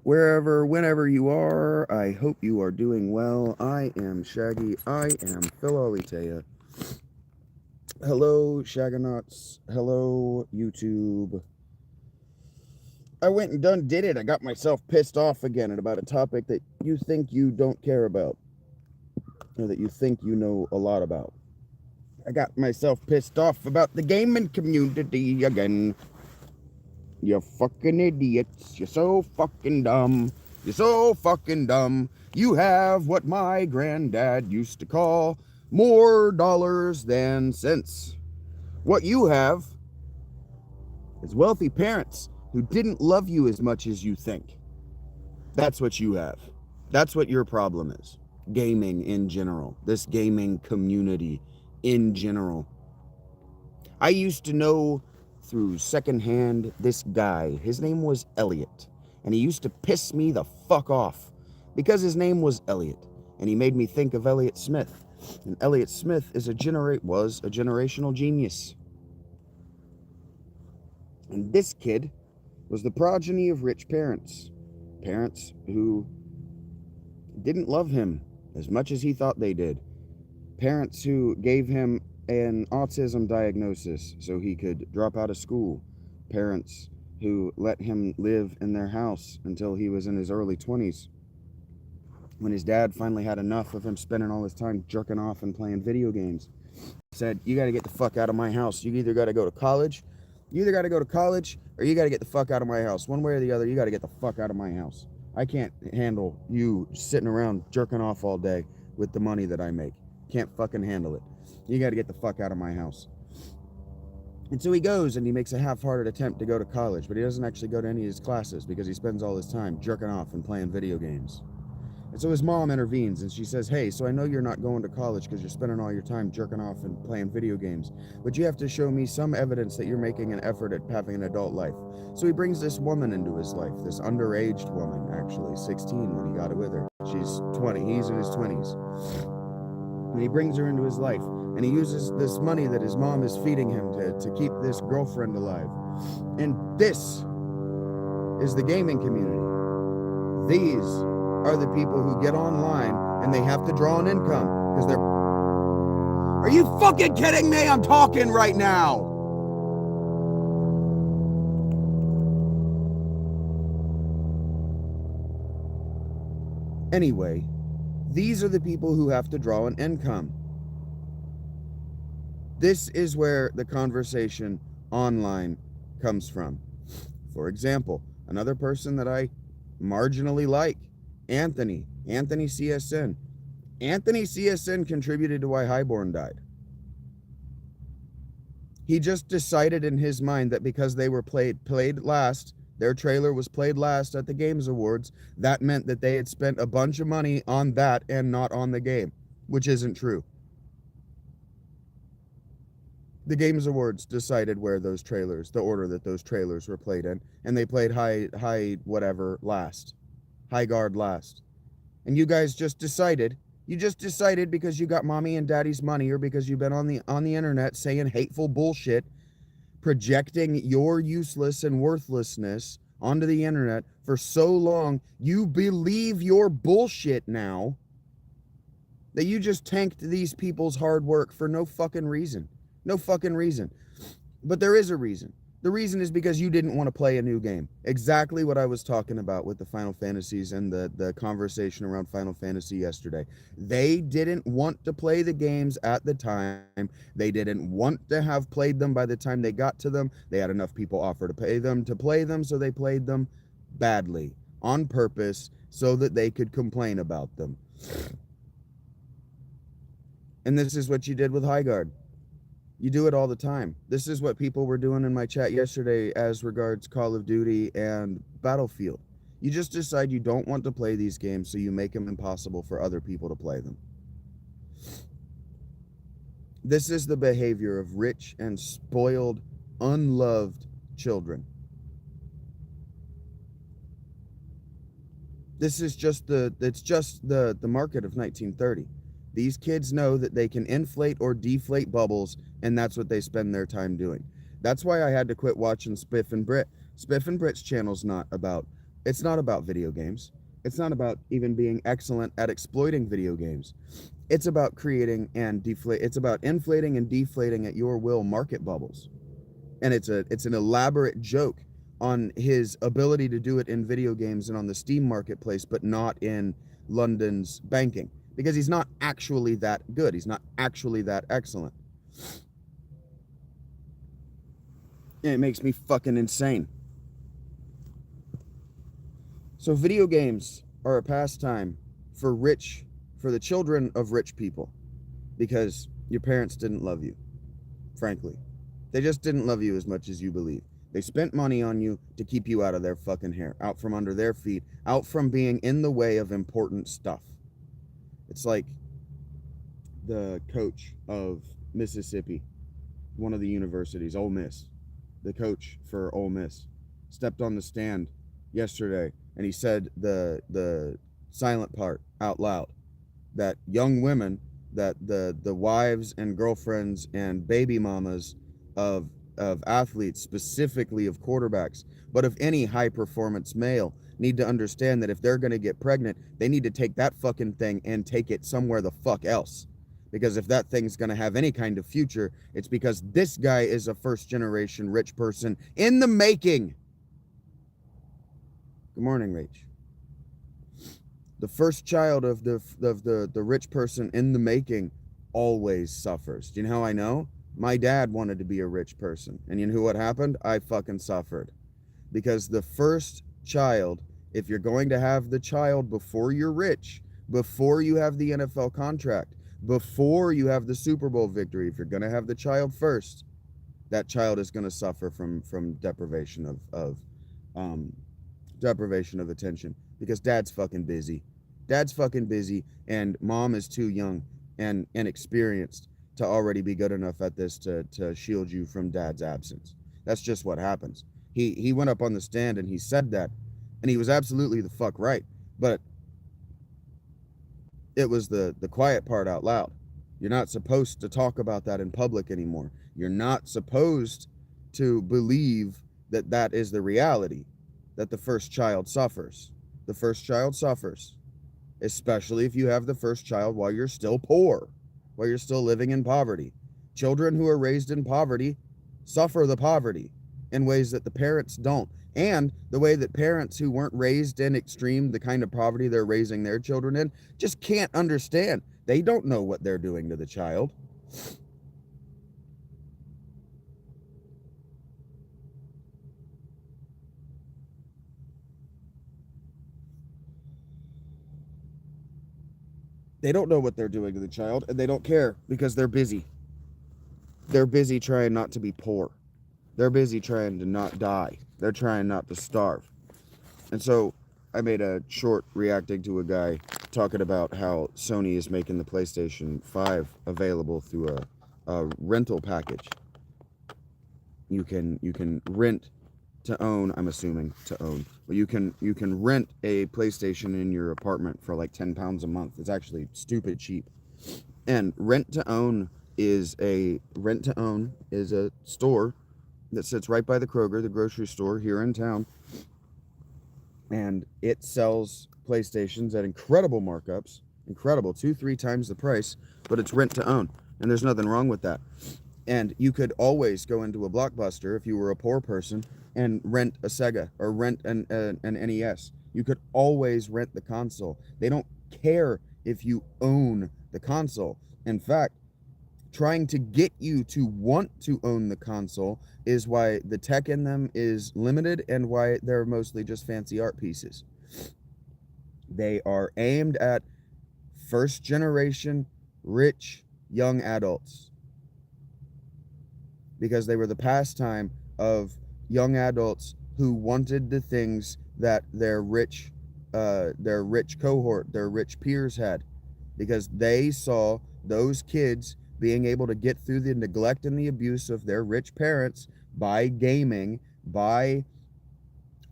wherever, whenever you are, I hope you are doing well. I am Shaggy. I am Philolitea. Hello, Shaggonauts. Hello, YouTube. I went and did it. I got myself pissed off again at about a topic that you think you don't care about, or that you think you know a lot about. I got myself pissed off about the gaming community again. You fucking idiots. You're so fucking dumb. You're so fucking dumb. You have what my granddad used to call more dollars than sense. What you have is wealthy parents who didn't love you as much as you think. That's what you have. That's what your problem is. Gaming in general. This gaming community in general. I used to know through secondhand this guy. His name was Elliot. And he used to piss me the fuck off because his name was Elliot. And he made me think of Elliot Smith. And Elliot Smith was a generational genius. And this kid was the progeny of rich parents. Parents who didn't love him as much as he thought they did. Parents who gave him an autism diagnosis so he could drop out of school. Parents who let him live in their house until he was in his early 20s. When his dad finally had enough of him spending all his time jerking off and playing video games, said, "You got to get the fuck out of my house. You either got to go to college, or you got to get the fuck out of my house. One way or the other, you got to get the fuck out of my house. I can't handle you sitting around jerking off all day with the money that I make. Can't fucking handle it. You got to get the fuck out of my house." And so he goes and he makes a half-hearted attempt to go to college, but he doesn't actually go to any of his classes because he spends all his time jerking off and playing video games. And so his mom intervenes and she says, "Hey, so I know you're not going to college because you're spending all your time jerking off and playing video games, but you have to show me some evidence that you're making an effort at having an adult life." So he brings this woman into his life, this underaged woman, actually, 16 when he got it with her. She's 20, he's in his 20s. And he brings her into his life, and he uses this money that his mom is feeding him to keep this girlfriend alive. And this is the gaming community. These are the people who get online and they have to draw an income because they're... Are you fucking kidding me? I'm talking right now. Anyway, these are the people who have to draw an income. This is where the conversation online comes from. For example, another person that I marginally like, Anthony CSN. Anthony CSN contributed to why Highborn died. He just decided in his mind that because they were played last, their trailer was played last at the Games Awards, that meant that they had spent a bunch of money on that and not on the game, which isn't true. The Games Awards decided where those trailers, the order that those trailers were played in, and they played high whatever last. High guard last. And you guys just decided because you got mommy and daddy's money, or because you've been on the internet saying hateful bullshit, projecting your useless and worthlessness onto the internet for so long, you believe your bullshit now, that you just tanked these people's hard work for no fucking reason. No fucking reason. But there is a reason. The reason is because you didn't want to play a new game. Exactly what I was talking about with the Final Fantasies and the conversation around Final Fantasy yesterday. They didn't want to play the games at the time. They didn't want to have played them by the time they got to them. They had enough people offer to pay them to play them, so they played them badly, on purpose, so that they could complain about them. And this is what you did with Highguard. You do it all the time. This is what people were doing in my chat yesterday as regards Call of Duty and Battlefield. You just decide you don't want to play these games, so you make them impossible for other people to play them. This is the behavior of rich and spoiled, unloved children. This is just the market of 1930. These kids know that they can inflate or deflate bubbles, and that's what they spend their time doing. That's why I had to quit watching Spiff and Brit. Spiff and Brit's channel's not about It's not about video games. It's not about even being excellent at exploiting video games. It's about creating and deflate. It's about inflating and deflating at your will market bubbles. And it's an elaborate joke on his ability to do it in video games and on the Steam marketplace, but not in London's banking, because he's not actually that good. He's not actually that excellent. And it makes me fucking insane. So video games are a pastime for the children of rich people, because your parents didn't love you, frankly. They just didn't love you as much as you believe. They spent money on you to keep you out of their fucking hair, out from under their feet, out from being in the way of important stuff. It's like the coach of Mississippi, one of the universities, Ole Miss, the coach for Ole Miss, stepped on the stand yesterday and he said the silent part out loud, that young women, that the wives and girlfriends and baby mamas of athletes, specifically of quarterbacks, but of any high performance male, need to understand that if they're going to get pregnant, they need to take that fucking thing and take it somewhere the fuck else. Because if that thing's going to have any kind of future, it's because this guy is a first generation rich person in the making. Good morning, Rach. The first child of the rich person in the making always suffers. Do you know how I know? My dad wanted to be a rich person. And you know what happened? I fucking suffered. Because the first child, if you're going to have the child before you're rich, before you have the NFL contract, before you have the Super Bowl victory, if you're going to have the child first, that child is going to suffer from deprivation of attention, because dad's fucking busy. Dad's fucking busy, and mom is too young and inexperienced to already be good enough at this to shield you from dad's absence. That's just what happens. He went up on the stand and he said that, and he was absolutely the fuck right. But it was the quiet part out loud. You're not supposed to talk about that in public anymore. You're not supposed to believe that that is the reality, that the first child suffers. The first child suffers, especially if you have the first child while you're still poor, while you're still living in poverty. Children who are raised in poverty suffer the poverty in ways that the parents don't. And the way that parents who weren't raised in the kind of poverty they're raising their children in, just can't understand. They don't know what they're doing to the child. They don't know what they're doing to the child, and they don't care because they're busy. They're busy trying not to be poor. They're busy trying to not die. They're trying not to starve. And so I made a short reacting to a guy talking about how Sony is making the PlayStation 5 available through a rental package. You can rent to own, I'm assuming to own, but you can rent a PlayStation in your apartment for like £10 a month. It's actually stupid cheap. And rent to own is a store that sits right by the Kroger, the grocery store here in town, and it sells PlayStations at incredible markups, incredible, 2-3 times the price, but it's rent to own, and there's nothing wrong with that. And you could always go into a Blockbuster if you were a poor person and rent a Sega or rent an NES. You could always rent the console. They don't care if you own the console. In fact, trying to get you to want to own the console is why the tech in them is limited and why they're mostly just fancy art pieces. They are aimed at first generation, rich, young adults, because they were the pastime of young adults who wanted the things that their rich cohort, their rich peers had, because they saw those kids being able to get through the neglect and the abuse of their rich parents by gaming, by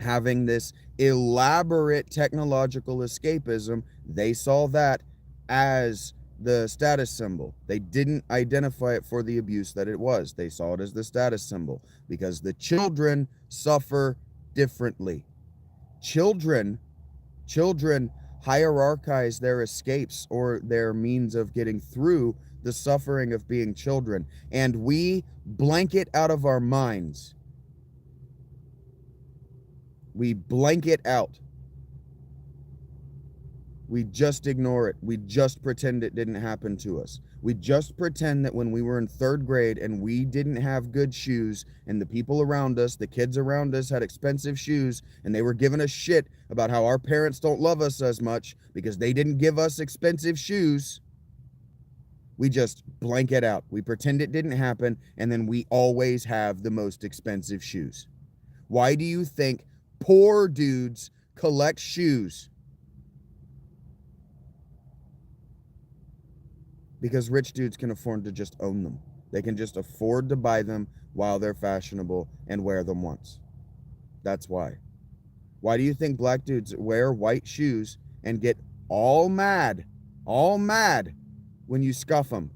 having this elaborate technological escapism. They saw that as the status symbol. They didn't identify it for the abuse that it was. They saw it as the status symbol, because the children suffer differently. Children hierarchize their escapes or their means of getting through the suffering of being children, and we blank it out of our minds. We blank it out. We just ignore it. We just pretend it didn't happen to us. We just pretend that when we were in 3rd grade and we didn't have good shoes, and the people around us, the kids around us, had expensive shoes, and they were giving us shit about how our parents don't love us as much because they didn't give us expensive shoes. We just blank it out. We pretend it didn't happen, and then we always have the most expensive shoes. Why do you think poor dudes collect shoes? Because rich dudes can afford to just own them. They can just afford to buy them while they're fashionable and wear them once. That's why. Why do you think black dudes wear white shoes and get all mad when you scuff them?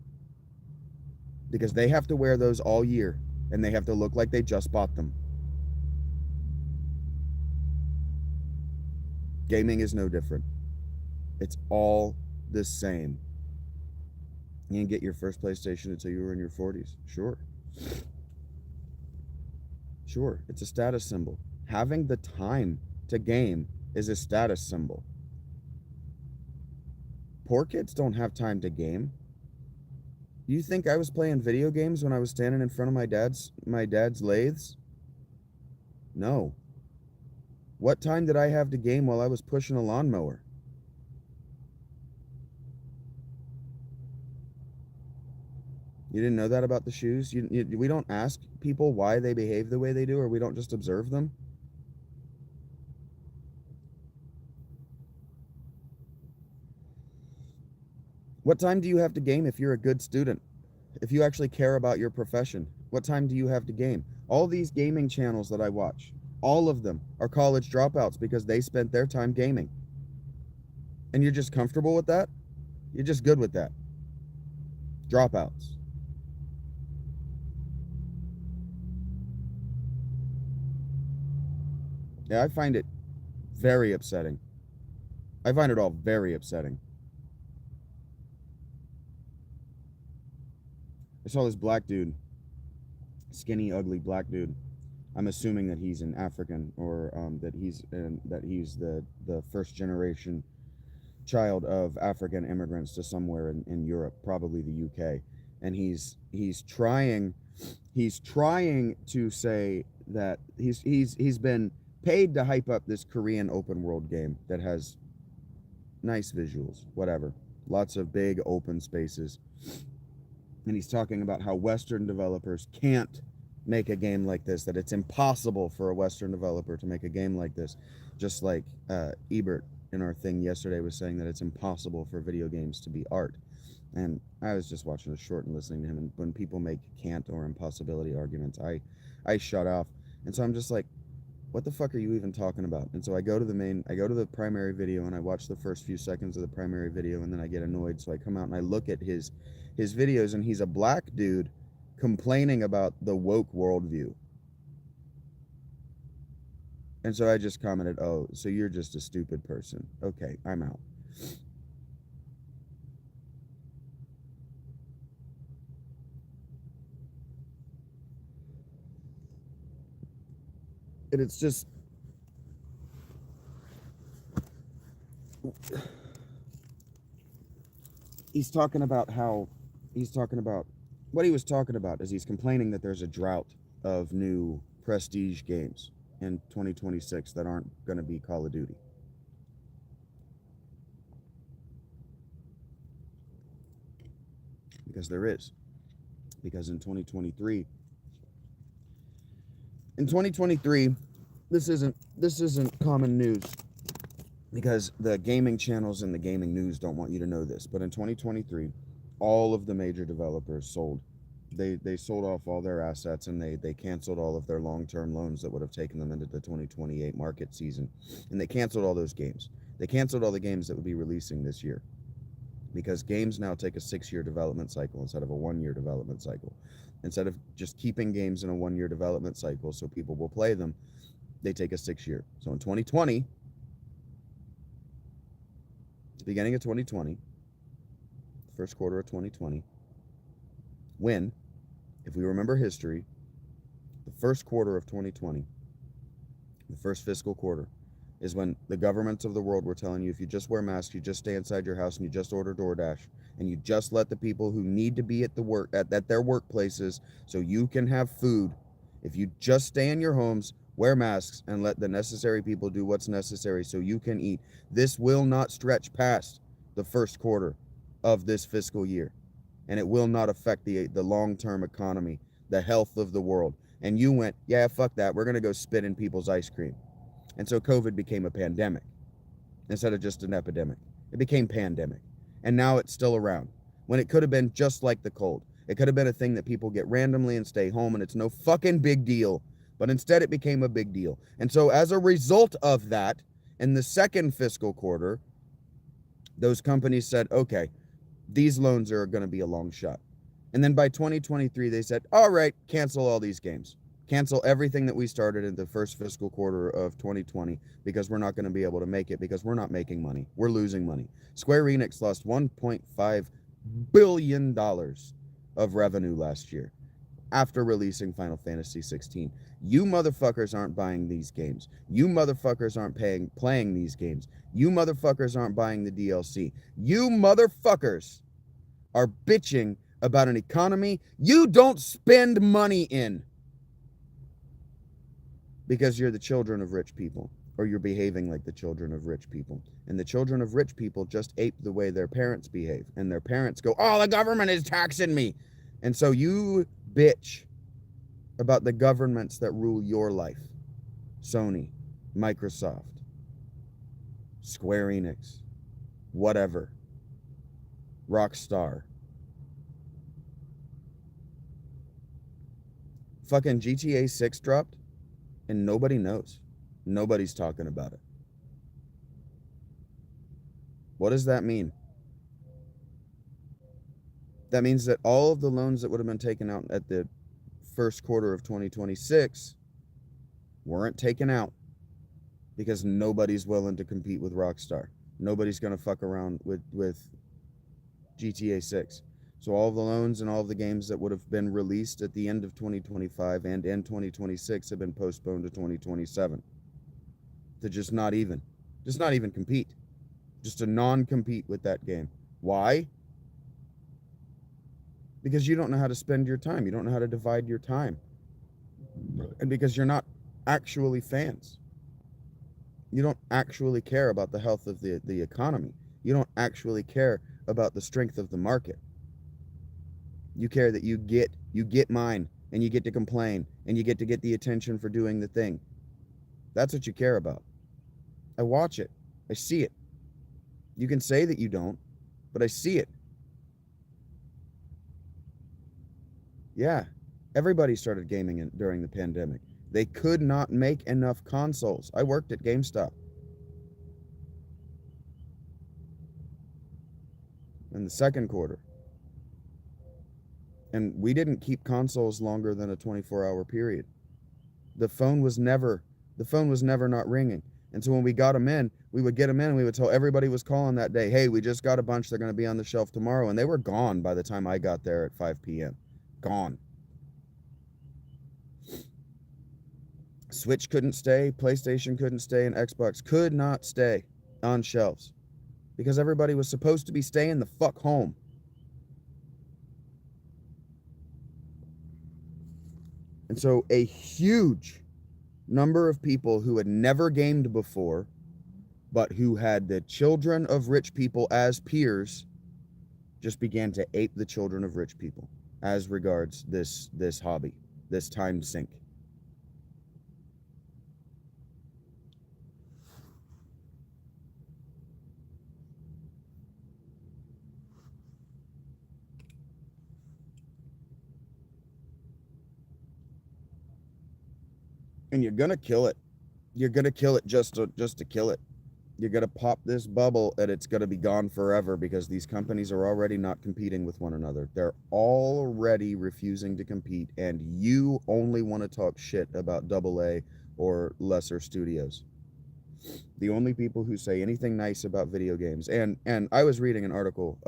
Because they have to wear those all year, and they have to look like they just bought them. Gaming is no different. It's all the same. You didn't get your first PlayStation until you were in your 40s. Sure. Sure, it's a status symbol. Having the time to game is a status symbol. Poor kids don't have time to game. You think I was playing video games when I was standing in front of my dad's lathes? No. What time did I have to game while I was pushing a lawnmower? You didn't know that about the shoes? We don't ask people why they behave the way they do, or we don't just observe them? What time do you have to game if you're a good student? If you actually care about your profession? What time do you have to game? All these gaming channels that I watch, all of them are college dropouts because they spent their time gaming. And you're just comfortable with that? You're just good with that. Dropouts. Yeah, I find it very upsetting. I find it all very upsetting. I saw this black dude, skinny, ugly black dude. I'm assuming that he's an African, or that he's the first generation child of African immigrants to somewhere in Europe, probably the UK. And he's trying to say that he's been paid to hype up this Korean open world game that has nice visuals, whatever, lots of big open spaces. And he's talking about how Western developers can't make a game like this, that it's impossible for a Western developer to make a game like this. Just like Ebert in our thing yesterday was saying that it's impossible for video games to be art. And I was just watching a short and listening to him, and when people make can't or impossibility arguments, I shut off. And so I'm just like, what the fuck are you even talking about? And so I go to the primary video, and I watch the first few seconds of the primary video, and then I get annoyed. So I come out and I look at his videos, and he's a black dude complaining about the woke worldview. And so I just commented, oh, so you're just a stupid person. Okay, I'm out. And it's just, he's talking about what he was talking about is he's complaining that there's a drought of new prestige games in 2026 that aren't going to be Call of Duty. Because there is. Because in 2023, this isn't common news, because the gaming channels and the gaming news don't want you to know this, but in 2023, all of the major developers sold. They sold off all their assets, and they canceled all of their long-term loans that would have taken them into the 2028 market season. And they canceled all those games. They canceled all the games that would be releasing this year, because games now take a 6-year development cycle instead of a 1-year development cycle. Instead of just keeping games in a 1-year development cycle so people will play them, they take a 6-year. So in 2020, the beginning of 2020, first quarter of 2020, when, if we remember history, the first quarter of 2020, the first fiscal quarter, is when the governments of the world were telling you if you just wear masks, you just stay inside your house and you just order DoorDash and you just let the people who need to be at their workplaces so you can have food. If you just stay in your homes, wear masks, and let the necessary people do what's necessary so you can eat, this will not stretch past the first quarter of this fiscal year. And it will not affect the long-term economy, the health of the world. And you went, yeah, fuck that. We're going to go spit in people's ice cream. And so COVID became a pandemic instead of just an epidemic. It became pandemic. And now it's still around when it could have been just like the cold. It could have been a thing that people get randomly and stay home and it's no fucking big deal. But instead it became a big deal. And so as a result of that, in the second fiscal quarter, those companies said, okay, these loans are going to be a long shot. And then by 2023, they said, all right, cancel all these games. Cancel everything that we started in the first fiscal quarter of 2020 because we're not going to be able to make it because we're not making money. We're losing money. Square Enix lost $1.5 billion of revenue last year after releasing Final Fantasy 16. You motherfuckers aren't buying these games. You motherfuckers aren't playing these games. You motherfuckers aren't buying the DLC. You motherfuckers are bitching about an economy you don't spend money in because you're the children of rich people, or you're behaving like the children of rich people. And the children of rich people just ape the way their parents behave. And their parents go, oh, the government is taxing me. And so you bitch about the governments that rule your life. Sony, Microsoft, Square Enix, whatever, Rockstar. Fucking GTA 6 dropped and nobody knows. Nobody's talking about it. What does that mean? That means that all of the loans that would have been taken out at the first quarter of 2026 weren't taken out because nobody's willing to compete with Rockstar. Nobody's going to fuck around with GTA 6. So all of the loans and all of the games that would have been released at the end of 2025 and in 2026 have been postponed to 2027. To just not even compete. Just to non-compete with that game. Why? Because you don't know how to spend your time. You don't know how to divide your time. And because you're not actually fans. You don't actually care about the health of the economy. You don't actually care about the strength of the market. You care that you get mine, and you get to complain, and you get to get the attention for doing the thing. That's what you care about. I watch it. I see it. You can say that you don't, but I see it. Yeah, everybody started gaming during the pandemic. They could not make enough consoles. I worked at GameStop. In the second quarter. And we didn't keep consoles longer than a 24-hour period. The phone was never not ringing. And so when we got them in, we would get them in and we would tell everybody was calling that day, hey, we just got a bunch, they're going to be on the shelf tomorrow. And they were gone by the time I got there at 5 p.m. Gone. Switch couldn't stay, PlayStation couldn't stay, and Xbox could not stay on shelves because everybody was supposed to be staying the fuck home. And so a huge number of people who had never gamed before, but who had the children of rich people as peers, just began to ape the children of rich people as regards this hobby, this time sink. And you're gonna kill it. You're gonna kill it just to kill it. You're gonna pop this bubble and it's gonna be gone forever because these companies are already not competing with one another. They're already refusing to compete, and you only want to talk shit about AA or lesser studios. The only people who say anything nice about video games, and I was reading an article,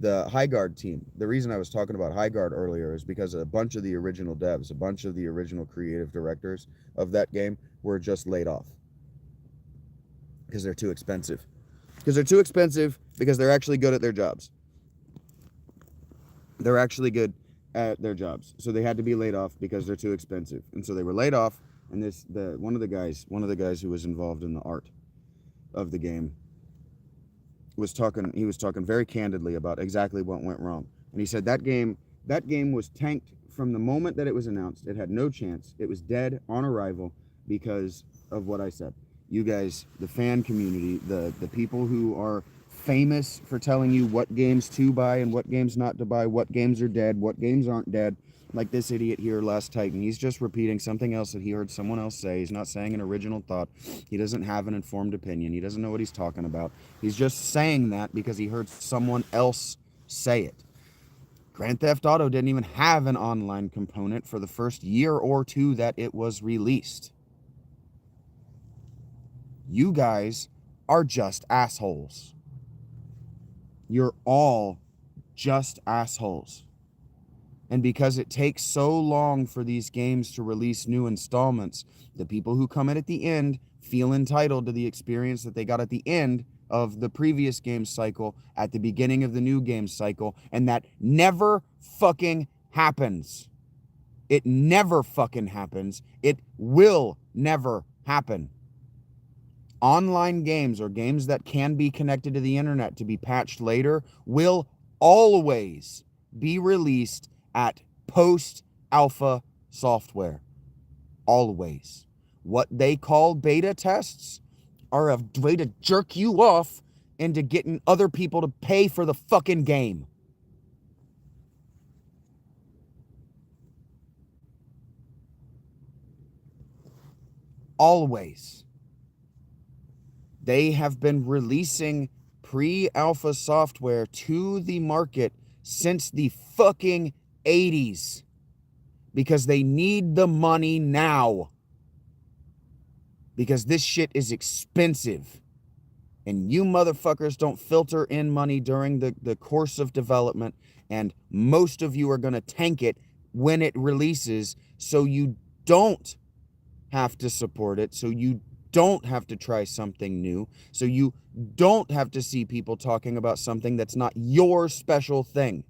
the Highguard team. The reason I was talking about Highguard earlier is because a bunch of the original devs, a bunch of the original creative directors of that game were just laid off because they're too expensive. Because they're actually good at their jobs. They're actually good at their jobs. So they had to be laid off because they're too expensive. And so they were laid off, and one of the guys who was involved in the art of the game was talking very candidly about exactly what went wrong. And he said that game was tanked from the moment that it was announced. It had no chance. It was dead on arrival because of what I said. You guys, the fan community, the people who are famous for telling you what games to buy and what games not to buy, what games are dead, what games aren't dead. Like this idiot here, Last Titan. He's just repeating something else that he heard someone else say. He's not saying an original thought. He doesn't have an informed opinion. He doesn't know what he's talking about. He's just saying that because he heard someone else say it. Grand Theft Auto didn't even have an online component for the first year or two that it was released. You guys are just assholes. You're all just assholes. And because it takes so long for these games to release new installments, the people who come in at the end feel entitled to the experience that they got at the end of the previous game cycle at the beginning of the new game cycle. And that never fucking happens. It never fucking happens. It will never happen. Online games or games that can be connected to the internet to be patched later will always be released at post-alpha software. Always. What they call beta tests are a way to jerk you off into getting other people to pay for the fucking game. Always. They have been releasing pre-alpha software to the market since the fucking 80s because they need the money now. Because this shit is expensive. And you motherfuckers don't filter in money during the course of development, and most of you are going to tank it when it releases so you don't have to support it, so you don't have to try something new, so you don't have to see people talking about something that's not your special thing.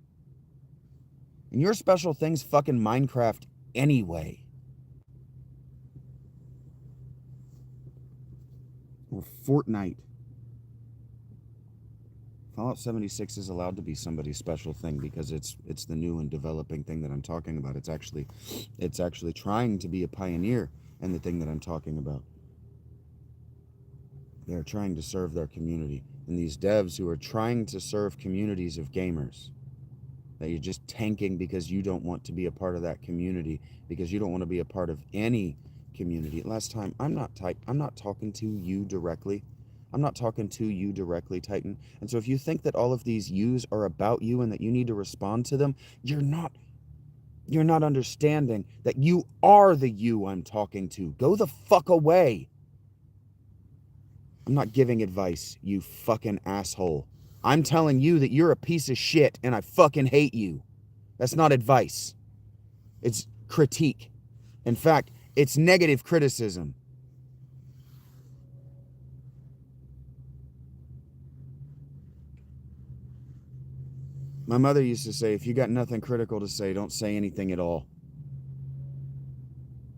And your special thing's fucking Minecraft anyway. Or Fortnite. Fallout 76 is allowed to be somebody's special thing because it's the new and developing thing that I'm talking about. It's actually trying to be a pioneer in the thing that I'm talking about. They're trying to serve their community. And these devs who are trying to serve communities of gamers, that you're just tanking because you don't want to be a part of that community, because you don't want to be a part of any community. Last time, I'm not talking to you directly. I'm not talking to you directly, Titan. And so if you think that all of these yous are about you and that you need to respond to them, you're not understanding that you are the you I'm talking to. Go the fuck away. I'm not giving advice, you fucking asshole. I'm telling you that you're a piece of shit and I fucking hate you. That's not advice. It's critique. In fact, it's negative criticism. My mother used to say, if you got nothing critical to say, don't say anything at all.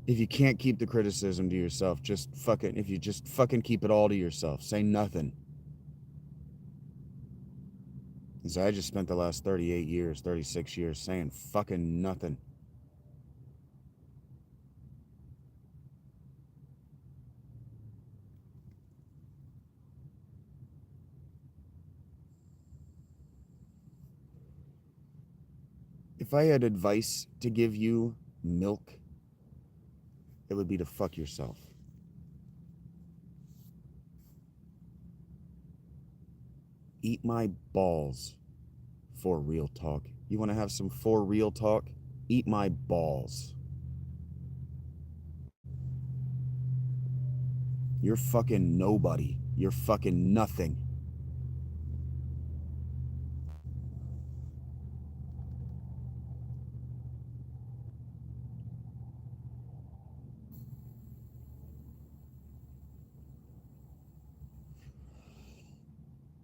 If you can't keep the criticism to yourself, if you just fucking keep it all to yourself, say nothing. And so I just spent the last 38 years, 36 years saying fucking nothing. If I had advice to give you, milk, it would be to fuck yourself. Eat my balls for real talk. You want to have some for real talk? Eat my balls. You're fucking nobody. You're fucking nothing.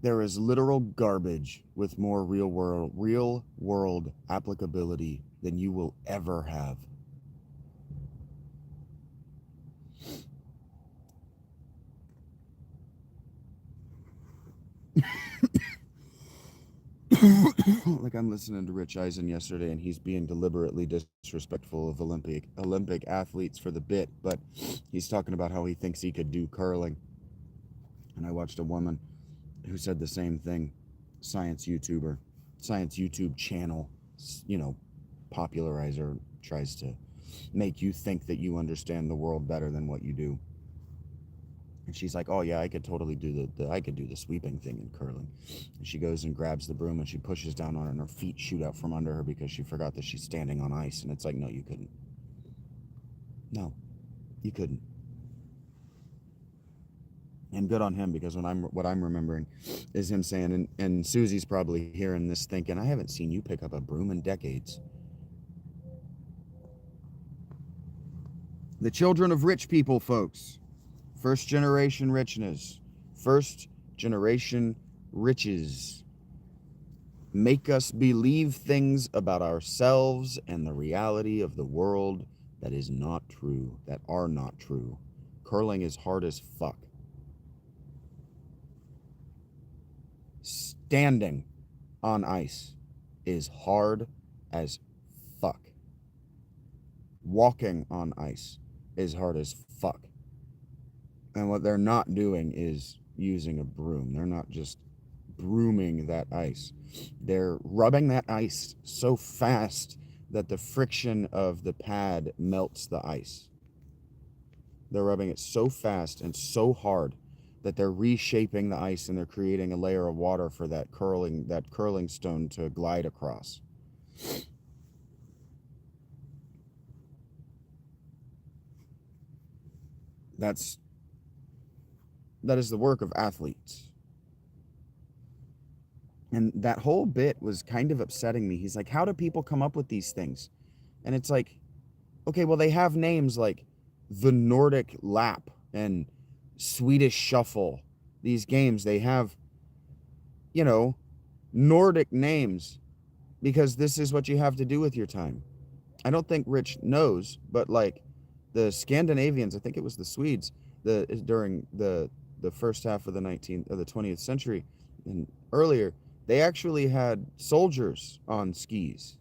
There is literal garbage with more real world applicability than you will ever have. Like, I'm listening to Rich Eisen yesterday, and he's being deliberately disrespectful of Olympic athletes for the bit, but he's talking about how he thinks he could do curling. And I watched a woman who said the same thing. Science YouTube channel, popularizer, tries to make you think that you understand the world better than what you do. And she's like, oh yeah, I could totally do I could do the sweeping thing in curling. And she goes and grabs the broom and she pushes down on it, and her feet shoot out from under her because she forgot that she's standing on ice. And it's like, no, you couldn't. No, you couldn't. And good on him, because what I'm remembering is him saying, and Susie's probably hearing this thinking, I haven't seen you pick up a broom in decades. The children of rich people, folks. First generation richness. First generation riches. Make us believe things about ourselves and the reality of the world that is not true, that are not true. Curling is hard as fuck. Standing on ice is hard as fuck. Walking on ice is hard as fuck. And what they're not doing is using a broom. They're not just brooming that ice. They're rubbing that ice so fast that the friction of the pad melts the ice. They're rubbing it so fast and so hard that they're reshaping the ice, and they're creating a layer of water for that curling stone to glide across. That is the work of athletes. And that whole bit was kind of upsetting me. He's like, how do people come up with these things? And it's like, okay, well, they have names like the Nordic Lap and Swedish Shuffle. These games, they have, Nordic names because this is what you have to do with your time. I don't think Rich knows, but like the Scandinavians, I think it was the Swedes, during the first half of the 20th century and earlier, they actually had soldiers on skis.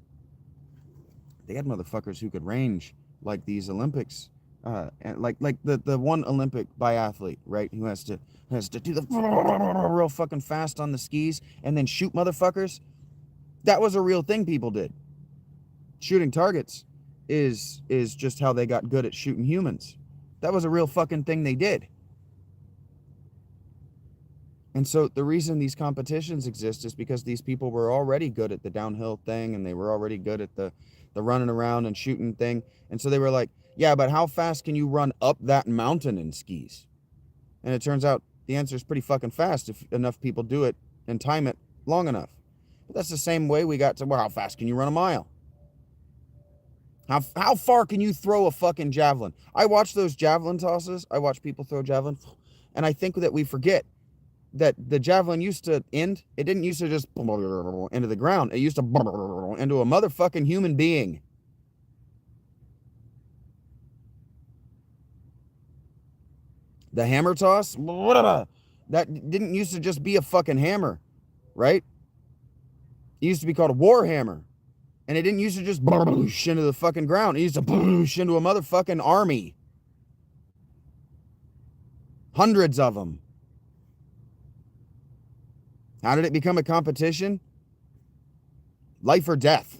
They had motherfuckers who could range like these Olympics, and like the one Olympic biathlete, right, who has to do the real fucking fast on the skis and then shoot motherfuckers. That was a real thing people did. Shooting targets is just how they got good at shooting humans. That was a real fucking thing they did. And so the reason these competitions exist is because these people were already good at the downhill thing, and they were already good at the running around and shooting thing. And so they were like, yeah, but how fast can you run up that mountain in skis? And it turns out the answer is pretty fucking fast if enough people do it and time it long enough. But that's the same way we got to, well, how fast can you run a mile? How far can you throw a fucking javelin? I watch those javelin tosses. I watch people throw javelin, and I think that we forget that the javelin used to end. It didn't used to just into the ground. It used to into a motherfucking human being. The hammer toss, that didn't used to just be a fucking hammer, right? It used to be called a war hammer. And it didn't used to just into the fucking ground. It used to into a motherfucking army. Hundreds of them. How did it become a competition? Life or death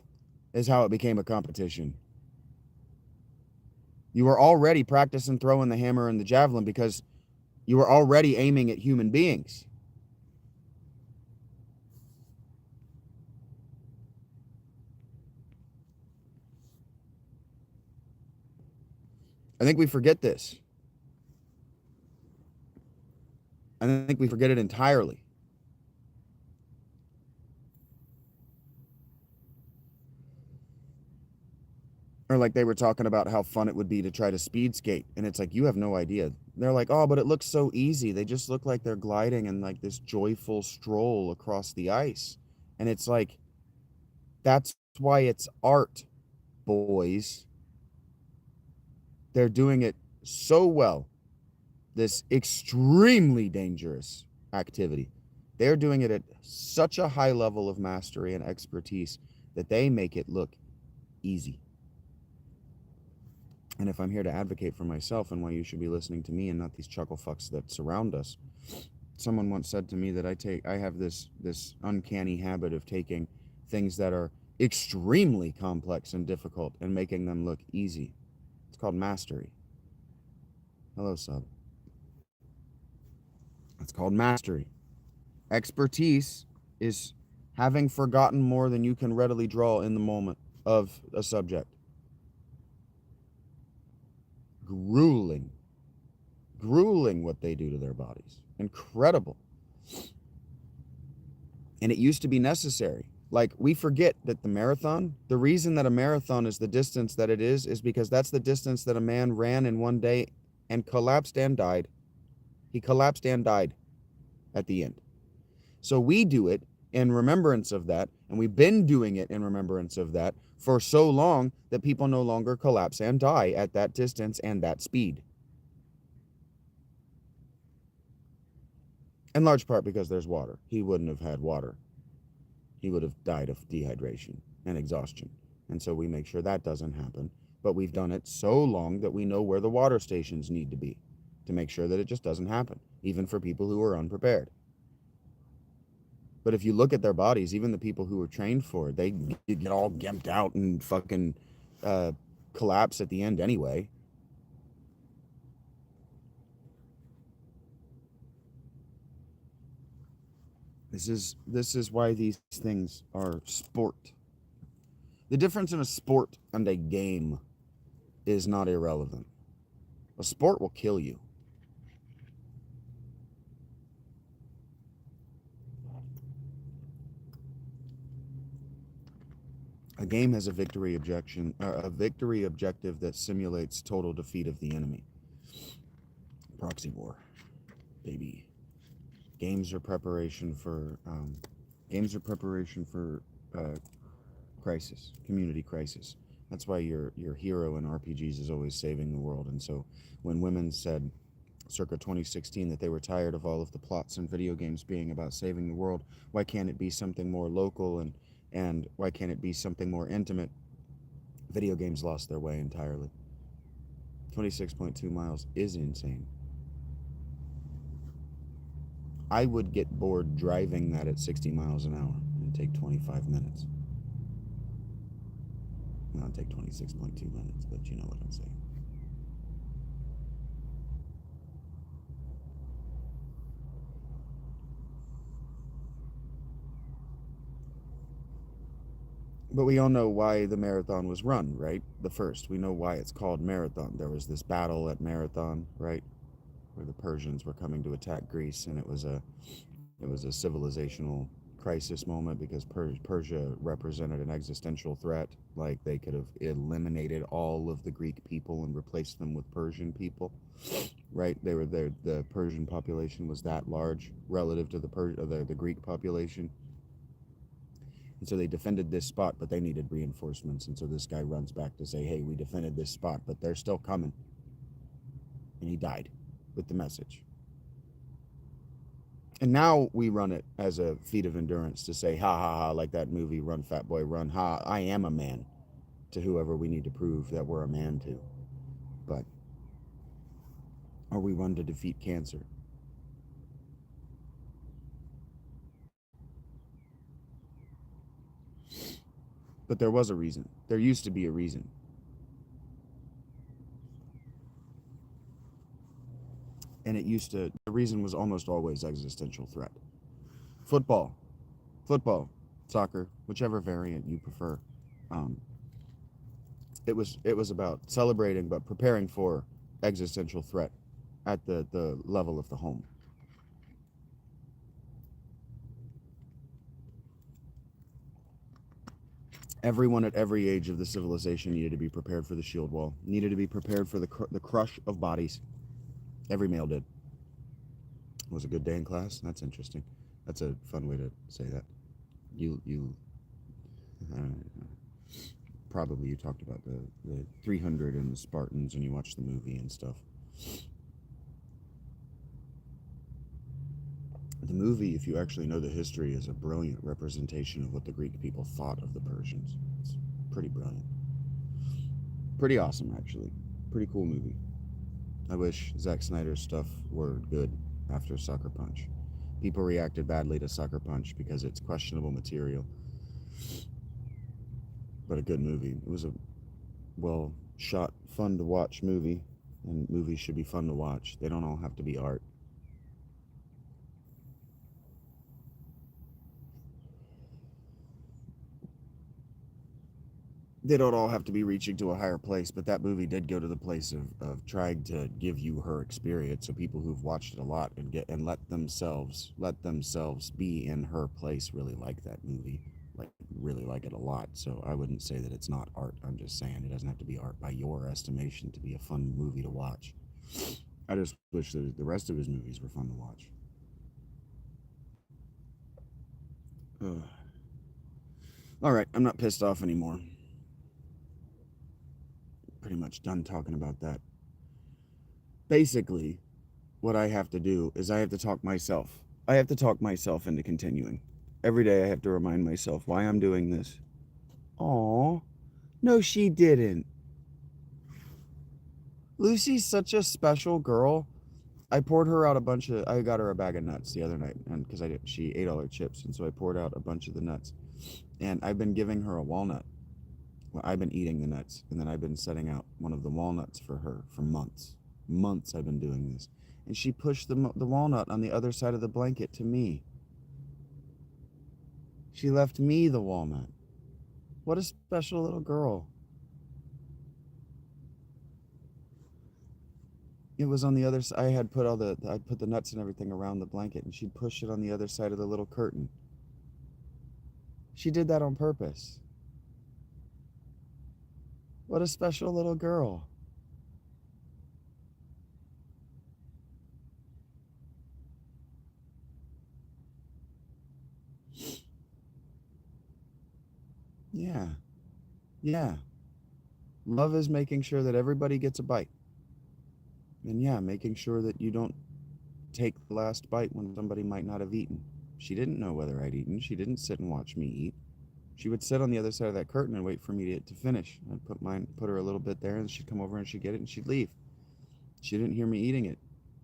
is how it became a competition. You were already practicing throwing the hammer and the javelin because you were already aiming at human beings. I think we forget this. I think we forget it entirely. Or like they were talking about how fun it would be to try to speed skate. And it's like, you have no idea. They're like, oh, but it looks so easy. They just look like they're gliding in like this joyful stroll across the ice. And it's like, that's why it's art, boys. They're doing it so well. This extremely dangerous activity. They're doing it at such a high level of mastery and expertise that they make it look easy. And if I'm here to advocate for myself and why you should be listening to me and not these chuckle fucks that surround us, someone once said to me that I have this uncanny habit of taking things that are extremely complex and difficult and making them look easy. It's called mastery. Hello, sub. It's called mastery. Expertise is having forgotten more than you can readily draw in the moment of a subject. Grueling what they do to their bodies. Incredible. And it used to be necessary. Like, we forget that the reason that a marathon is the distance that it is because that's the distance that a man ran in one day and collapsed and died. He collapsed and died at the end. So we do it in remembrance of that, and we've been doing it in remembrance of that for so long that people no longer collapse and die at that distance and that speed. In large part because there's water. He wouldn't have had water. He would have died of dehydration and exhaustion. And so we make sure that doesn't happen. But we've done it so long that we know where the water stations need to be to make sure that it just doesn't happen, even for people who are unprepared. But if you look at their bodies, even the people who were trained for it, they get all gimped out and fucking collapse at the end anyway. This is why these things are sport. The difference in a sport and a game is not irrelevant. A sport will kill you. A game has a victory objective that simulates total defeat of the enemy. Proxy war, baby. Games are preparation for crisis, community crisis. That's why your hero in RPGs is always saving the world. And so when women said circa 2016 that they were tired of all of the plots in video games being about saving the world, why can't it be something more local and why can't it be something more intimate? Video games lost their way entirely. 26.2 miles is insane. I would get bored driving that at 60 miles an hour and take 25 minutes. Not take 26.2 minutes, but you know what I'm saying. But we all know why the marathon was run, right? The first. We know why it's called Marathon. There was this battle at Marathon, right? Where the Persians were coming to attack Greece, and it was a civilizational crisis moment because Persia represented an existential threat. Like, they could have eliminated all of the Greek people and replaced them with Persian people, right? They were there. The Persian population was that large relative to the Greek population. And so they defended this spot, but they needed reinforcements. And so this guy runs back to say, hey, we defended this spot, but they're still coming. And he died with the message. And now we run it as a feat of endurance to say, ha ha ha, like that movie, Run Fat Boy Run, ha, I am a man, to whoever we need to prove that we're a man to. But, or we run to defeat cancer. But there was a reason. There used to be a reason. And the reason was almost always existential threat. Football, soccer, whichever variant you prefer. It was about celebrating, but preparing for existential threat at the level of the home. Everyone at every age of the civilization needed to be prepared for the shield wall, needed to be prepared for the crush of bodies. Every male did. It was a good day in class? That's interesting. That's a fun way to say that. You probably you talked about the 300 and the Spartans and you watched the movie and stuff. The movie, if you actually know the history, is a brilliant representation of what the Greek people thought of the Persians. It's pretty brilliant. Pretty awesome, actually. Pretty cool movie. I wish Zack Snyder's stuff were good after Sucker Punch. People reacted badly to Sucker Punch because it's questionable material. But a good movie. It was a well shot, fun to watch movie. And movies should be fun to watch. They don't all have to be art. They don't all have to be reaching to a higher place, but that movie did go to the place of trying to give you her experience, so people who've watched it a lot and let themselves be in her place really like that movie, like really like it a lot. So I wouldn't say that it's not art. I'm just saying it doesn't have to be art by your estimation to be a fun movie to watch. I just wish that the rest of his movies were fun to watch. Ugh. All right, I'm not pissed off anymore. Pretty much done talking about that. Basically, what I have to do is I have to talk myself. I have to talk myself into continuing. Every day I have to remind myself why I'm doing this. Aw, no, she didn't. Lucy's such a special girl. I poured her out I got her a bag of nuts the other night, and because she ate all her chips, and so I poured out a bunch of the nuts. And I've been giving her a walnut. Well, I've been eating the nuts, and then I've been setting out one of the walnuts for her for months. Months I've been doing this. And she pushed the walnut on the other side of the blanket to me. She left me the walnut. What a special little girl. It was on the other side. I put the nuts and everything around the blanket, and she'd push it on the other side of the little curtain. She did that on purpose. What a special little girl. Yeah. Yeah. Love is making sure that everybody gets a bite. And yeah, making sure that you don't take the last bite when somebody might not have eaten. She didn't know whether I'd eaten. She didn't sit and watch me eat. She would sit on the other side of that curtain and wait for me to finish. I'd put her a little bit there, and she'd come over and she'd get it and she'd leave. She didn't hear me eating it.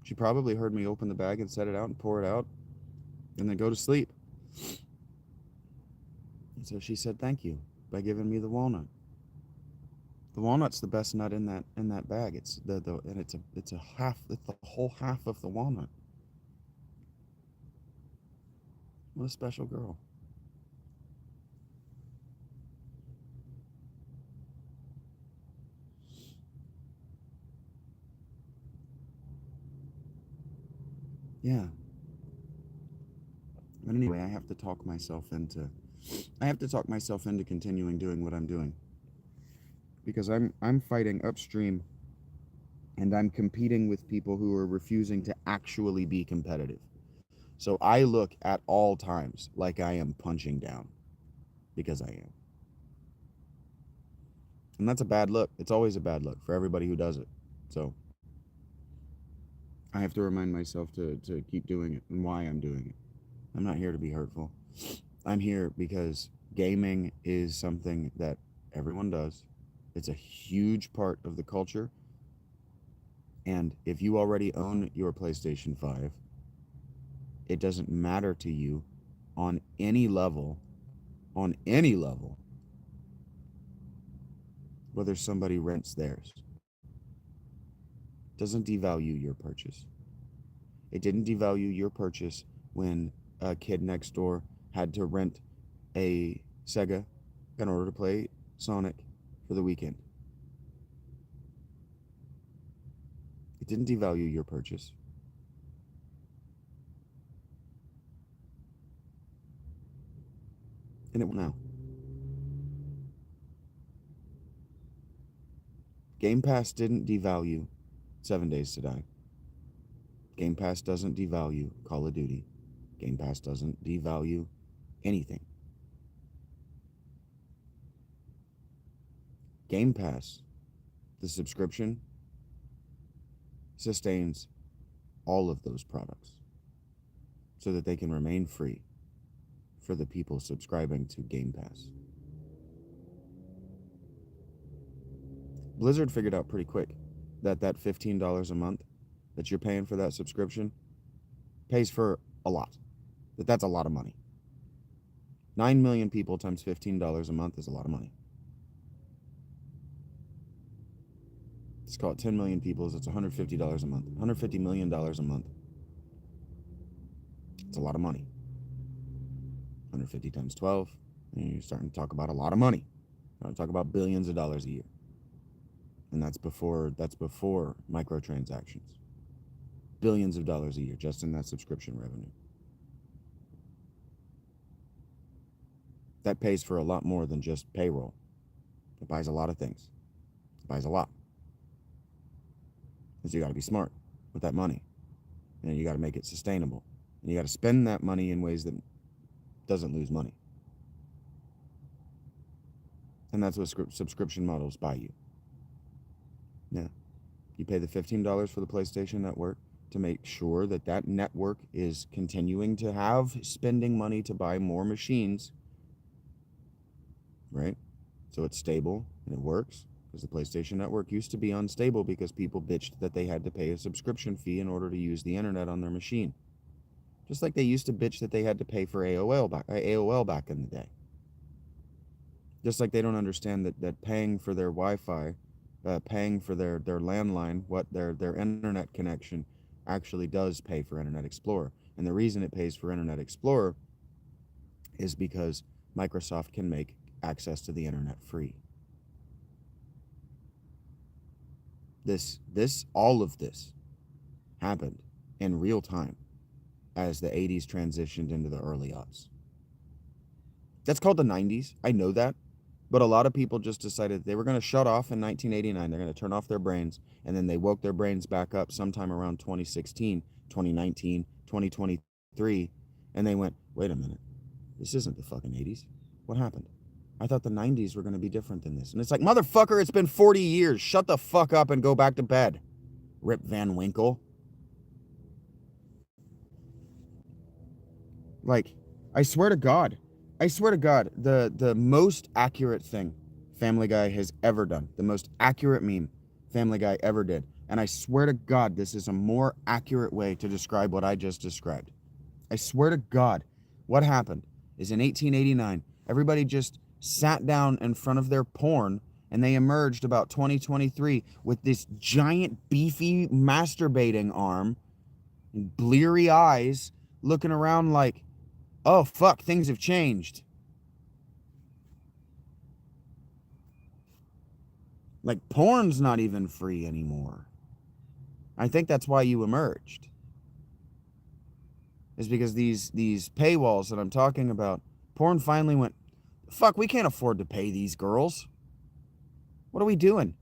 She probably heard me open the bag and set it out and pour it out and then go to sleep. And so she said thank you by giving me the walnut. The walnut's the best nut in that bag. It's it's the whole half of the walnut. What a special girl. Yeah. But anyway, I have to talk myself into continuing doing what I'm doing. Because I'm fighting upstream and I'm competing with people who are refusing to actually be competitive. So I look at all times like I am punching down because I am. And that's a bad look. It's always a bad look for everybody who does it. So I have to remind myself to keep doing it and why I'm doing it. I'm not here to be hurtful. I'm here because gaming is something that everyone does. It's a huge part of the culture. And if you already own your PlayStation 5, it doesn't matter to you on any level, whether somebody rents theirs. It doesn't devalue your purchase. It didn't devalue your purchase when a kid next door had to rent a Sega in order to play Sonic for the weekend. It didn't devalue your purchase. And it will now. Game Pass didn't devalue 7 Days to Die. Game Pass doesn't devalue Call of Duty. Game Pass doesn't devalue anything. Game Pass, the subscription, sustains all of those products so that they can remain free for the people subscribing to Game Pass. Blizzard figured out pretty quick that $15 a month that you're paying for that subscription pays for a lot. That's a lot of money. 9 million people times $15 a month is a lot of money. Let's call it 10 million people, so it's $150 a month. $150 million a month. It's a lot of money. 150 times 12, and you're starting to talk about a lot of money. You're starting to talk about billions of dollars a year. And that's before microtransactions. Billions of dollars a year just in that subscription revenue. That pays for a lot more than just payroll. It buys a lot of things. It buys a lot. Because you got to be smart with that money. And you got to make it sustainable. And you got to spend that money in ways that doesn't lose money. And that's what subscription models buy you. Yeah. You pay the $15 for the PlayStation Network to make sure that that network is continuing to have spending money to buy more machines. Right? So it's stable and it works. Because the PlayStation Network used to be unstable because people bitched that they had to pay a subscription fee in order to use the internet on their machine. Just like they used to bitch that they had to pay for AOL back in the day. Just like they don't understand that paying for their Wi-Fi, paying for their landline, their internet connection actually does pay for Internet Explorer. And the reason it pays for Internet Explorer is because Microsoft can make access to the internet free. All of this happened in real time as the 80s transitioned into the early aughts. That's called the 90s. I know that. But a lot of people just decided they were going to shut off in 1989. They're going to turn off their brains. And then they woke their brains back up sometime around 2016, 2019, 2023. And they went, wait a minute. This isn't the fucking 80s. What happened? I thought the 90s were going to be different than this. And it's like, motherfucker, it's been 40 years. Shut the fuck up and go back to bed. Rip Van Winkle. Like, I swear to God, the most accurate thing Family Guy has ever done, the most accurate meme Family Guy ever did, and I swear to God, this is a more accurate way to describe what I just described. I swear to God, what happened is in 1889, everybody just sat down in front of their porn, and they emerged about 2023 with this giant, beefy, masturbating arm, and bleary eyes, looking around like, oh, fuck, things have changed. Like, porn's not even free anymore. I think that's why you emerged. Is because these paywalls that I'm talking about, porn finally went, fuck, we can't afford to pay these girls. What are we doing?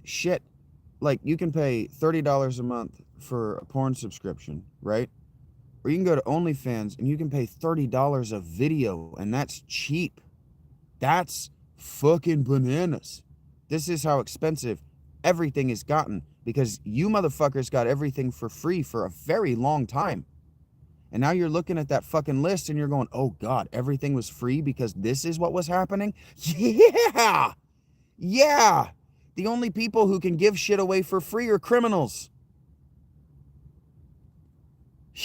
Shit. Like, you can pay $30 a month for a porn subscription, right? Or you can go to OnlyFans and you can pay $30 a video, and that's cheap. That's fucking bananas. This is how expensive everything has gotten because you motherfuckers got everything for free for a very long time. And now you're looking at that fucking list and you're going, oh God, everything was free because this is what was happening? Yeah! Yeah! The only people who can give shit away for free are criminals.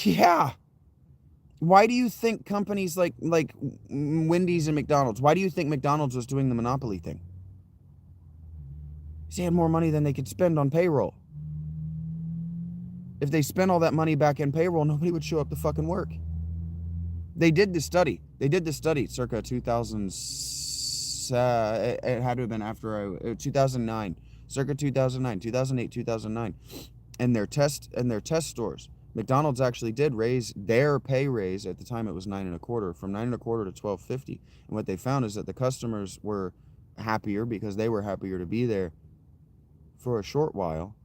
Yeah. Why do you think companies like Wendy's and McDonald's, why do you think McDonald's was doing the monopoly thing? Because they had more money than they could spend on payroll. If they spent all that money back in payroll, nobody would show up to fucking work. They did the study. Circa 2000. It had to have been after 2009. Circa 2009, 2008, 2009. And their test stores McDonald's actually did raise their pay raise. At the time it was 9.25, from 9.25 to 12.50. And what they found is that the customers were happier because they were happier to be there for a short while.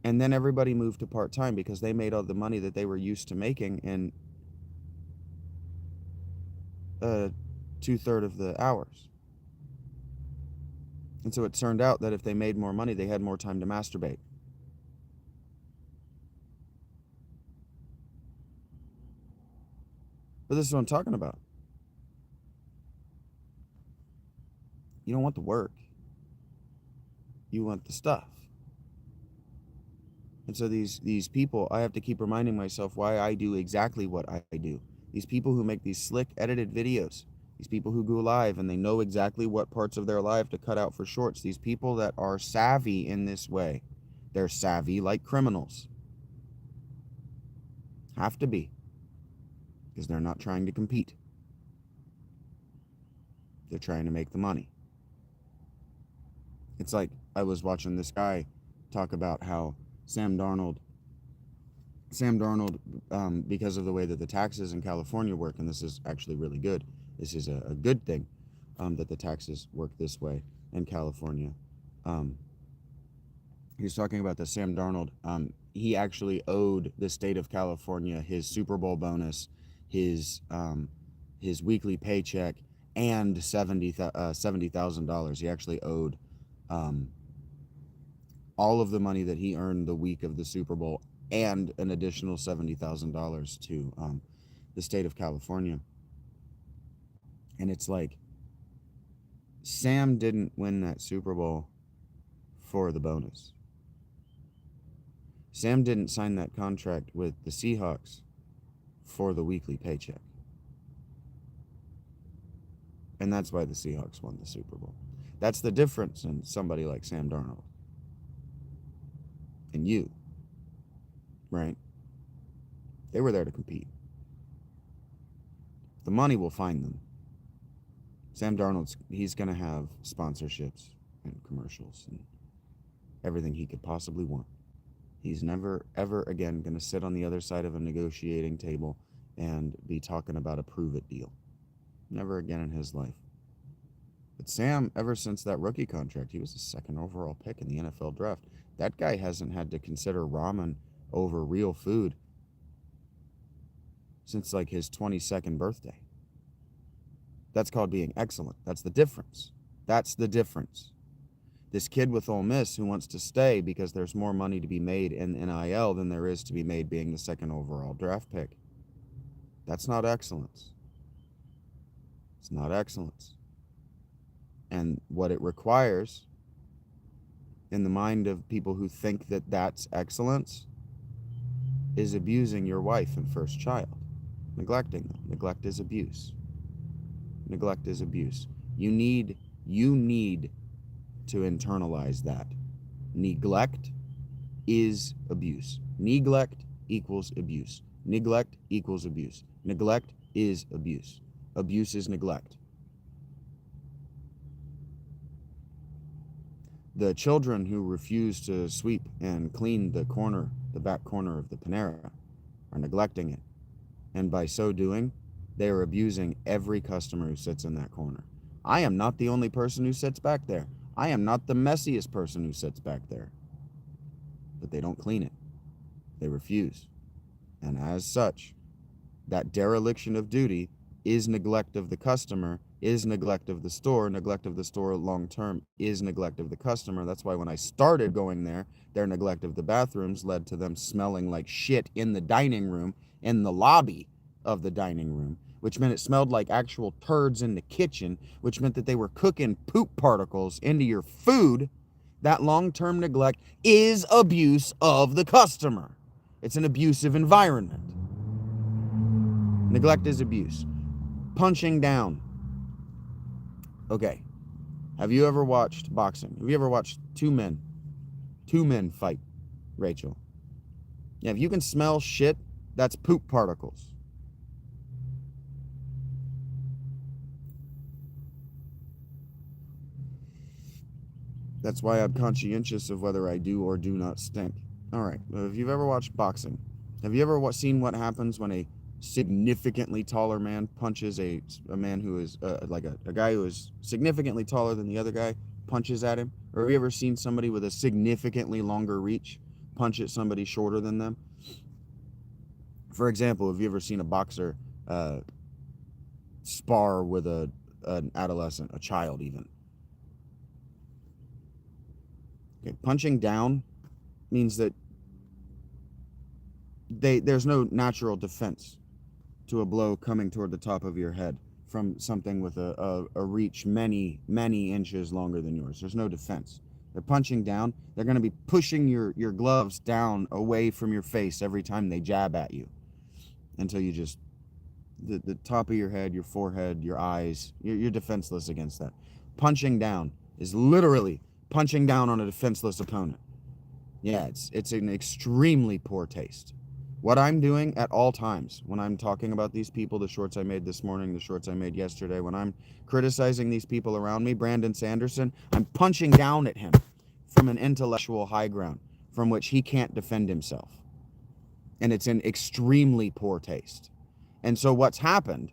And then everybody moved to part-time because they made all the money that they were used to making in 2/3 of the hours. And so it turned out that if they made more money, they had more time to masturbate. But this is what I'm talking about. You don't want the work. You want the stuff. And so these people, I have to keep reminding myself why I do exactly what I do. These people who make these slick edited videos, these people who go live and they know exactly what parts of their life to cut out for shorts, these people that are savvy in this way, they're savvy like criminals. Have to be. Because they're not trying to compete. They're trying to make the money. It's like I was watching this guy talk about how Sam Darnold, because of the way that the taxes in California work, and this is actually really good. This is a good thing that the taxes work this way in California. He was talking about that Sam Darnold, he actually owed the state of California his Super Bowl bonus, his weekly paycheck, and $70,000. He actually owed all of the money that he earned the week of the Super Bowl and an additional $70,000 to the state of California. And it's like, Sam didn't win that Super Bowl for the bonus. Sam didn't sign that contract with the Seahawks for the weekly paycheck. And that's why the Seahawks won the Super Bowl. That's the difference in somebody like Sam Darnold. And you, right? They were there to compete. The money will find them. Sam Darnold's, he's going to have sponsorships and commercials and everything he could possibly want. He's never, ever again going to sit on the other side of a negotiating table and be talking about a prove-it deal. Never again in his life. But Sam, ever since that rookie contract, he was the second overall pick in the NFL draft. That guy hasn't had to consider ramen over real food since like his 22nd birthday. That's called being excellent. That's the difference. That's the difference. This kid with Ole Miss who wants to stay because there's more money to be made in NIL than there is to be made being the second overall draft pick. That's not excellence. It's not excellence. And what it requires in the mind of people who think that that's excellence is abusing your wife and first child, neglecting them. Neglect is abuse. Neglect is abuse. You need to internalize that. Neglect is abuse. Neglect equals abuse. Neglect equals abuse. Neglect is abuse. Abuse is neglect. The children who refuse to sweep and clean the back corner of the Panera, are neglecting it. And by so doing, they are abusing every customer who sits in that corner. I am not the only person who sits back there. I am not the messiest person who sits back there. But they don't clean it. They refuse. And as such, that dereliction of duty is neglect of the customer, is neglect of the store. Neglect of the store long term is neglect of the customer. That's why when I started going there, their neglect of the bathrooms led to them smelling like shit in the dining room, in the lobby of the dining room, which meant it smelled like actual turds in the kitchen, which meant that they were cooking poop particles into your food. That long-term neglect is abuse of the customer. It's an abusive environment. Neglect is abuse. Punching down. Okay. Have you ever watched boxing? Have you ever watched two men fight, Rachel? Yeah, if you can smell shit, that's poop particles. That's why I'm conscientious of whether I do or do not stink. All right. If you've ever watched boxing, have you ever seen what happens when a significantly taller man punches a man who is like a guy who is significantly taller than the other guy punches at him? Or have you ever seen somebody with a significantly longer reach punch at somebody shorter than them? For example, have you ever seen a boxer uh, spar with an adolescent, a child even? Okay, punching down means that there's no natural defense to a blow coming toward the top of your head from something with a reach many inches longer than yours. There's no defense. They're punching down. They're going to be pushing your gloves down away from your face every time they jab at you until you just, the top of your head, your forehead, your eyes, you're defenseless against that. Punching down is literally punching down on a defenseless opponent. Yeah, it's an extremely poor taste. What I'm doing at all times when I'm talking about these people, the shorts I made this morning, the shorts I made yesterday, when I'm criticizing these people around me, Brandon Sanderson, I'm punching down at him from an intellectual high ground from which he can't defend himself. And it's in extremely poor taste. And so what's happened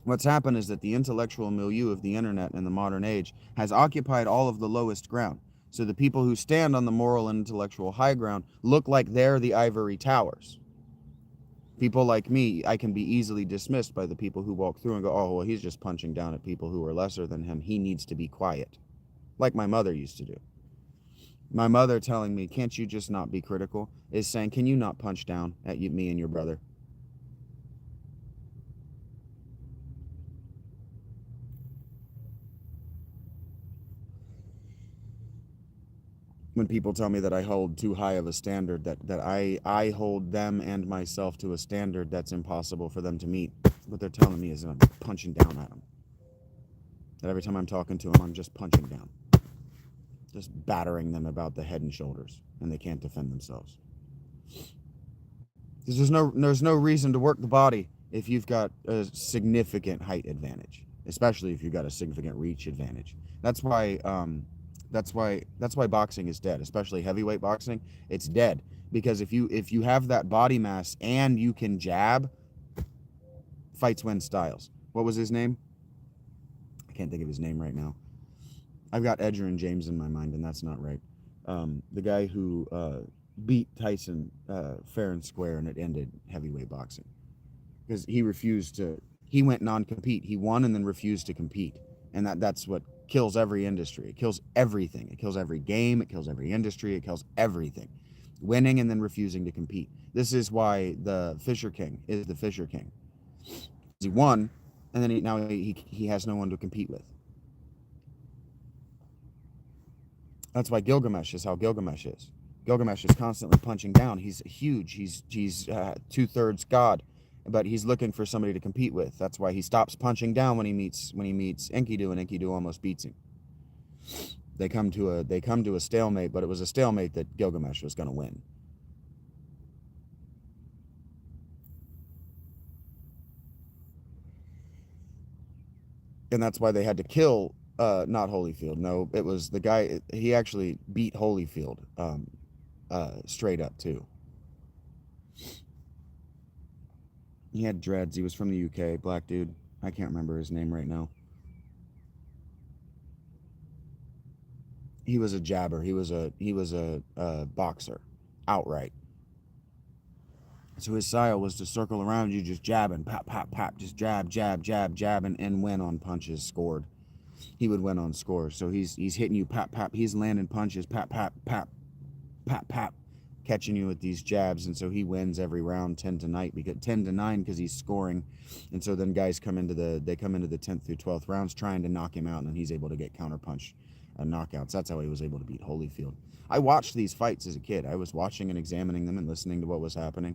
is that the intellectual milieu of the internet in the modern age has occupied all of the lowest ground. So the people who stand on the moral and intellectual high ground look like they're the ivory towers. People like me, I can be easily dismissed by the people who walk through and go, oh, well, he's just punching down at people who are lesser than him. He needs to be quiet. Like my mother used to do. My mother telling me, can't you just not be critical, is saying, can you not punch down at me and your brother? When people tell me that I hold too high of a standard, that I hold them and myself to a standard that's impossible for them to meet, what they're telling me is that I'm punching down at them. That every time I'm talking to them, I'm just punching down. Just battering them about the head and shoulders, and they can't defend themselves. Because there's no reason to work the body if you've got a significant height advantage, especially if you've got a significant reach advantage. That's why boxing is dead, especially heavyweight boxing. It's dead because if you have that body mass and you can jab, fights win styles. What was his name? I can't think of his name right now. I've got Edger and James in my mind, and that's not right. The guy who beat Tyson fair and square, and it ended heavyweight boxing because he refused to. He went non-compete. He won and then refused to compete, and that's what kills every industry. It kills everything. It kills every game. It kills every industry. It kills everything. Winning and then refusing to compete. This is why the Fisher King is the Fisher King. He won, and then he has no one to compete with. That's why Gilgamesh is how Gilgamesh is. Gilgamesh is constantly punching down. He's huge. He's 2/3 God, but he's looking for somebody to compete with. That's why he stops punching down when he meets Enkidu, and Enkidu almost beats him. They come to a stalemate, but it was a stalemate that Gilgamesh was going to win. And that's why they had to kill not Holyfield. No, it was the guy. He actually beat Holyfield straight up too. He had dreads. He was from the UK, black dude. I can't remember his name right now. He was a jabber. He was a boxer, outright. So his style was to circle around you, just jabbing, pop, pop, pop, just jab, jab, jab, jab, and win on punches scored. He would win on scores. So he's hitting you, pop, pop. He's landing punches, pop, pop, pop, pop, pop, catching you with these jabs, and so he wins every round 10-9 because he's scoring. And so then guys come into the 10th through 12th rounds trying to knock him out, and then he's able to get counterpunch knockouts. That's how he was able to beat Holyfield. I watched these fights as a kid. I was watching and examining them and listening to what was happening.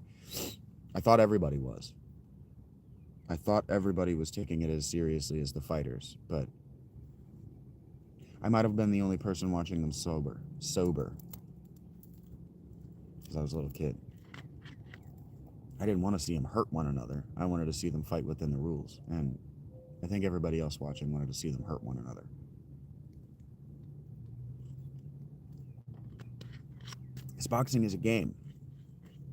I thought everybody was. I thought everybody was taking it as seriously as the fighters, but I might have been the only person watching them sober. Because I was a little kid. I didn't want to see them hurt one another. I wanted to see them fight within the rules. And I think everybody else watching wanted to see them hurt one another. This boxing is a game.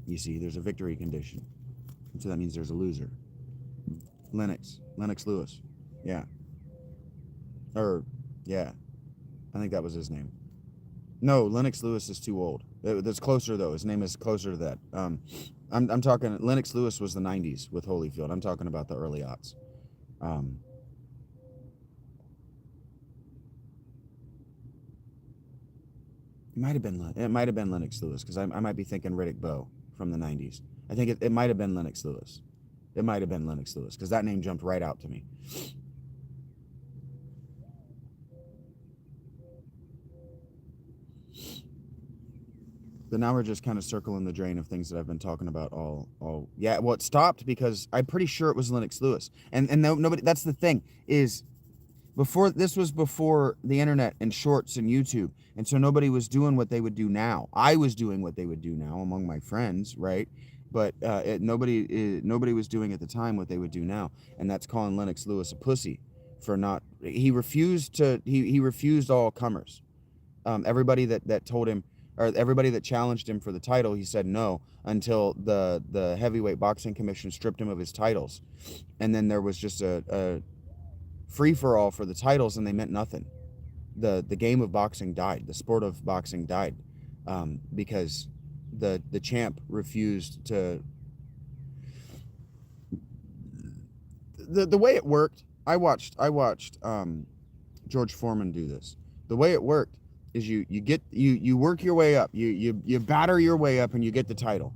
You see, there's a victory condition. So that means there's a loser. Lennox Lewis. Yeah. Yeah. I think that was his name. No, Lennox Lewis is too old. That's closer though. His name is closer to that. I'm talking. Lennox Lewis was the '90s with Holyfield. I'm talking about the early aughts. It might have been Lennox Lewis, because I might be thinking Riddick Bowe from the '90s. I think it might have been Lennox Lewis. It might have been Lennox Lewis, because that name jumped right out to me. But now we're just kind of circling the drain of things that I've been talking about all. Yeah, well, it stopped because I'm pretty sure it was Lennox Lewis. And nobody, that's the thing, is before the internet and shorts and YouTube. And so nobody was doing what they would do now. I was doing what they would do now among my friends, right? But nobody was doing at the time what they would do now. And that's calling Lennox Lewis a pussy for not, he refused all comers. Everybody that told him, or everybody that challenged him for the title, he said no, until the heavyweight boxing commission stripped him of his titles. And then there was just a free-for-all for the titles, and they meant nothing. The game of boxing died. The sport of boxing died, because the champ refused to. The way it worked, I watched George Foreman do this. The way it worked is you work your way up, you batter your way up, and you get the title.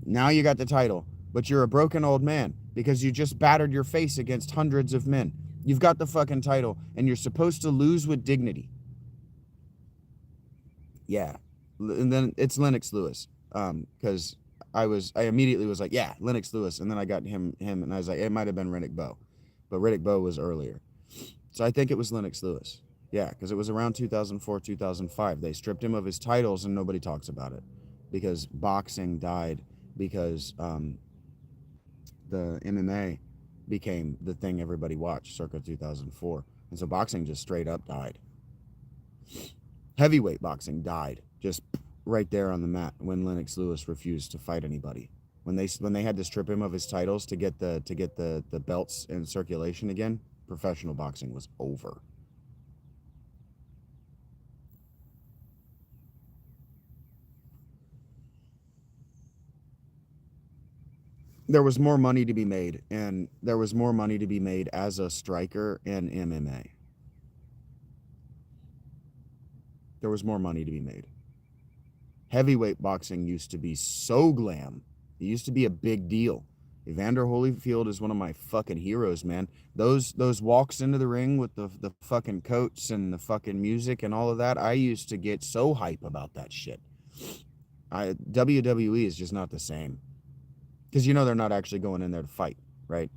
Now you got the title, but you're a broken old man because you just battered your face against hundreds of men. You've got the fucking title, and you're supposed to lose with dignity. Yeah. And then it's Lennox Lewis. Because I immediately was like, yeah, Lennox Lewis. And then I got him, and I was like, it might have been Riddick Bowe. But Riddick Bowe was earlier. So I think it was Lennox Lewis. Yeah, because it was around 2004, 2005. They stripped him of his titles, and nobody talks about it. Because boxing died. Because the MMA became the thing everybody watched circa 2004. And so boxing just straight up died. Heavyweight boxing died just right there on the mat when Lennox Lewis refused to fight anybody. When they had to strip him of his titles to get the belts in circulation again, professional boxing was over. There was more money to be made, and there was more money to be made as a striker in MMA. There was more money to be made. Heavyweight boxing used to be so glam. It used to be a big deal. Evander Holyfield is one of my fucking heroes, man. Those walks into the ring with the fucking coats and the fucking music and all of that, I used to get so hype about that shit. WWE is just not the same. Because they're not actually going in there to fight, right?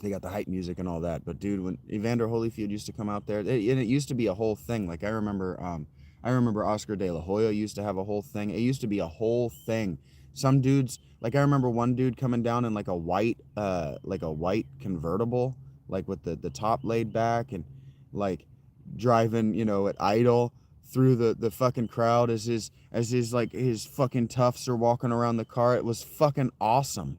They got the hype music and all that. But dude, when Evander Holyfield used to come out there, it used to be a whole thing. Like I remember Oscar De La Hoya used to have a whole thing. It used to be a whole thing. Some dudes, like I remember one dude coming down in like a white convertible, like with the top laid back, and like driving, at idle through the fucking crowd as his fucking toughs are walking around the car. It was fucking awesome.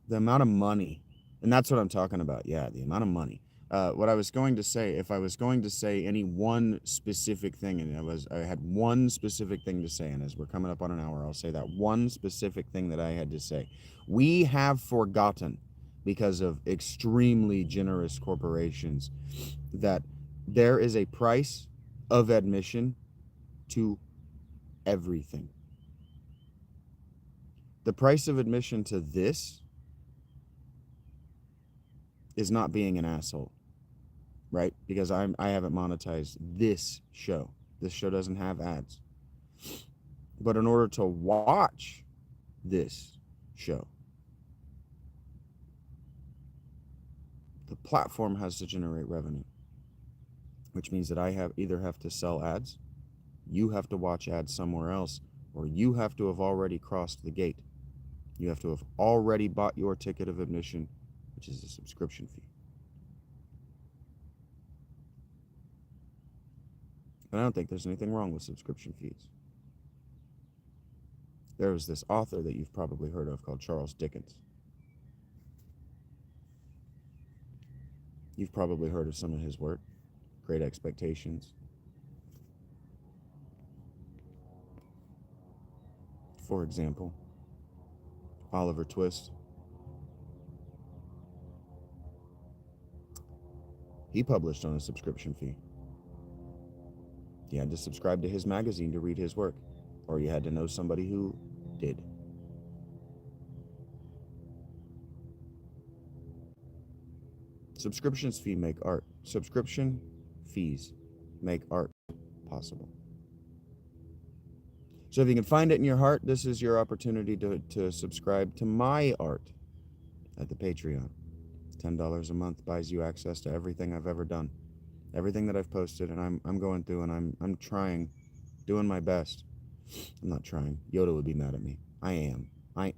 The amount of money, and that's what I'm talking about. Yeah, the amount of money. What I was going to say, if I was going to say any one specific thing, and I had one specific thing to say, and as we're coming up on an hour, I'll say that one specific thing that I had to say. We have forgotten, because of extremely generous corporations, that there is a price of admission to everything. The price of admission to this is not being an asshole, right? Because I haven't monetized this show. This show doesn't have ads. But in order to watch this show, the platform has to generate revenue, which means that I either have to sell ads, you have to watch ads somewhere else, or you have to have already crossed the gate. You have to have already bought your ticket of admission, which is a subscription fee. And I don't think there's anything wrong with subscription fees. There was this author that you've probably heard of called Charles Dickens. You've probably heard of some of his work, Great Expectations. For example, Oliver Twist. He published on a subscription fee. You had to subscribe to his magazine to read his work, or you had to know somebody who did. Subscription fees make art possible. So if you can find it in your heart, this is your opportunity to subscribe to my art at the Patreon. $10 a month buys you access to everything I've ever done, everything that I've posted, and I'm going through and I'm trying, doing my best. I'm not trying. Yoda would be mad at me. I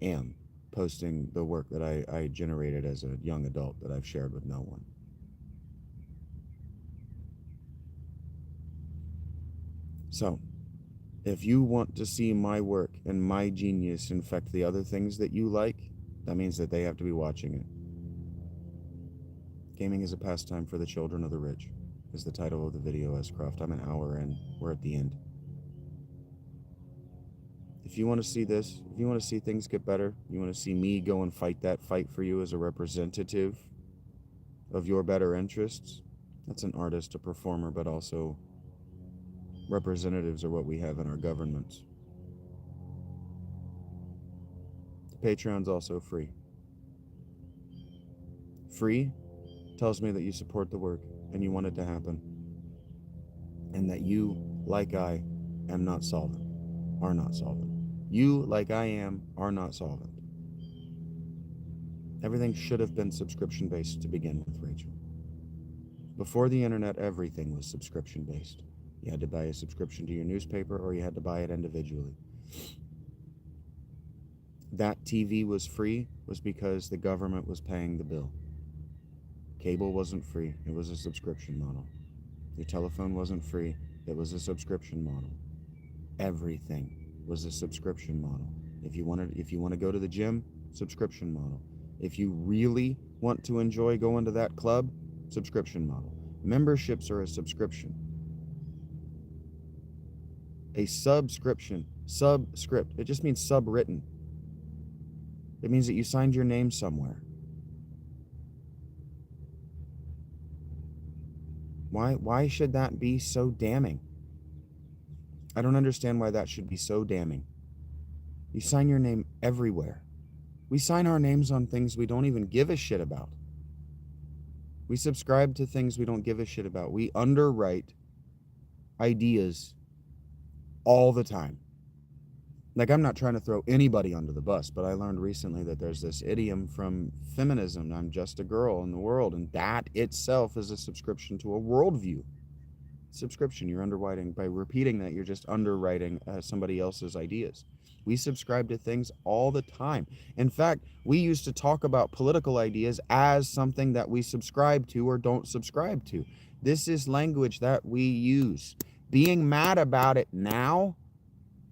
am posting the work that I generated as a young adult that I've shared with no one. So, if you want to see my work and my genius infect the other things that you like, that means that they have to be watching it. Gaming is a pastime for the children of the rich, is the title of the video, S-Croft. I'm an hour in. We're at the end. If you want to see this, if you want to see things get better, you want to see me go and fight that fight for you as a representative of your better interests, that's an artist, a performer, but also representatives are what we have in our governments. The Patreon's also free. Free tells me that you support the work and you want it to happen, and that you, like I, are not solvent. You, like I am, are not solvent. Everything should have been subscription-based to begin with, Rachel. Before the internet, everything was subscription-based. You had to buy a subscription to your newspaper, or you had to buy it individually. That TV was free was because the government was paying the bill. Cable wasn't free, it was a subscription model. Your telephone wasn't free, it was a subscription model. Everything was a subscription model. If you want to go to the gym, subscription model. If you really want to enjoy going to that club, subscription model. Memberships are a subscription. A subscription, subscript, it just means subwritten. It means that you signed your name somewhere. Why should that be so damning? I don't understand why that should be so damning. You sign your name everywhere. We sign our names on things we don't even give a shit about. We subscribe to things we don't give a shit about. We underwrite ideas all the time. Like, I'm not trying to throw anybody under the bus, but I learned recently that there's this idiom from feminism, I'm just a girl in the world, and that itself is a subscription to a worldview. Subscription, you're underwriting. By repeating that, you're just underwriting somebody else's ideas. We subscribe to things all the time. In fact, we used to talk about political ideas as something that we subscribe to or don't subscribe to. This is language that we use. Being mad about it now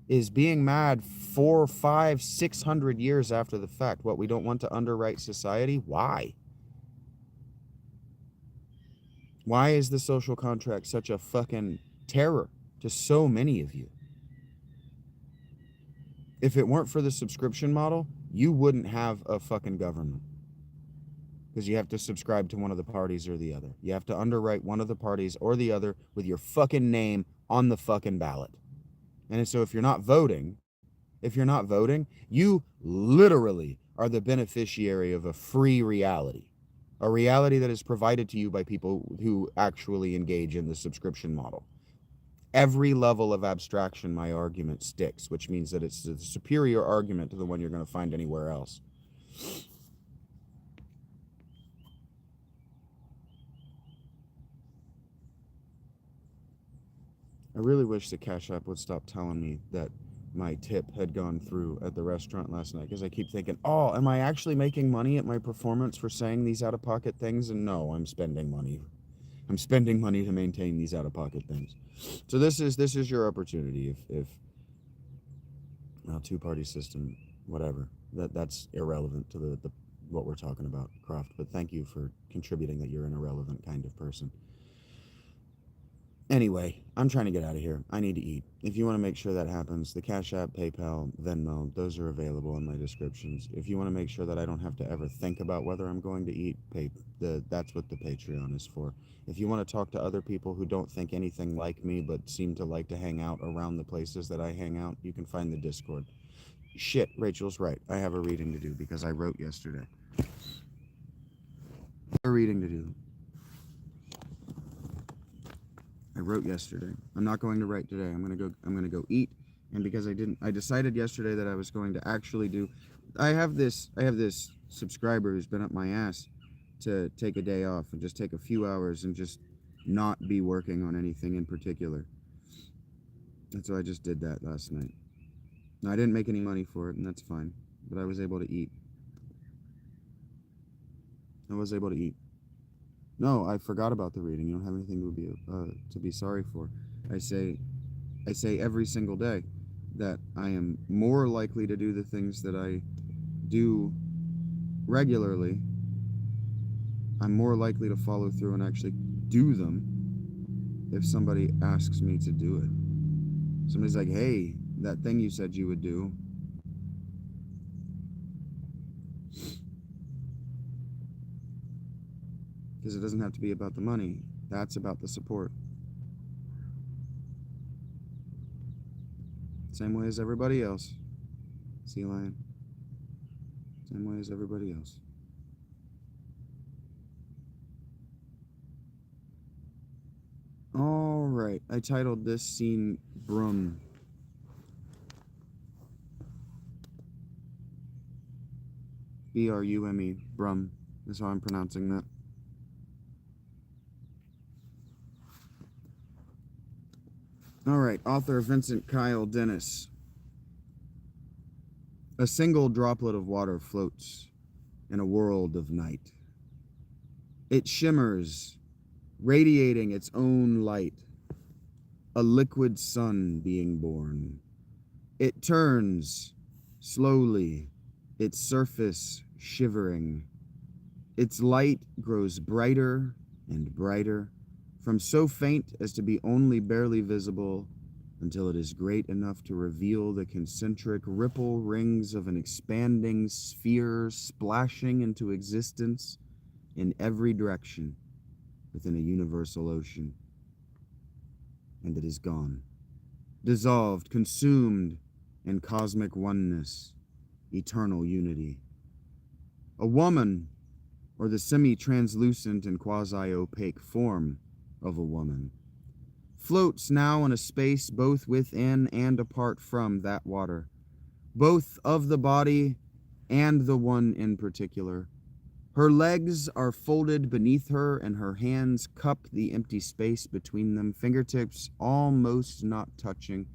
is being mad 400, 500, 600 years after the fact. What, we don't want to underwrite society? Why? Why is the social contract such a fucking terror to so many of you? If it weren't for the subscription model, you wouldn't have a fucking government. Because you have to subscribe to one of the parties or the other. You have to underwrite one of the parties or the other with your fucking name on the fucking ballot. And so if you're not voting, you literally are the beneficiary of a free reality. A reality that is provided to you by people who actually engage in the subscription model. Every level of abstraction, my argument sticks, which means that it's a superior argument to the one you're going to find anywhere else. I really wish the Cash App would stop telling me that my tip had gone through at the restaurant last night, because I keep thinking, oh, am I actually making money at my performance for saying these out-of-pocket things? And no, I'm spending money. I'm spending money to maintain these out-of-pocket things. So this is your opportunity. If well, two-party system, whatever. That's irrelevant to the what we're talking about, Croft. But thank you for contributing that you're an irrelevant kind of person. Anyway, I'm trying to get out of here. I need to eat. If you want to make sure that happens, the Cash App, PayPal, Venmo, those are available in my descriptions. If you want to make sure that I don't have to ever think about whether I'm going to eat, that's what the Patreon is for. If you want to talk to other people who don't think anything like me but seem to like to hang out around the places that I hang out, you can find the Discord. Shit, Rachel's right. I have a reading to do because I wrote yesterday. A reading to do. I wrote yesterday. I'm not going to write today. I'm gonna go eat. And because I decided yesterday that I was going to actually do. I have this subscriber who's been up my ass to take a day off and just take a few hours and just not be working on anything in particular. And so I just did that last night. Now, I didn't make any money for it, and that's fine. But I was able to eat. No, I forgot about the reading. You don't have anything to be sorry for. I say every single day that I am more likely to do the things that I do regularly. I'm more likely to follow through and actually do them if somebody asks me to do it. Somebody's like, hey, that thing you said you would do. Because it doesn't have to be about the money. That's about the support. Same way as everybody else. Sea Lion. Same way as everybody else. All right. I titled this scene Brum. B-R-U-M-E. Brum. That's how I'm pronouncing that. All right, author Vincent Kyle Dennis. A single droplet of water floats in a world of night. It shimmers, radiating its own light, a liquid sun being born. It turns, slowly, its surface shivering. Its light grows brighter and brighter, from so faint as to be only barely visible until it is great enough to reveal the concentric ripple rings of an expanding sphere splashing into existence in every direction within a universal ocean. And it is gone, dissolved, consumed in cosmic oneness, eternal unity. A woman, or the semi-translucent and quasi-opaque form of a woman, floats now in a space both within and apart from that water, both of the body and the one in particular. Her legs are folded beneath her, and her hands cup the empty space between them, fingertips almost not touching,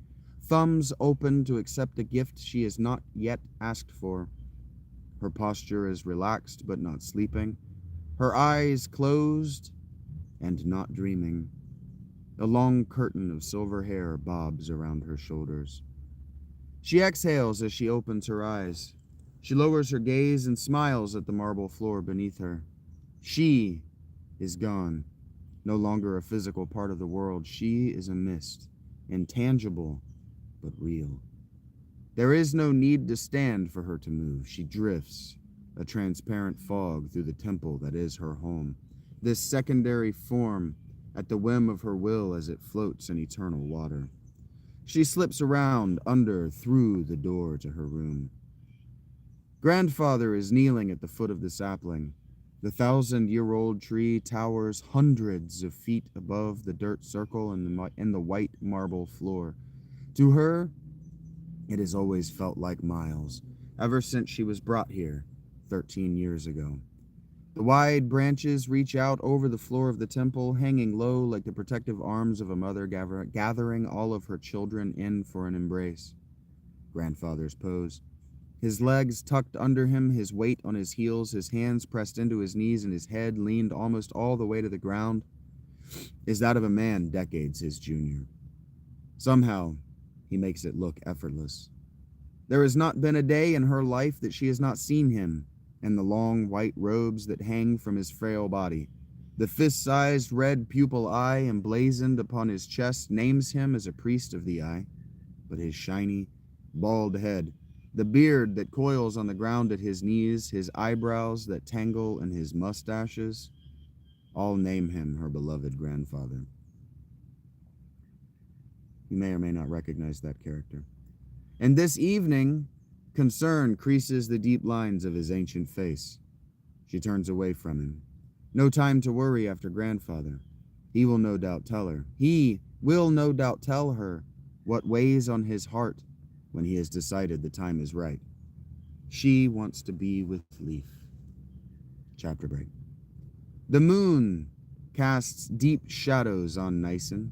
thumbs open to accept a gift she has not yet asked for. Her posture is relaxed but not sleeping, her eyes closed and not dreaming. A long curtain of silver hair bobs around her shoulders. She exhales as she opens her eyes. She lowers her gaze and smiles at the marble floor beneath her. She is gone, no longer a physical part of the world. She is a mist, intangible but real. There is no need to stand for her to move. She drifts, a transparent fog, through the temple that is her home. This secondary form at the whim of her will as it floats in eternal water. She slips around, under, through the door to her room. Grandfather is kneeling at the foot of the sapling. The 1,000-year-old tree towers hundreds of feet above the dirt circle in the white marble floor. To her, it has always felt like miles, ever since she was brought here 13 years ago. The wide branches reach out over the floor of the temple, hanging low like the protective arms of a mother gathering all of her children in for an embrace. Grandfather's pose. His legs tucked under him, his weight on his heels, his hands pressed into his knees, and his head leaned almost all the way to the ground. is that of a man decades his junior. Somehow, he makes it look effortless. There has not been a day in her life that she has not seen him, and the long white robes that hang from his frail body. The fist-sized red pupil eye emblazoned upon his chest names him as a priest of the eye, but his shiny, bald head, the beard that coils on the ground at his knees, his eyebrows that tangle in his mustaches, all name him her beloved grandfather. You may or may not recognize that character. And this evening, concern creases the deep lines of his ancient face. She turns away from him. No time to worry after grandfather. He will no doubt tell her. He will no doubt tell her what weighs on his heart when he has decided the time is right. She wants to be with Leaf. Chapter break. The moon casts deep shadows on Nyson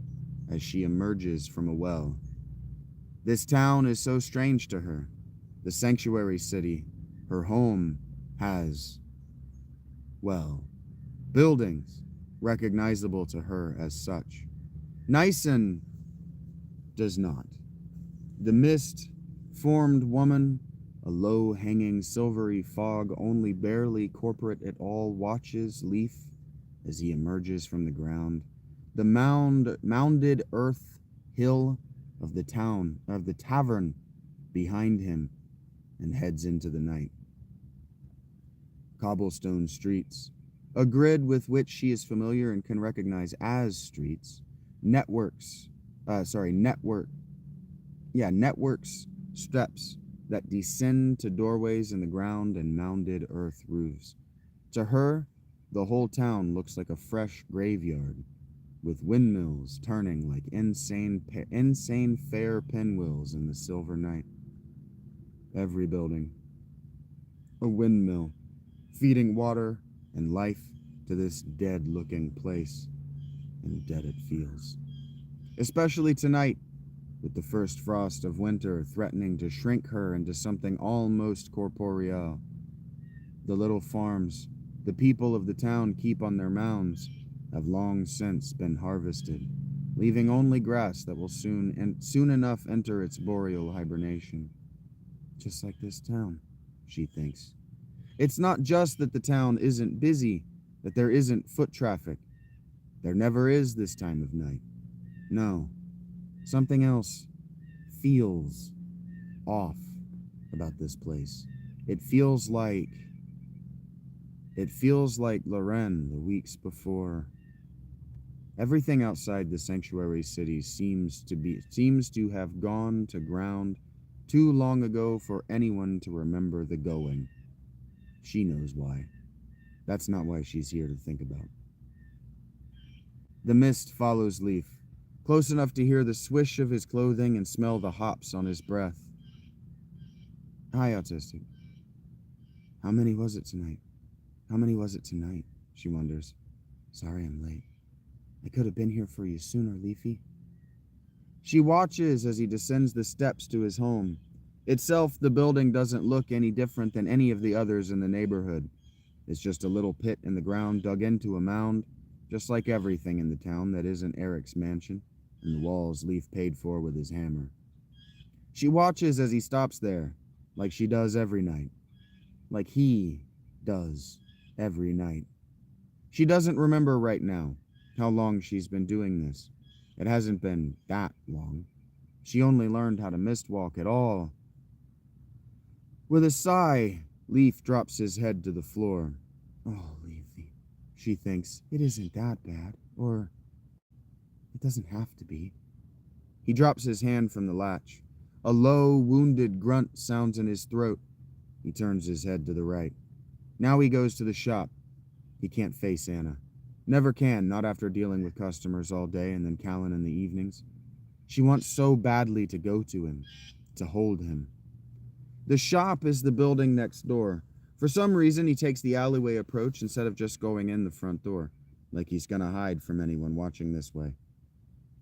as she emerges from a well. This town is so strange to her. The sanctuary city, her home, has, well, buildings recognizable to her as such. Nyson does not. The mist-formed woman, a low-hanging silvery fog only barely corporate at all, watches Leaf as he emerges from the ground. The mounded earth hill of the tavern behind him, and heads into the night. Cobblestone streets, a grid with which she is familiar and can recognize as streets, networks steps that descend to doorways in the ground and mounded earth roofs. To her, the whole town looks like a fresh graveyard, with windmills turning like insane fair pinwheels in the silver night. Every building, a windmill, feeding water and life to this dead-looking place, and dead it feels. Especially tonight, with the first frost of winter threatening to shrink her into something almost corporeal. The little farms the people of the town keep on their mounds have long since been harvested, leaving only grass that will soon enough enter its boreal hibernation. Just like this town, she thinks. It's not just that the town isn't busy, that there isn't foot traffic. There never is this time of night. No, something else feels off about this place. It feels like Lorraine the weeks before. Everything outside the sanctuary city seems to have gone to ground too long ago for anyone to remember the going. She knows why. That's not why she's here to think about. The mist follows Leaf, close enough to hear the swish of his clothing and smell the hops on his breath. Hi, Autistic. How many was it tonight? She wonders. Sorry I'm late. I could have been here for you sooner, Leafy. She watches as he descends the steps to his home. Itself, the building doesn't look any different than any of the others in the neighborhood. It's just a little pit in the ground dug into a mound, just like everything in the town that isn't Eric's mansion, and the walls Leaf paid for with his hammer. She watches as he stops there, like she does every night. Like he does every night. She doesn't remember right now how long she's been doing this. It hasn't been that long. She only learned how to mistwalk at all. With a sigh, Leaf drops his head to the floor. Oh, Leafy, she thinks, it isn't that bad, or it doesn't have to be. He drops his hand from the latch. A low, wounded grunt sounds in his throat. He turns his head to the right. Now he goes to the shop. He can't face Anna. Never can, not after dealing with customers all day and then Callan in the evenings. She wants so badly to go to him, to hold him. The shop is the building next door. For some reason, he takes the alleyway approach instead of just going in the front door, like he's gonna hide from anyone watching this way.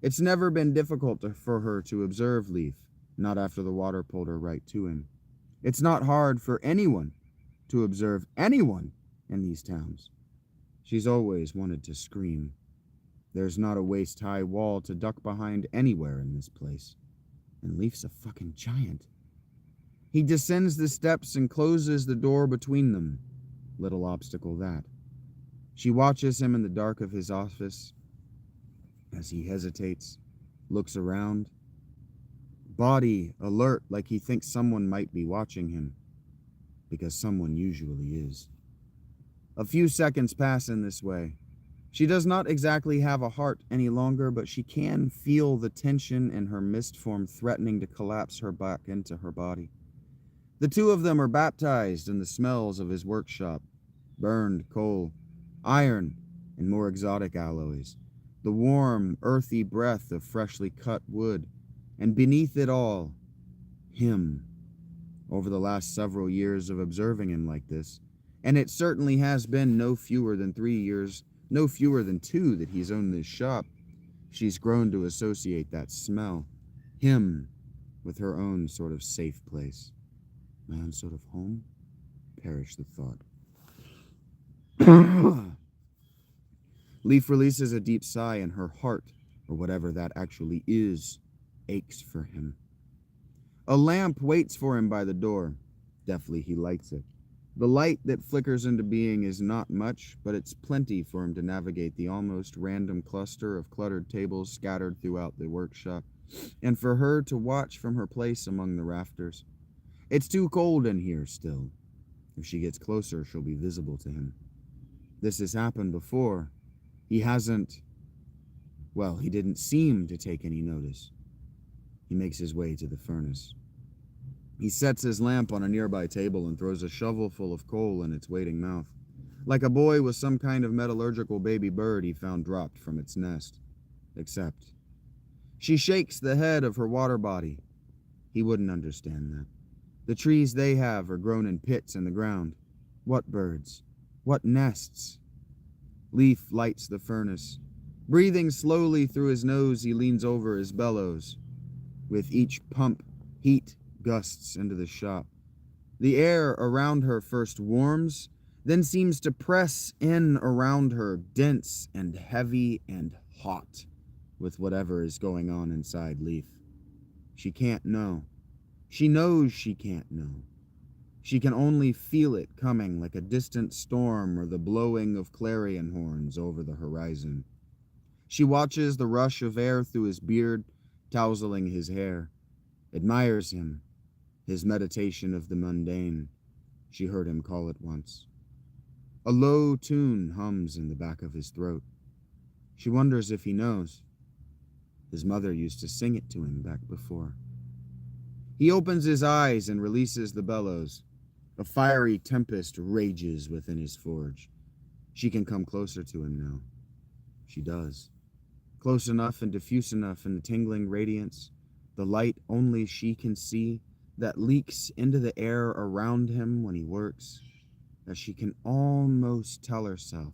It's never been difficult for her to observe Leaf, not after the water pulled her right to him. It's not hard for anyone to observe anyone in these towns. She's always wanted to scream. There's not a waist-high wall to duck behind anywhere in this place. And Leaf's a fucking giant. He descends the steps and closes the door between them. Little obstacle that. She watches him in the dark of his office as he hesitates, looks around, body alert like he thinks someone might be watching him, because someone usually is. A few seconds pass in this way. She does not exactly have a heart any longer, but she can feel the tension in her mist form threatening to collapse her back into her body. The two of them are baptized in the smells of his workshop: burned coal, iron, and more exotic alloys, the warm, earthy breath of freshly cut wood, and beneath it all, him. Over the last several years of observing him like this, and it certainly has been no fewer than 3 years, no fewer than 2 that he's owned this shop, she's grown to associate that smell, him, with her own sort of safe place. My own sort of home? Perish the thought. Leaf releases a deep sigh, and her heart, or whatever that actually is, aches for him. A lamp waits for him by the door. Deftly he lights it. The light that flickers into being is not much, but it's plenty for him to navigate the almost random cluster of cluttered tables scattered throughout the workshop, and for her to watch from her place among the rafters. It's too cold in here still. If she gets closer, she'll be visible to him. This has happened before. He didn't seem to take any notice. He makes his way to the furnace. He sets his lamp on a nearby table and throws a shovel full of coal in its waiting mouth, like a boy with some kind of metallurgical baby bird he found dropped from its nest. Except, she shakes the head of her water body. He wouldn't understand that. The trees they have are grown in pits in the ground. What birds? What nests? Leaf lights the furnace. Breathing slowly through his nose, he leans over his bellows. With each pump, heat gusts into the shop. The air around her first warms, then seems to press in around her, dense and heavy and hot, with whatever is going on inside Leaf. She can't know. She knows she can't know. She can only feel it coming like a distant storm or the blowing of clarion horns over the horizon. She watches the rush of air through his beard, tousling his hair, admires him, his meditation of the mundane. She heard him call it once. A low tune hums in the back of his throat. She wonders if he knows. His mother used to sing it to him back before. He opens his eyes and releases the bellows. A fiery tempest rages within his forge. She can come closer to him now. She does. Close enough and diffuse enough in the tingling radiance, the light only she can see, that leaks into the air around him when he works, that she can almost tell herself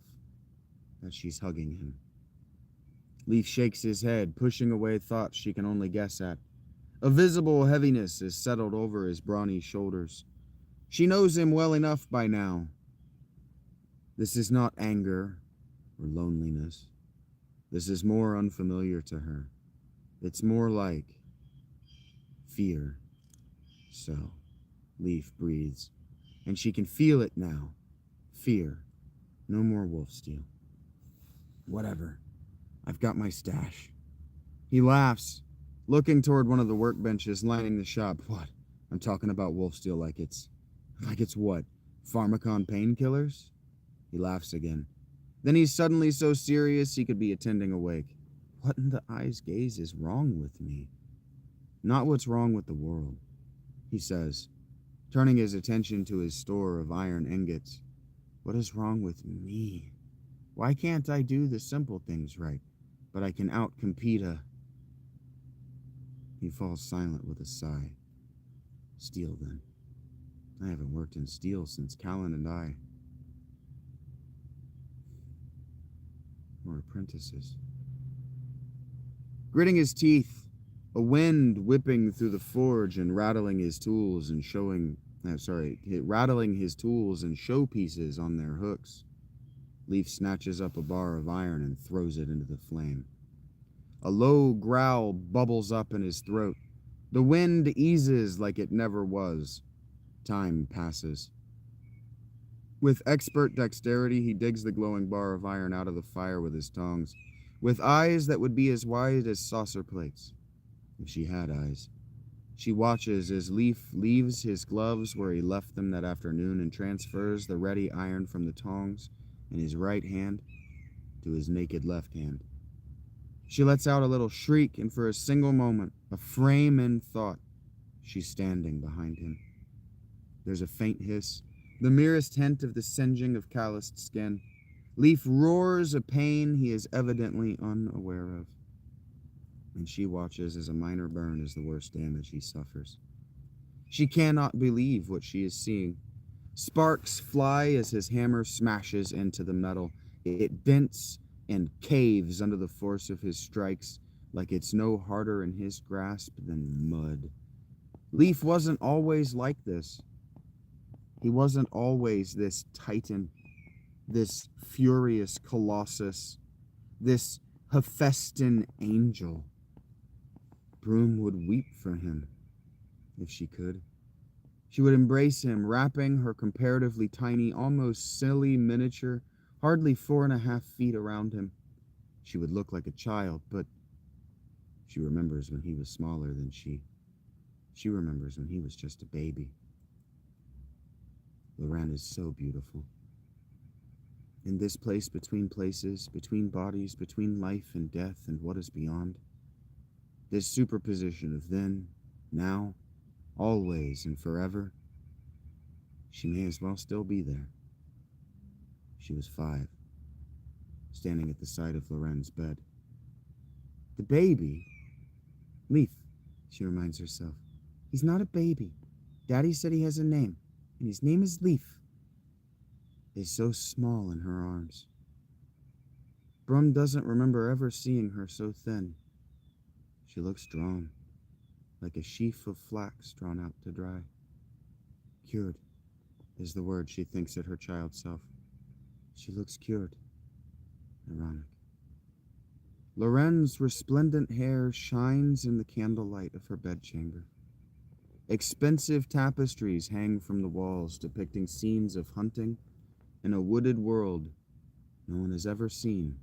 that she's hugging him. Leaf shakes his head, pushing away thoughts she can only guess at. A visible heaviness is settled over his brawny shoulders. She knows him well enough by now. This is not anger or loneliness. This is more unfamiliar to her. It's more like fear. So, Leaf breathes, and she can feel it now. Fear. No more wolf steel. Whatever. I've got my stash. He laughs, looking toward one of the workbenches lining the shop. What? I'm talking about wolf steel like it's what? Pharmacon painkillers? He laughs again. Then he's suddenly so serious he could be attending a wake. What in the eye's gaze is wrong with me? Not what's wrong with the world, he says, turning his attention to his store of iron ingots. What is wrong with me? Why can't I do the simple things right, but I can outcompete a... He falls silent with a sigh. Steel, then. I haven't worked in steel since Callan and I were apprentices. Gritting his teeth, a wind whipping through the forge and rattling his tools and showpieces on their hooks. Leaf snatches up a bar of iron and throws it into the flame. A low growl bubbles up in his throat. The wind eases like it never was. Time passes. With expert dexterity, he digs the glowing bar of iron out of the fire with his tongs, with eyes that would be as wide as saucer plates, if she had eyes. She watches as Leaf leaves his gloves where he left them that afternoon and transfers the ready iron from the tongs in his right hand to his naked left hand. She lets out a little shriek, and for a single moment, a frame in thought, she's standing behind him. There's a faint hiss, the merest hint of the singeing of calloused skin. Leaf roars a pain he is evidently unaware of, and she watches as a minor burn is the worst damage he suffers. She cannot believe what she is seeing. Sparks fly as his hammer smashes into the metal. It bends and caves under the force of his strikes like it's no harder in his grasp than mud. Leaf wasn't always like this. He wasn't always this titan, this furious colossus, this Hephaestion angel. Broom would weep for him, if she could. She would embrace him, wrapping her comparatively tiny, almost silly miniature, hardly 4.5 feet around him. She would look like a child, but she remembers when he was smaller than she. She remembers when he was just a baby. Loren is so beautiful. In this place between places, between bodies, between life and death and what is beyond, this superposition of then, now, always and forever, she may as well still be there. She was 5, standing at the side of Loren's bed. The baby? Leaf, she reminds herself. He's not a baby. Daddy said he has a name, and his name is Leaf. Is so small in her arms. Brum doesn't remember ever seeing her so thin. She looks drawn, like a sheaf of flax drawn out to dry. Cured is the word she thinks at her child self. She looks cured. Ironic. Loren's resplendent hair shines in the candlelight of her bedchamber. Expensive tapestries hang from the walls depicting scenes of hunting in a wooded world no one has ever seen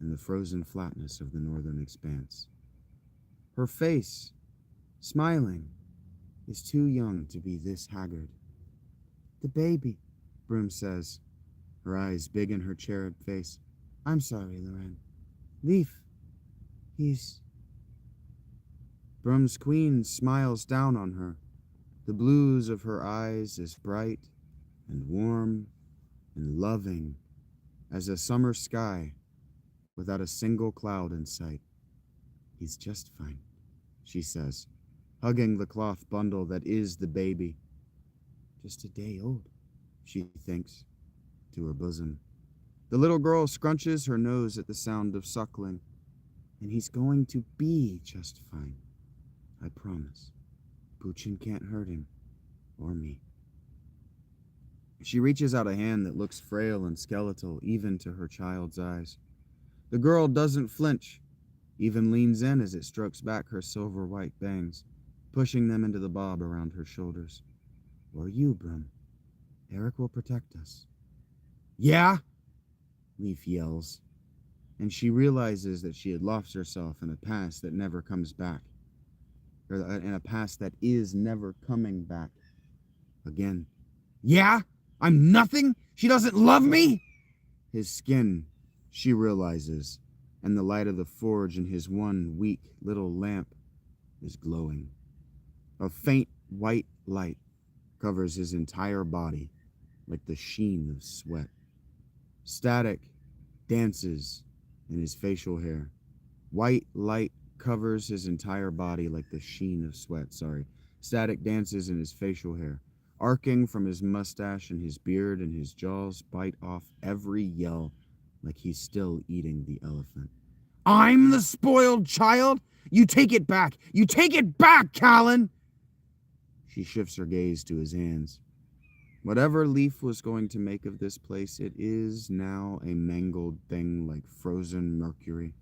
in the frozen flatness of the northern expanse. Her face, smiling, is too young to be this haggard. The baby, Broom says, her eyes big in her cherub face. I'm sorry, Loren. Leaf, he's... Broom's queen smiles down on her, the blues of her eyes as bright and warm and loving as a summer sky without a single cloud in sight. He's just fine, she says, hugging the cloth bundle that is the baby. Just a day old, she thinks, to her bosom. The little girl scrunches her nose at the sound of suckling, and he's going to be just fine, I promise. Puchin can't hurt him, or me. She reaches out a hand that looks frail and skeletal even to her child's eyes. The girl doesn't flinch, even leans in as it strokes back her silver-white bangs, pushing them into the bob around her shoulders. Or you, Brum. Eric will protect us. Yeah? Leaf yells, and she realizes that she had lost herself in a past that never comes back, or in a past that is never coming back again. Yeah? I'm nothing? She doesn't love me? His skin, she realizes, and the light of the forge in his one weak little lamp is glowing. A faint white light covers his entire body like the sheen of sweat. Static dances in his facial hair. White light covers his entire body like the sheen of sweat, Static dances in his facial hair, arcing from his mustache and his beard, and his jaws bite off every yell like he's still eating the elephant. I'm the spoiled child? You take it back! You take it back, Callan! She shifts her gaze to his hands. Whatever Leaf was going to make of this place, it is now a mangled thing like frozen mercury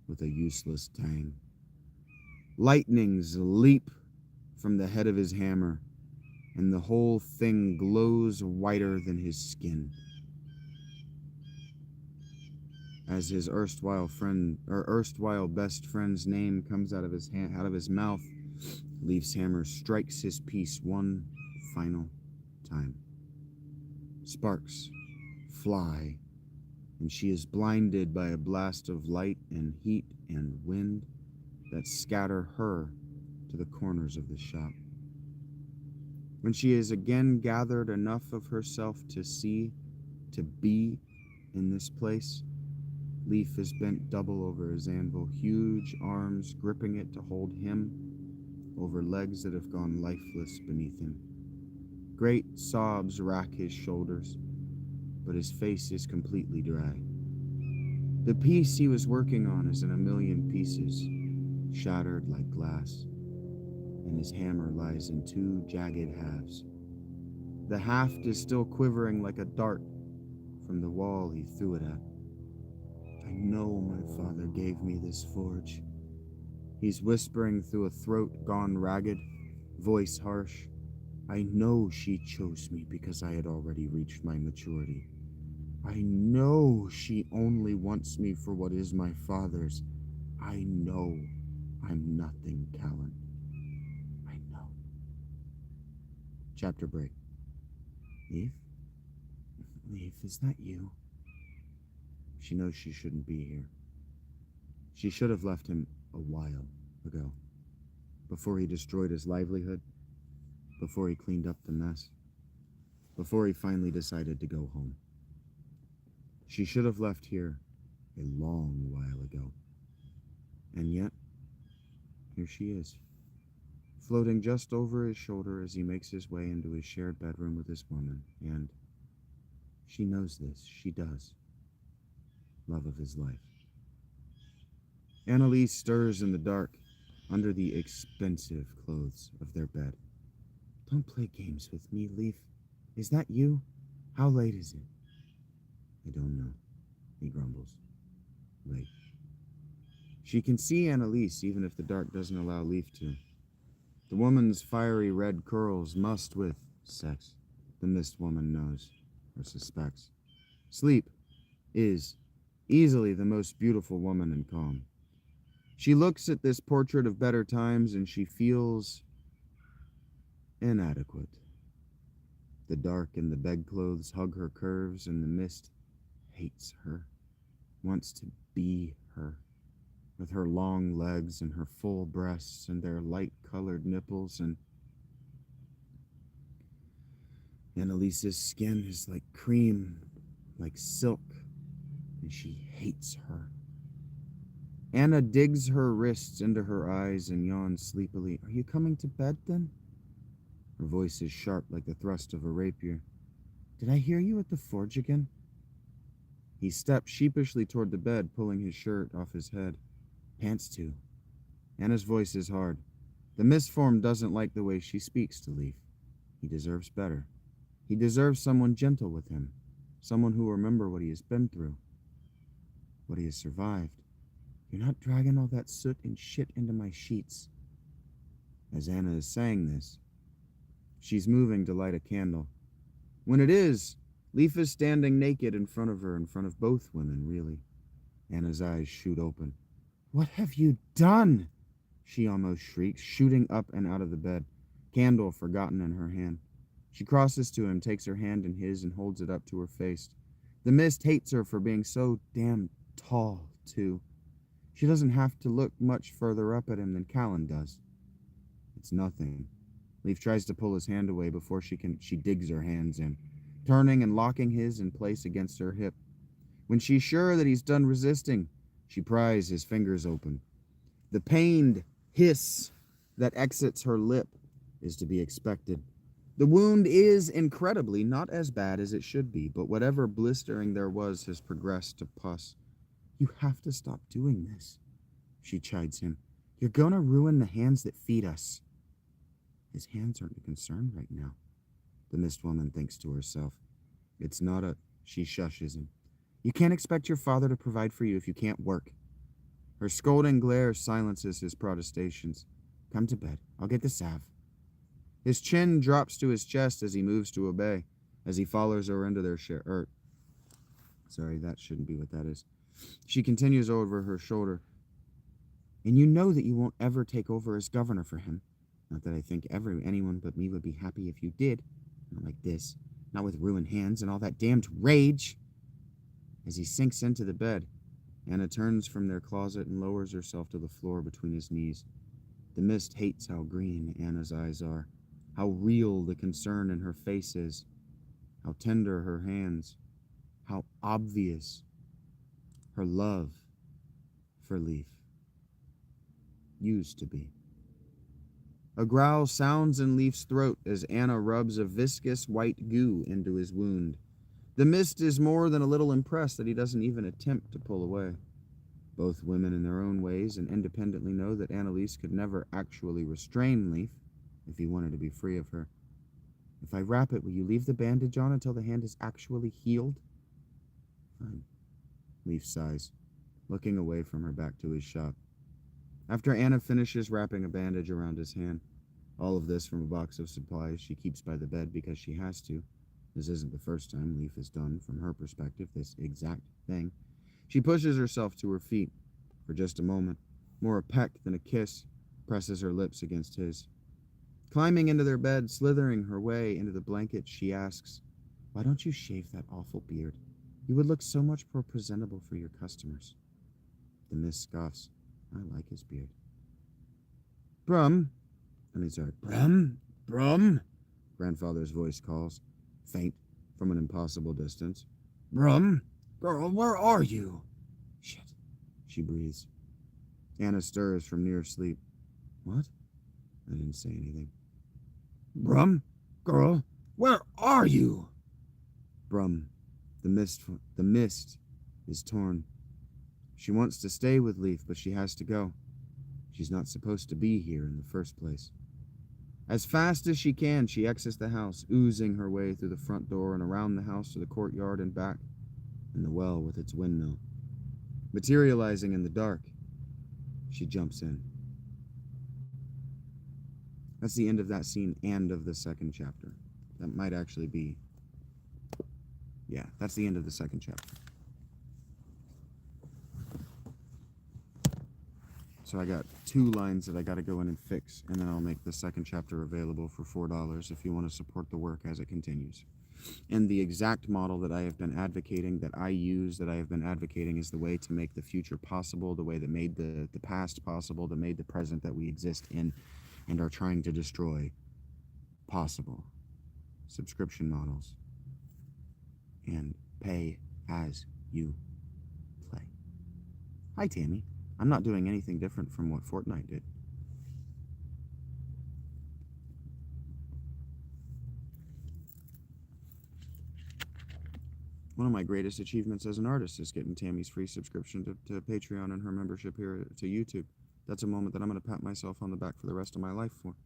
with a useless tang. Lightnings leap from the head of his hammer, and the whole thing glows whiter than his skin. As his erstwhile best friend's name comes out of his mouth, Leaf's hammer strikes his piece one final time. Sparks fly, and she is blinded by a blast of light and heat and wind that scatter her to the corners of the shop. When she has again gathered enough of herself to see, to be in this place, Leaf is bent double over his anvil, huge arms gripping it to hold him over legs that have gone lifeless beneath him. Great sobs rack his shoulders, but his face is completely dry. The piece he was working on is in a million pieces, shattered like glass, and his hammer lies in two jagged halves. The haft is still quivering like a dart from the wall he threw it at. I know my father gave me this forge. He's whispering through a throat gone ragged, voice harsh. I know she chose me because I had already reached my maturity. I know she only wants me for what is my father's. I know I'm nothing, Callan. I know. Chapter break. Leaf? Leaf, is that you? She knows she shouldn't be here. She should have left him a while ago, before he destroyed his livelihood, before he cleaned up the mess, before he finally decided to go home. She should have left here a long while ago. And yet, here she is, floating just over his shoulder as he makes his way into his shared bedroom with his woman, and she knows this, she does. Love of his life. Annalise stirs in the dark, under the expensive clothes of their bed. Don't play games with me, Leaf. Is that you? How late is it? I don't know, he grumbles. Late. She can see Annalise even if the dark doesn't allow Leaf to. The woman's fiery red curls must with sex, the mist woman knows, or suspects. Sleep is easily the most beautiful woman in calm. She looks at this portrait of better times and she feels inadequate. The dark and the bedclothes hug her curves, and the mist hates her, wants to be her, with her long legs and her full breasts and their light-colored nipples, and Annalise's skin is like cream, like silk, and she hates her. Anna digs her wrists into her eyes and yawns sleepily. Are you coming to bed, then? Her voice is sharp like the thrust of a rapier. Did I hear you at the forge again? He steps sheepishly toward the bed, pulling his shirt off his head. Pants too. Anna's voice is hard. The mistform doesn't like the way she speaks to Leaf. He deserves better. He deserves someone gentle with him, someone who will remember what he has been through, what he has survived. You're not dragging all that soot and shit into my sheets. As Anna is saying this, she's moving to light a candle. When it is, Leaf is standing naked in front of her, in front of both women, really. Anna's eyes shoot open. What have you done? She almost shrieks, shooting up and out of the bed, candle forgotten in her hand. She crosses to him, takes her hand in his, and holds it up to her face. The mist hates her for being so damn tall, too. She doesn't have to look much further up at him than Callan does. It's nothing. Leaf tries to pull his hand away before she digs her hands in, turning and locking his in place against her hip. When she's sure that he's done resisting, she pries his fingers open. The pained hiss that exits her lip is to be expected. The wound is incredibly not as bad as it should be, but whatever blistering there was has progressed to pus. You have to stop doing this, she chides him. You're gonna ruin the hands that feed us. His hands aren't a concern right now. the mist woman thinks to herself. It's not a... She shushes him. You can't expect your father to provide for you if you can't work. Her scolding glare silences his protestations. Come to bed. I'll get the salve. His chin drops to his chest as he moves to obey, as he follows her into their share. Sorry, that shouldn't be what that is. She continues over her shoulder. And you know that you won't ever take over as governor for him. Not that I think anyone but me would be happy if you did. Not like this. Not with ruined hands and all that damned rage. As he sinks into the bed, Anna turns from their closet and lowers herself to the floor between his knees. The mist hates how green Anna's eyes are, how real the concern in her face is, how tender her hands, how obvious her love for Leaf used to be. A growl sounds in Leaf's throat as Anna rubs a viscous white goo into his wound. The mist is more than a little impressed that he doesn't even attempt to pull away. Both women in their own ways and independently know that Annalise could never actually restrain Leaf if he wanted to be free of her. If I wrap it, will you leave the bandage on until the hand is actually healed? Fine. Leaf sighs, looking away from her back to his shop. After Anna finishes wrapping a bandage around his hand, all of this from a box of supplies she keeps by the bed because she has to. This isn't the first time Leaf has done, from her perspective, this exact thing. She pushes herself to her feet. For just a moment, more a peck than a kiss, presses her lips against his. Climbing into their bed, slithering her way into the blanket, she asks, why don't you shave that awful beard? You would look so much more presentable for your customers. The mist scoffs. I like his beard. Brum, Grandfather's voice calls, faint from an impossible distance. Brum, girl, where are you? Shit, she breathes. Anna stirs from near sleep. What? I didn't say anything. Brum, girl, where are you? Brum, the mist is torn. She wants to stay with Leaf, but she has to go. She's not supposed to be here in the first place. As fast as she can, she exits the house, oozing her way through the front door and around the house to the courtyard and back, and the well with its windmill. Materializing in the dark, she jumps in. That's the end of that scene and of the second chapter. That might actually be... Yeah, that's the end of the second chapter. So I got 2 lines that I got to go in and fix, and then I'll make the second chapter available for $4 if you want to support the work as it continues. And the exact model that I have been advocating, that I have been advocating is the way to make the future possible, the way that made the past possible, that made the present that we exist in and are trying to destroy possible. Subscription models. And pay as you play. Hi, Tammy. I'm not doing anything different from what Fortnite did. One of my greatest achievements as an artist is getting Tammy's free subscription to Patreon and her membership here to YouTube. That's a moment that I'm going to pat myself on the back for the rest of my life for.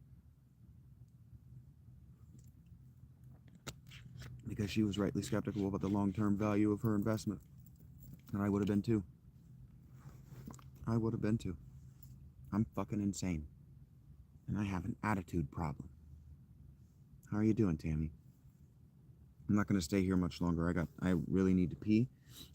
Because she was rightly skeptical about the long-term value of her investment. And I would have been too. I'm fucking insane. And I have an attitude problem. How are you doing, Tammy? I'm not going to stay here much longer. I really need to pee,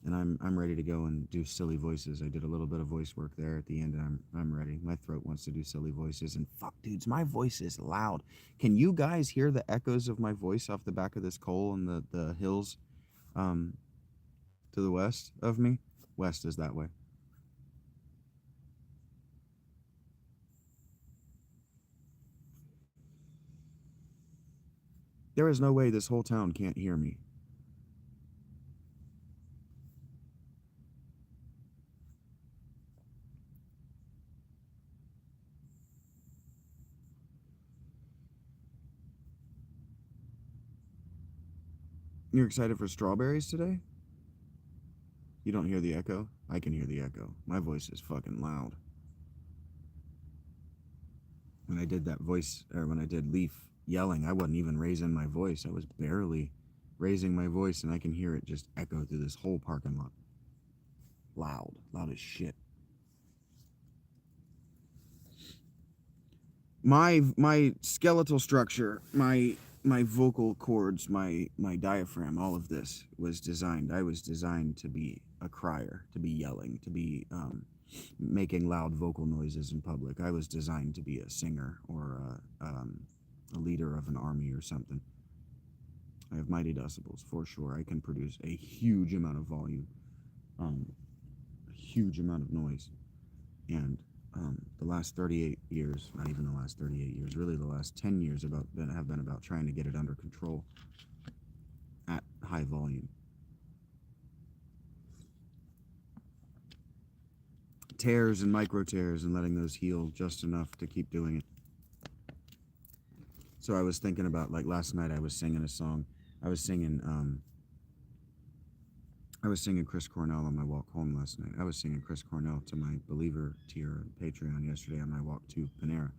and I'm ready to go and do silly voices. I did a little bit of voice work there at the end, and I'm ready. My throat wants to do silly voices, and fuck, dudes, my voice is loud. Can you guys hear the echoes of my voice off the back of this coal and the hills to the west of me? West is that way. There is no way this whole town can't hear me. You're excited for strawberries today? You don't hear the echo? I can hear the echo. My voice is fucking loud. When I did that voice, or when I did Leaf yelling. I wasn't even raising my voice. I was barely raising my voice, and I can hear it just echo through this whole parking lot. Loud as shit. My skeletal structure, my vocal cords, my diaphragm, all of this was designed. I was designed to be a crier, to be yelling, to be making loud vocal noises in public. I was designed to be a singer or a leader of an army or something. I have mighty decibels for sure. I can produce a huge amount of volume, a huge amount of noise, and the last 38 years, not even the last 38 years, really the last 10 years have been about trying to get it under control at high volume. Tears and micro tears and letting those heal just enough to keep doing it. So I was thinking about, like, last night I was singing a song. I was singing Chris Cornell on my walk home last night. I was singing Chris Cornell to my Believer tier on Patreon yesterday on my walk to Panera.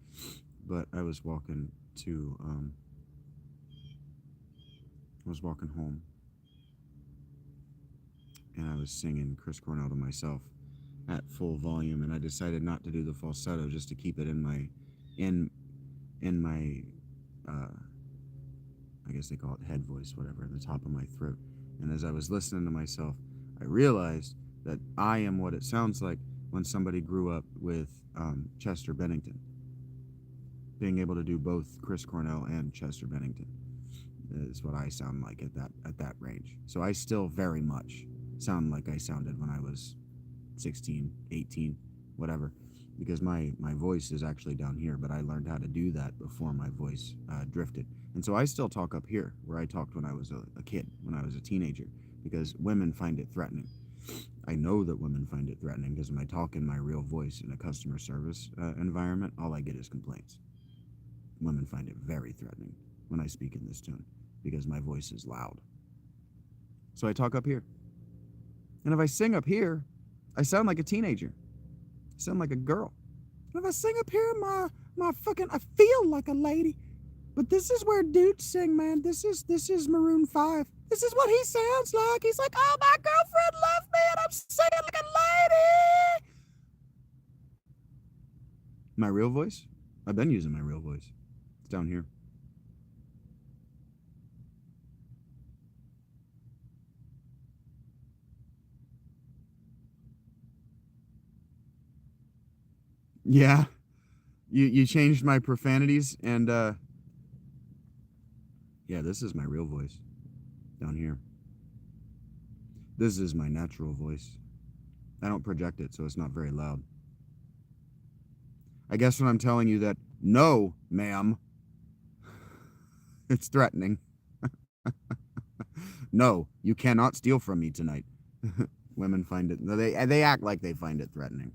But I was walking home, and I was singing Chris Cornell to myself at full volume, and I decided not to do the falsetto, just to keep it in my I guess they call it head voice, whatever, the top of my throat. And as I was listening to myself, I realized that I am what it sounds like when somebody grew up with Chester Bennington. Being able to do both Chris Cornell and Chester Bennington is what I sound like at that range. So I still very much sound like I sounded when I was 16, 18, whatever, because my voice is actually down here, but I learned how to do that before my voice drifted. And so I still talk up here, where I talked when I was a kid, when I was a teenager, because women find it threatening. I know that women find it threatening because when I talk in my real voice in a customer service environment, all I get is complaints. Women find it very threatening when I speak in this tone because my voice is loud. So I talk up here. And if I sing up here, I sound like a teenager. I sound like a girl. And if I sing up here, I feel like a lady. But this is where dudes sing, man. This is Maroon 5. This is what he sounds like. He's like, oh, my girlfriend left me and I'm singing like a lady. My real voice? I've been using my real voice. It's down here. Yeah. You changed my profanities, and yeah, this is my real voice down here. This is my natural voice. I don't project it, so it's not very loud. I guess when I'm telling you that, no, ma'am, it's threatening. No, you cannot steal from me tonight. Women find it, they act like they find it threatening.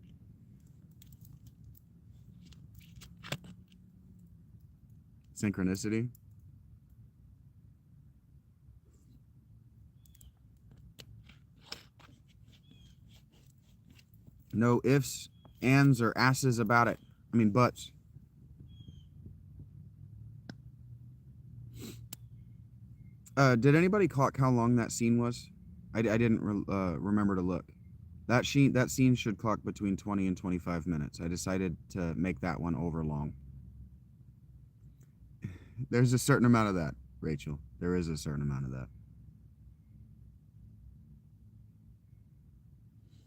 Synchronicity. No ifs, ands, or asses about it. I mean, buts. Did anybody clock how long that scene was? I didn't remember to look. That scene should clock between 20 and 25 minutes. I decided to make that one over long. There's a certain amount of that, Rachel. There is a certain amount of that.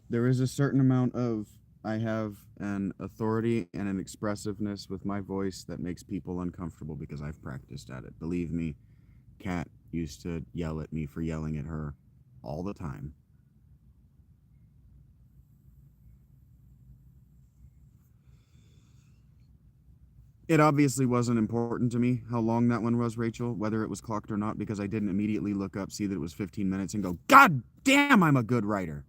There is a certain amount of, I have an authority and an expressiveness with my voice that makes people uncomfortable because I've practiced at it. Believe me, Kat used to yell at me for yelling at her all the time. It obviously wasn't important to me how long that one was, Rachel, whether it was clocked or not, because I didn't immediately look up, see that it was 15 minutes, and go, God damn, I'm a good writer.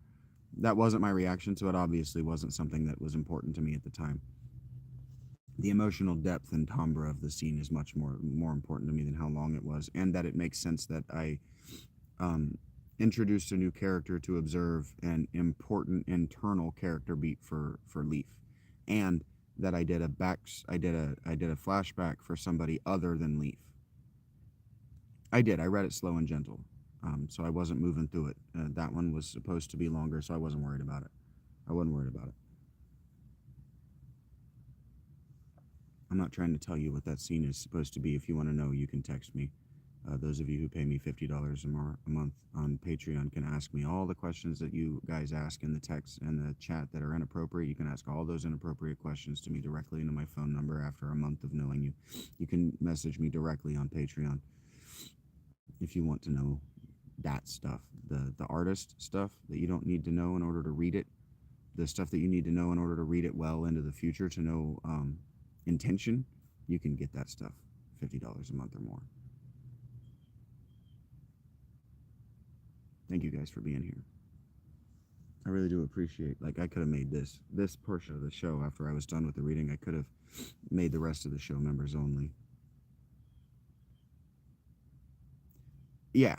That wasn't my reaction, so it obviously wasn't something that was important to me at the time. The emotional depth and timbre of the scene is much more important to me than how long it was, and that it makes sense that I introduced a new character to observe an important internal character beat for Leaf, and that I did a flashback for somebody other than Leaf. I did. I read it slow and gentle. So I wasn't moving through it. That one was supposed to be longer, so I wasn't worried about it. I wasn't worried about it. I'm not trying to tell you what that scene is supposed to be. If you want to know, you can text me. Those of you who pay me $50 or more a month on Patreon can ask me all the questions that you guys ask in the text and the chat that are inappropriate. You can ask all those inappropriate questions to me directly into my phone number after a month of knowing you. You can message me directly on Patreon if you want to know that stuff. The artist stuff that you don't need to know in order to read it. The stuff that you need to know in order to read it well into the future to know intention. You can get that stuff $50 a month or more. Thank you guys for being here. I really do appreciate, like, I could have made this portion of the show after I was done with the reading. I could have made the rest of the show members only. Yeah,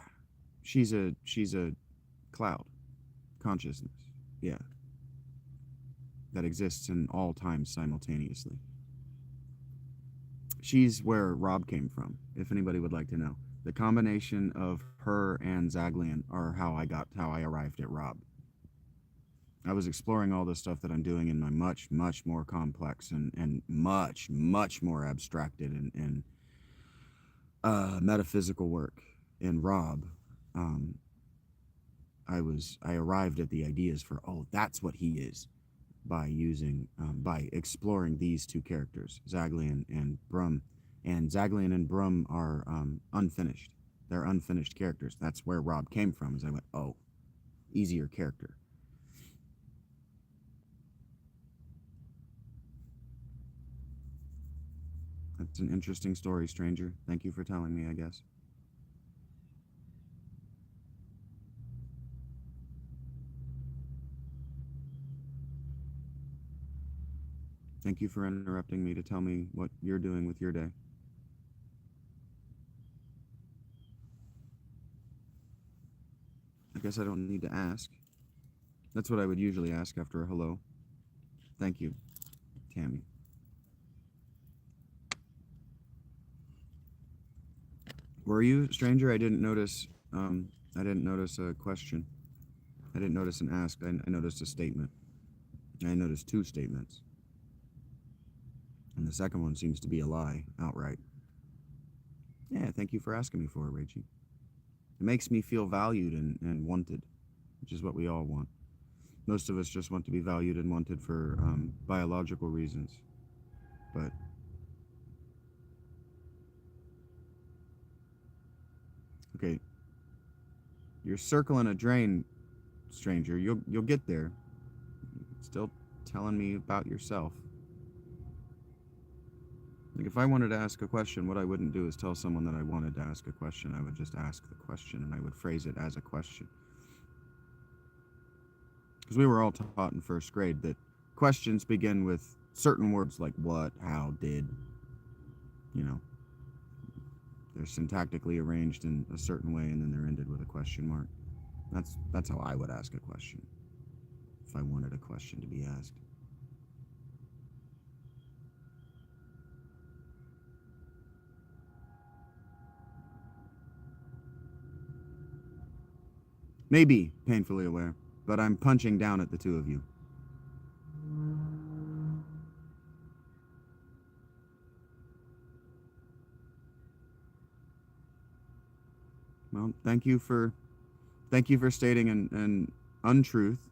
she's a cloud consciousness. Yeah, that exists in all times simultaneously. She's where Rob came from, if anybody would like to know. The combination of her and Zaglian are how I arrived at Rob. I was exploring all the stuff that I'm doing in my much, much more complex and much, much more abstracted and metaphysical work in Rob. I arrived at the ideas for, oh, that's what he is, by exploring these two characters, Zaglian and Brum. And Zaglian and Brum are unfinished. They're unfinished characters. That's where Rob came from. As I went, oh, easier character. That's an interesting story, stranger. Thank you for telling me, I guess. Thank you for interrupting me to tell me what you're doing with your day. I guess I don't need to ask. That's what I would usually ask after a hello. Thank you, Tammy. Were you, stranger? I didn't notice. I didn't notice a question. I didn't notice an ask. I noticed a statement. I noticed two statements. And the second one seems to be a lie, outright. Yeah, thank you for asking me for it, Rachie. It makes me feel valued and wanted, which is what we all want. Most of us just want to be valued and wanted for biological reasons. But okay, you're circling a drain, stranger. You'll get there. Still telling me about yourself. Like, if I wanted to ask a question, what I wouldn't do is tell someone that I wanted to ask a question. I would just ask the question, and I would phrase it as a question. Because we were all taught in first grade that questions begin with certain words like what, how, did. You know, they're syntactically arranged in a certain way, and then they're ended with a question mark. That's how I would ask a question, if I wanted a question to be asked. Maybe painfully aware, but I'm punching down at the two of you. Well, thank you for stating an untruth.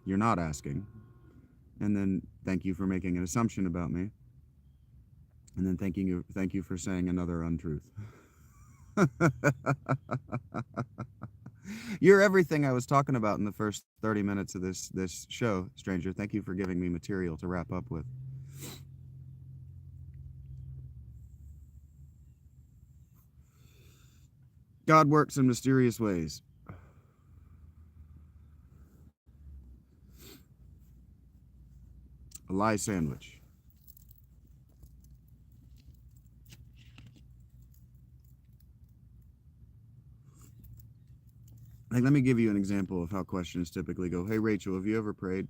You're not asking. And then thank you for making an assumption about me. And then thank you for saying another untruth. You're everything I was talking about in the first 30 minutes of this show, stranger. Thank you for giving me material to wrap up with. God works in mysterious ways. A lie sandwich. Like, let me give you an example of how questions typically go. Hey, Rachel, have you ever prayed?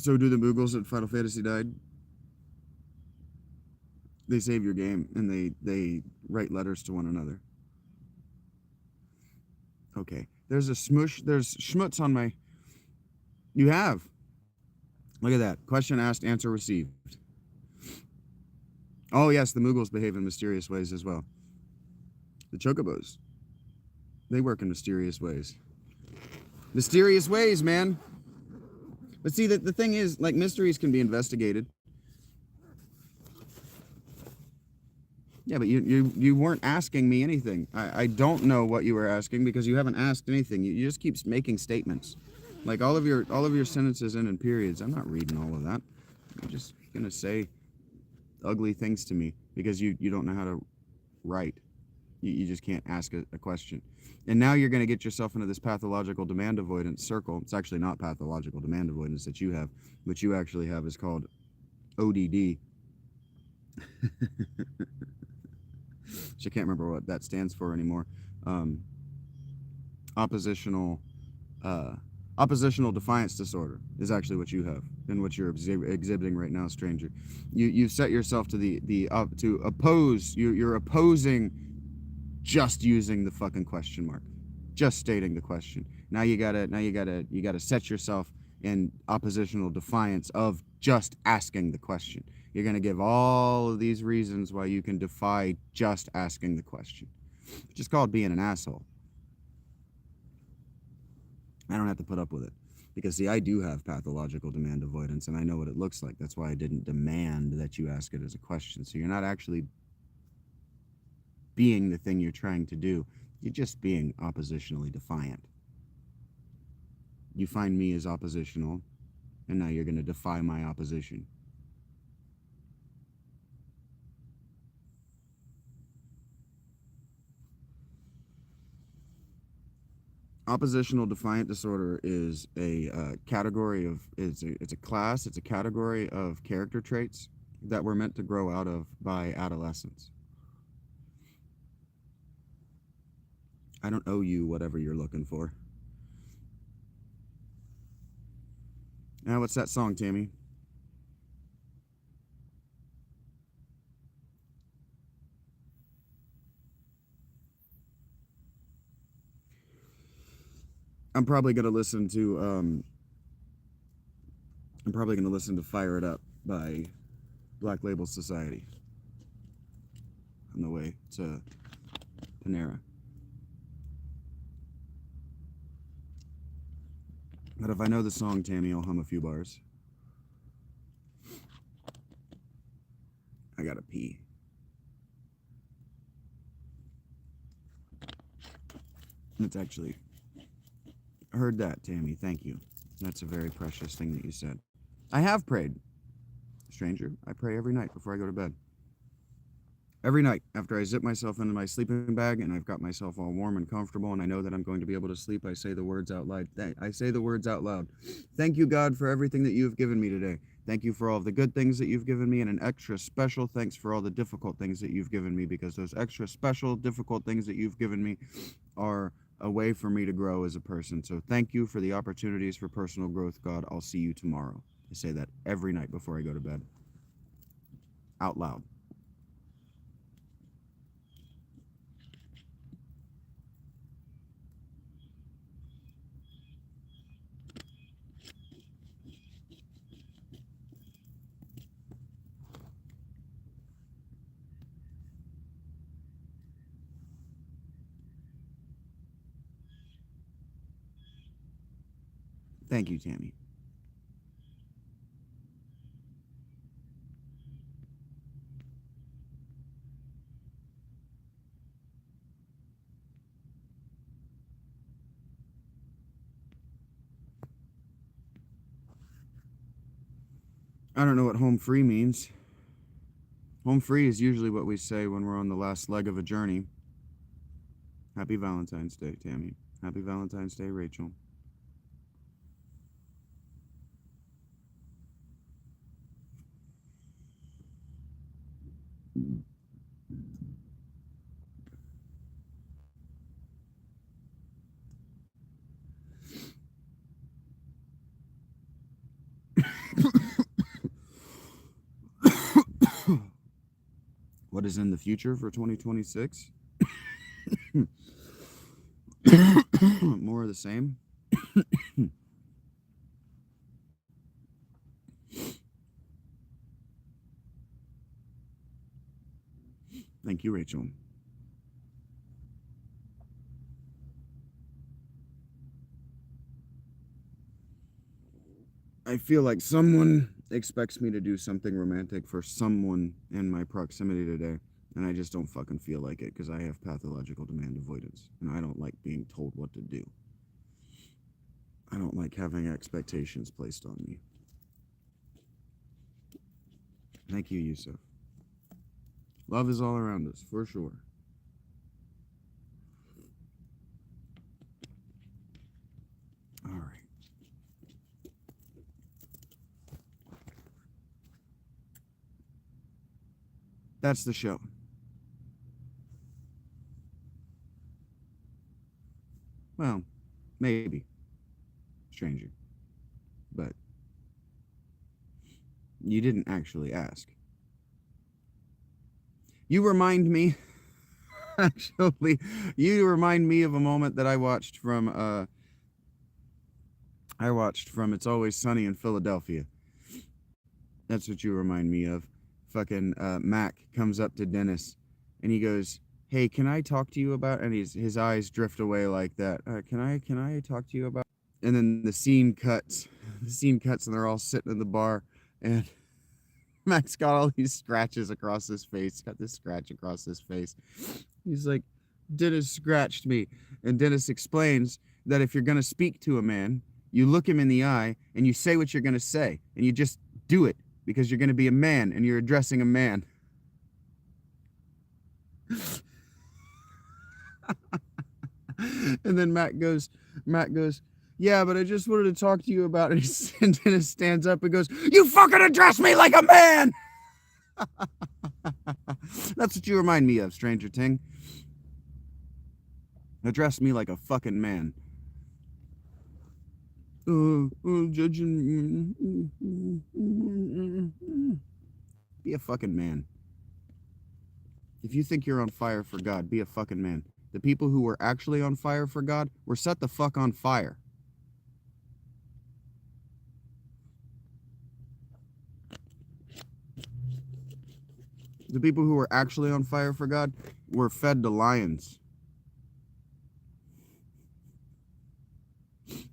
So do the Moogles at Final Fantasy died? They save your game and they write letters to one another. Okay. There's schmutz on my. You have. Look at that. Question asked, answer received. Oh yes, the Moogles behave in mysterious ways as well. The Chocobos. They work in mysterious ways. Mysterious ways, man. But see, the thing is, like, mysteries can be investigated. Yeah, but you weren't asking me anything. I don't know what you were asking because you haven't asked anything. You just keep making statements. Like all of your sentences end in periods. I'm not reading all of that. You're just gonna say ugly things to me because you don't know how to write. You just can't ask a question. And now you're going to get yourself into this pathological demand avoidance circle. It's actually not pathological demand avoidance that you have. What you actually have is called ODD. Which I can't remember what that stands for anymore. Oppositional defiance disorder is actually what you have and what you're exhibiting right now, stranger. You've set yourself to to oppose. You're opposing just using the fucking question mark, just stating the question. Now you gotta set yourself in oppositional defiance of just asking the question. You're gonna give all of these reasons why you can defy just asking the question, which is called being an asshole. I don't have to put up with it because see, I do have pathological demand avoidance and I know what it looks like. That's why I didn't demand that you ask it as a question. So you're not actually being the thing you're trying to do. You're just being oppositionally defiant. You find me as oppositional, and now you're going to defy my opposition. Oppositional defiant disorder is a category of it's a class. It's a category of character traits that we're meant to grow out of by adolescence. I don't owe you whatever you're looking for. Now, what's that song, Tammy? I'm probably gonna listen to Fire It Up by Black Label Society on the way to Panera. But if I know the song, Tammy, I'll hum a few bars. I gotta pee. That's actually... I heard that, Tammy. Thank you. That's a very precious thing that you said. I have prayed, stranger. I pray every night before I go to bed. Every night, after I zip myself into my sleeping bag and I've got myself all warm and comfortable and I know that I'm going to be able to sleep, I say the words out loud. I say the words out loud. Thank you, God, for everything that you have given me today. Thank you for all the good things that you've given me, and an extra special thanks for all the difficult things that you've given me, because those extra special, difficult things that you've given me are a way for me to grow as a person. So thank you for the opportunities for personal growth, God. I'll see you tomorrow. I say that every night before I go to bed. Out loud. Thank you, Tammy. I don't know what home free means. Home free is usually what we say when we're on the last leg of a journey. Happy Valentine's Day, Tammy. Happy Valentine's Day, Rachel. What is in the future for 2026? More of the same. Thank you, Rachel. I feel like someone expects me to do something romantic for someone in my proximity today, and I just don't fucking feel like it because I have pathological demand avoidance, and I don't like being told what to do. I don't like having expectations placed on me. Thank you, Yusuf. Love is all around us, for sure. All right. That's the show. Well, maybe. Stranger. But you didn't actually ask. You remind me, actually, you remind me of a moment that I watched from It's Always Sunny in Philadelphia. That's what you remind me of. Fucking Mac comes up to Dennis and he goes, "Hey, can I talk to you about?" And his eyes drift away like that. Can I talk to you about? And then the scene cuts. The scene cuts and they're all sitting in the bar and Mac's got all these scratches across his face. Got this scratch across his face. He's like, "Dennis scratched me." And Dennis explains that if you're going to speak to a man, you look him in the eye and you say what you're going to say. And you just do it because you're going to be a man and you're addressing a man. And then Matt goes, "Yeah, but I just wanted to talk to you about it." And Dennis stands up and goes, "You fucking address me like a man!" That's what you remind me of, Stranger Ting. Address me like a fucking man. Judging. Be a fucking man. If you think you're on fire for God, be a fucking man. The people who were actually on fire for God were set the fuck on fire. The people who were actually on fire for God were fed to lions.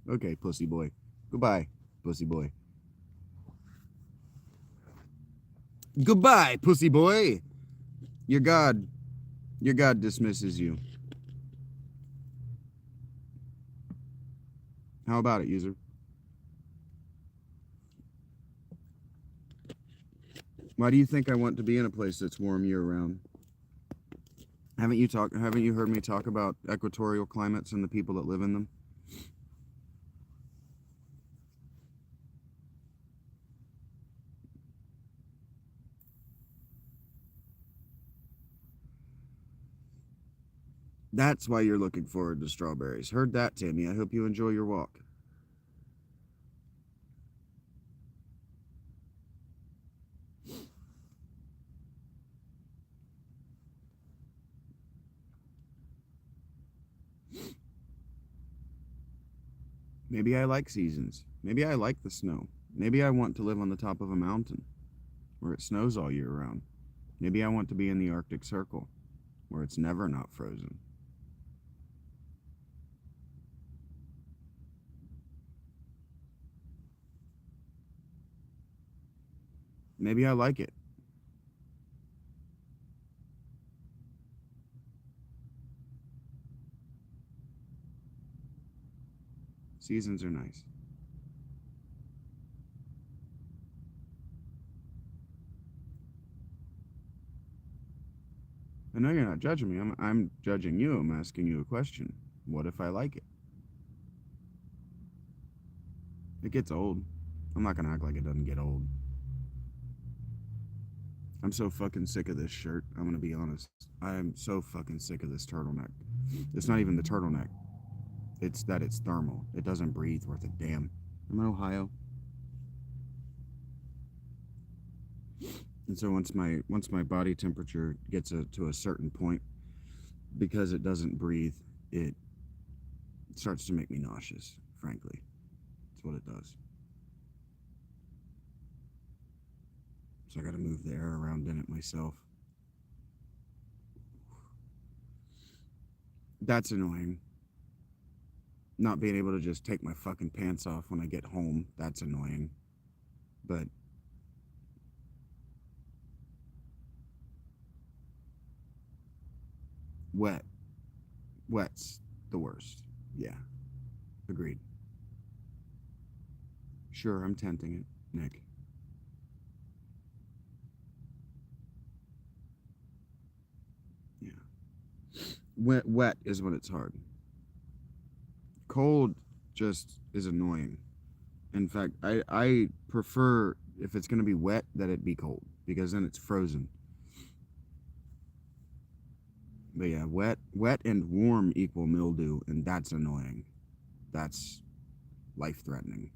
Okay, pussy boy. Goodbye, pussy boy. Goodbye, pussy boy. Your God dismisses you. How about it, user? Why do you think I want to be in a place that's warm year-round? Haven't you heard me talk about equatorial climates and the people that live in them? That's why you're looking forward to strawberries. Heard that, Tammy. I hope you enjoy your walk. Maybe I like seasons. Maybe I like the snow. Maybe I want to live on the top of a mountain where it snows all year round. Maybe I want to be in the Arctic Circle where it's never not frozen. Maybe I like it. Seasons are nice. I know you're not judging me. I'm judging you. I'm asking you a question. What if I like it? It gets old. I'm not gonna act like it doesn't get old. I'm so fucking sick of this shirt. I'm gonna be honest. I'm so fucking sick of this turtleneck. It's not even the turtleneck. It's that it's thermal. It doesn't breathe worth a damn. I'm in Ohio. And so once my body temperature gets to a certain point, because it doesn't breathe, it starts to make me nauseous, frankly. That's what it does. So I got to move the air around in it myself. That's annoying. Not being able to just take my fucking pants off when I get home, that's annoying. But wet. Wet's the worst. Yeah, agreed. Sure, I'm tenting it, Nick. Yeah. Wet is when it's hard. Cold just is annoying. In fact, I prefer, if it's going to be wet, that it be cold, because then it's frozen. But yeah, wet and warm equal mildew, and that's annoying. That's life threatening.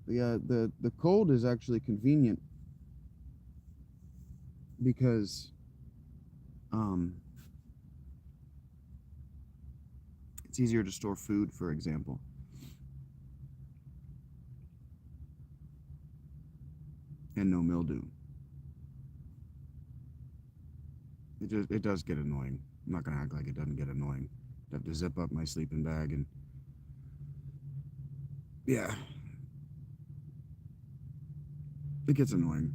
But yeah, the cold is actually convenient because um, it's easier to store food, for example, and no mildew. It does get annoying. I'm not gonna act like it doesn't get annoying. I have to zip up my sleeping bag, and yeah, it gets annoying.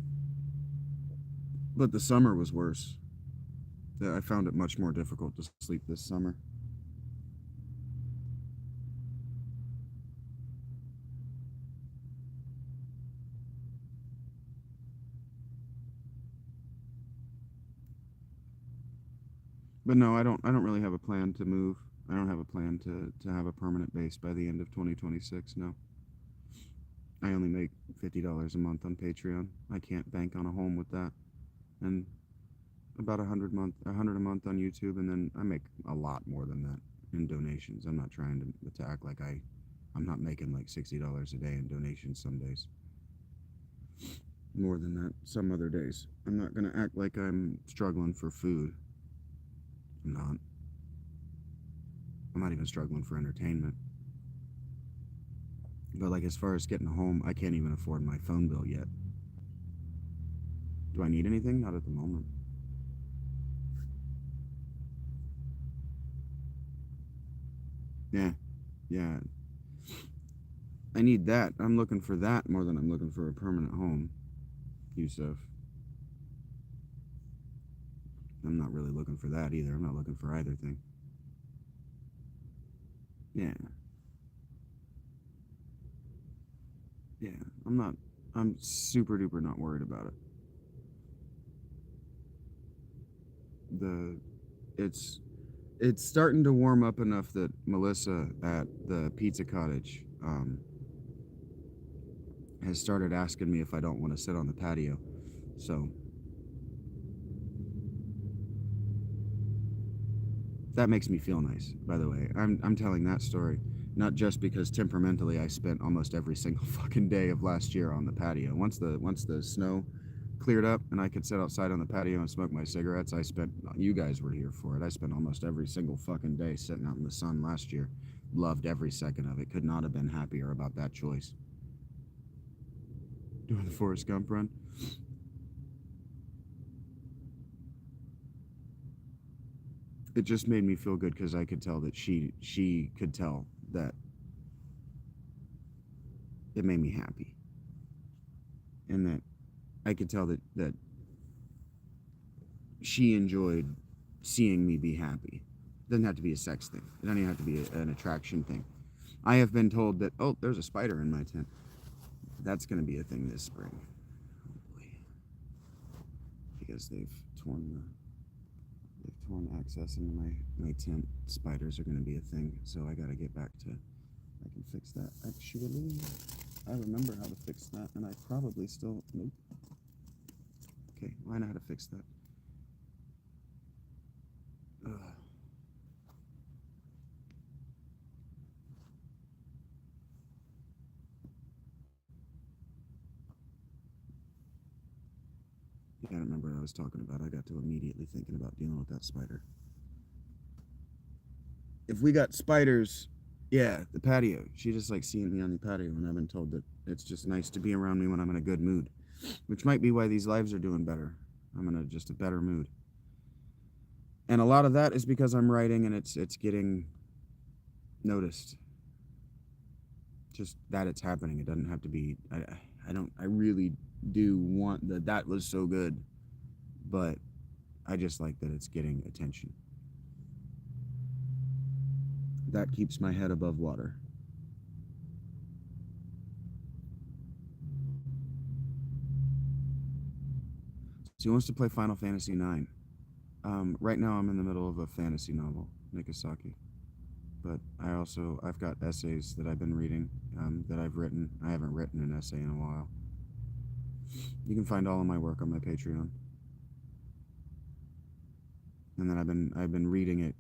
But the summer was worse. I found it much more difficult to sleep this summer. But no, I don't really have a plan to move. I don't have a plan to have a permanent base by the end of 2026. No. I only make $50 a month on Patreon. I can't bank on a home with that. And about a hundred a month on YouTube, and then I make a lot more than that in donations. I'm not trying to act like I'm not making like $60 a day in donations some days. More than that some other days. I'm not gonna act like I'm struggling for food. I'm not. I'm not even struggling for entertainment. But like, as far as getting home, I can't even afford my phone bill yet. Do I need anything? Not at the moment. Yeah, yeah. I need that. I'm looking for that more than I'm looking for a permanent home, Yusuf. I'm not really looking for that either. I'm not looking for either thing. Yeah, yeah. I'm not. I'm super duper not worried about it. The it's it's starting to warm up enough that Melissa at the Pizza Cottage has started asking me if I don't want to sit on the patio. So that makes me feel nice, by the way. I'm telling that story not just because temperamentally I spent almost every single fucking day of last year on the patio. Once the snow cleared up and I could sit outside on the patio and smoke my cigarettes, I spent, you guys were here for it. I spent almost every single fucking day sitting out in the sun last year. Loved every second of it. Could not have been happier about that choice. Doing the Forrest Gump run. It just made me feel good because I could tell that she could tell that it made me happy, and that I could tell that she enjoyed seeing me be happy. It doesn't have to be a sex thing. It doesn't even have to be an attraction thing. I have been told that, oh, there's a spider in my tent. That's going to be a thing this spring, hopefully, because they've torn access into my tent. Spiders are going to be a thing, so I got to get back to. I can fix that. Actually, I remember how to fix that, and I probably still. Nope. Okay, well, I know how to fix that. Ugh. Yeah, I don't remember what I was talking about. I got to immediately thinking about dealing with that spider. If we got spiders, yeah, the patio. She just likes seeing me on the patio, and I've been told that it's just nice to be around me when I'm in a good mood, which might be why these lives are doing better. I'm in just a better mood, and a lot of that is because I'm writing and it's getting noticed. Just that it's happening. It doesn't have to be. I don't. I really do want that. That was so good, but I just like that it's getting attention. That keeps my head above water. So he wants to play Final Fantasy IX. Right now, I'm in the middle of a fantasy novel, Nikasaki. But I've got essays that I've been reading, that I've written. I haven't written an essay in a while. You can find all of my work on my Patreon. And then I've been reading it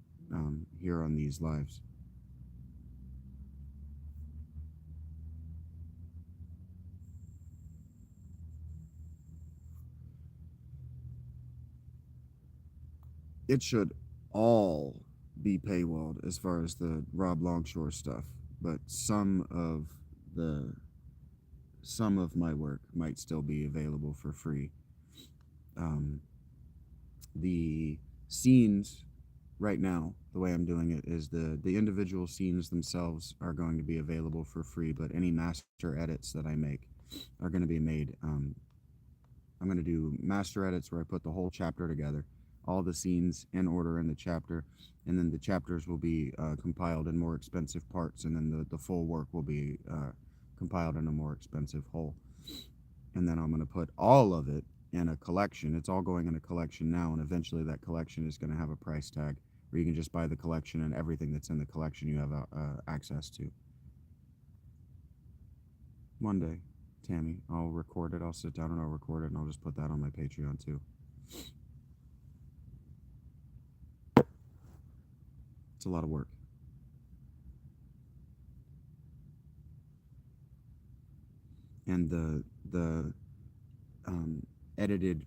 here on these lives. It should all be paywalled as far as the Rob Longshore stuff, but the some of my work might still be available for free. Um, the scenes right now, the way I'm doing it is the individual scenes themselves are going to be available for free, but any master edits that I make are going to be made. I'm going to do master edits where I put the whole chapter together, all the scenes in order in the chapter, and then the chapters will be compiled in more expensive parts, and then the full work will be compiled in a more expensive whole. And then I'm going to put all of it in a collection. It's all going in a collection now, and eventually that collection is going to have a price tag where you can just buy the collection, and everything that's in the collection you have access to. One day, Tammy, I'll record it. I'll sit down and I'll record it, and I'll just put that on my Patreon too. It's a lot of work. And the edited,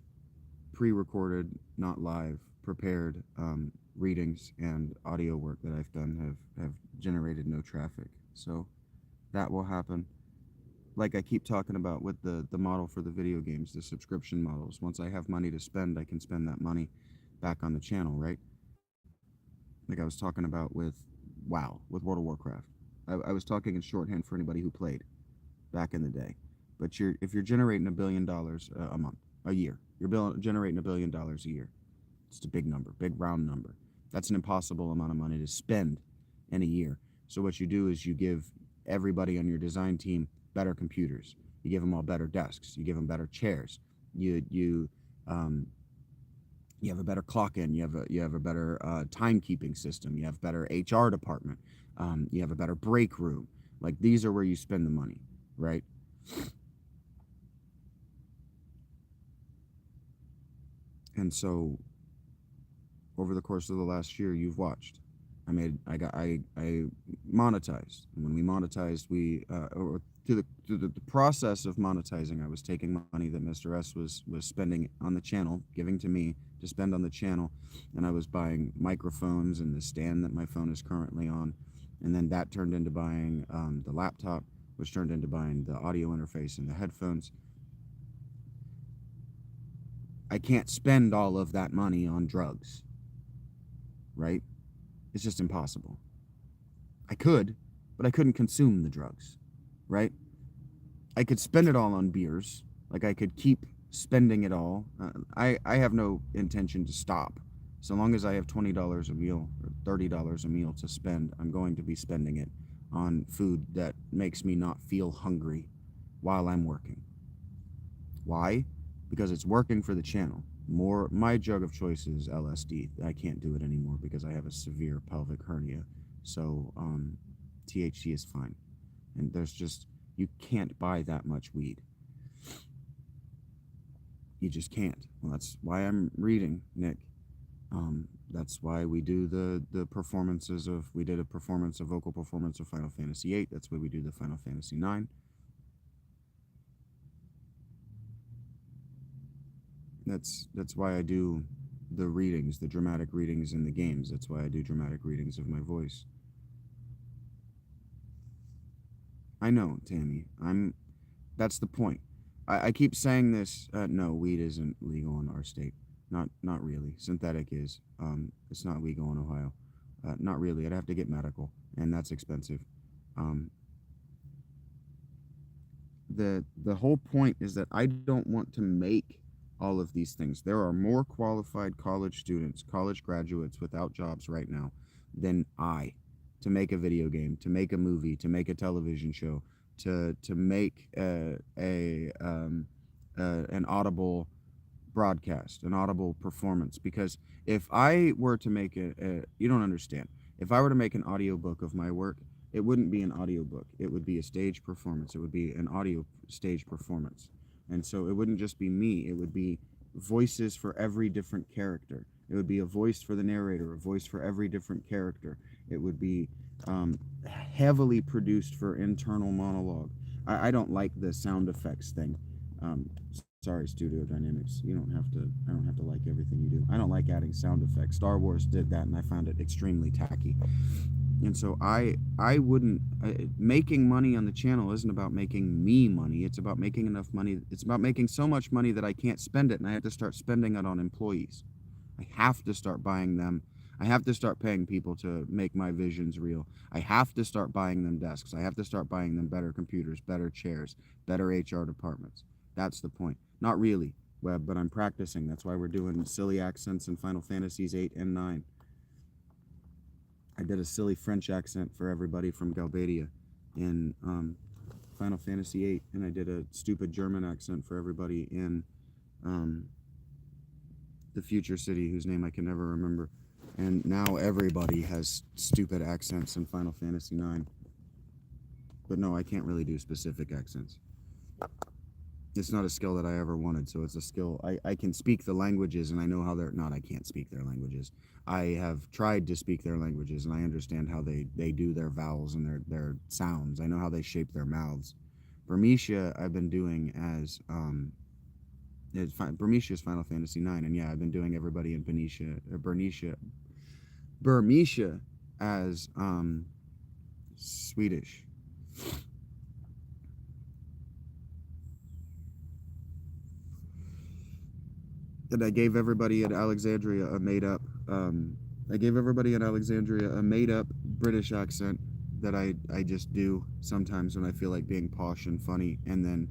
pre-recorded, not live, prepared readings and audio work that I've done have generated no traffic. So that will happen. Like I keep talking about with the model for the video games, the subscription models. Once I have money to spend, I can spend that money back on the channel, right? Like I was talking about with WoW, with World of Warcraft. I was talking in shorthand for anybody who played back in the day. But if you're generating $1 billion a month, a year, you're generating $1 billion a year. It's a big number, big round number. That's an impossible amount of money to spend in a year. So what you do is you give everybody on your design team better computers. You give them all better desks. You give them better chairs. Um, you have a better clock in. You have a better timekeeping system. You have better HR department. You have a better break room. Like these are where you spend the money, right? And so over the course of the last year, you've watched. I monetized. And when we monetized, or through the process of monetizing, I was taking money that Mr. S was spending on the channel, giving to me to spend on the channel, and I was buying microphones and the stand that my phone is currently on, and then that turned into buying the laptop, which turned into buying the audio interface and the headphones. I can't spend all of that money on drugs, right? It's just impossible. I could, but I couldn't consume the drugs, right? I could spend it all on beers. Like I could keep spending it all. I have no intention to stop. So long as I have $20 a meal or $30 a meal to spend, I'm going to be spending it on food that makes me not feel hungry while I'm working. Why? Because it's working for the channel. My drug of choice is LSD. I can't do it anymore because I have a severe pelvic hernia. So THC is fine. And you can't buy that much weed. You just can't. Well, that's why I'm reading, Nick. That's why we do the performances of, we did a vocal performance of Final Fantasy VIII. That's why we do the Final Fantasy IX. That's why I do the readings, the dramatic readings in the games. That's why I do dramatic readings of my voice. I know, Tammy. That's the point. I keep saying this. No, weed isn't legal in our state. Not really. Synthetic is. It's not legal in Ohio. Not really. I'd have to get medical, and that's expensive. Um, the whole point is that I don't want to make all of these things. There are more qualified college students, college graduates without jobs right now than I to make a video game, to make a movie, to make a television show, to make an audible broadcast, an audible performance. Because if I were to make you don't understand. If I were to make an audiobook of my work, it wouldn't be an audiobook. It would be a stage performance. It would be an audio stage performance. And so it wouldn't just be me. It would be voices for every different character. It would be a voice for the narrator, a voice for every different character. It would be heavily produced for internal monologue. I don't like the sound effects thing. Sorry, Studio Dynamics. I don't have to like everything you do. I don't like adding sound effects. Star Wars did that, and I found it extremely tacky. And so I wouldn't, making money on the channel isn't about making me money. It's about making enough money. It's about making so much money that I can't spend it, and I have to start spending it on employees. I have to start buying them. I have to start paying people to make my visions real. I have to start buying them desks. I have to start buying them better computers, better chairs, better HR departments. That's the point. Not really, Webb, but I'm practicing. That's why we're doing silly accents in Final Fantasies 8 and 9. I did a silly French accent for everybody from Galbadia in Final Fantasy 8, and I did a stupid German accent for everybody in the Future City, whose name I can never remember. And now everybody has stupid accents in Final Fantasy 9. But no, I can't really do specific accents. It's not a skill that I ever wanted, so it's a skill. I can speak the languages, and I know how they're... Not I can't speak their languages. I have tried to speak their languages, and I understand how they do their vowels and their sounds. I know how they shape their mouths. Burmecia I've been doing as... Burmecia is Final Fantasy 9, and yeah, I've been doing everybody in Burmecia as Swedish. And I gave everybody at Alexandria a made-up British accent that I just do sometimes when I feel like being posh and funny. And then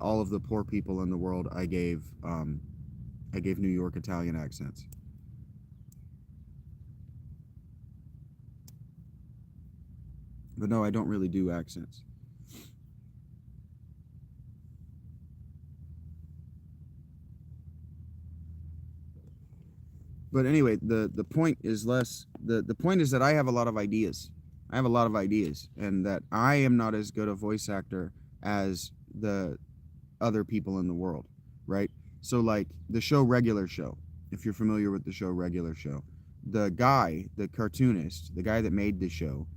all of the poor people in the world I gave New York Italian accents. But no, I don't really do accents. But anyway, the point is less, the point is that I have a lot of ideas. I have a lot of ideas, and that I am not as good a voice actor as the other people in the world, right? So like the show Regular Show, if you're familiar with the show Regular Show, the guy, the cartoonist, the guy that made the show,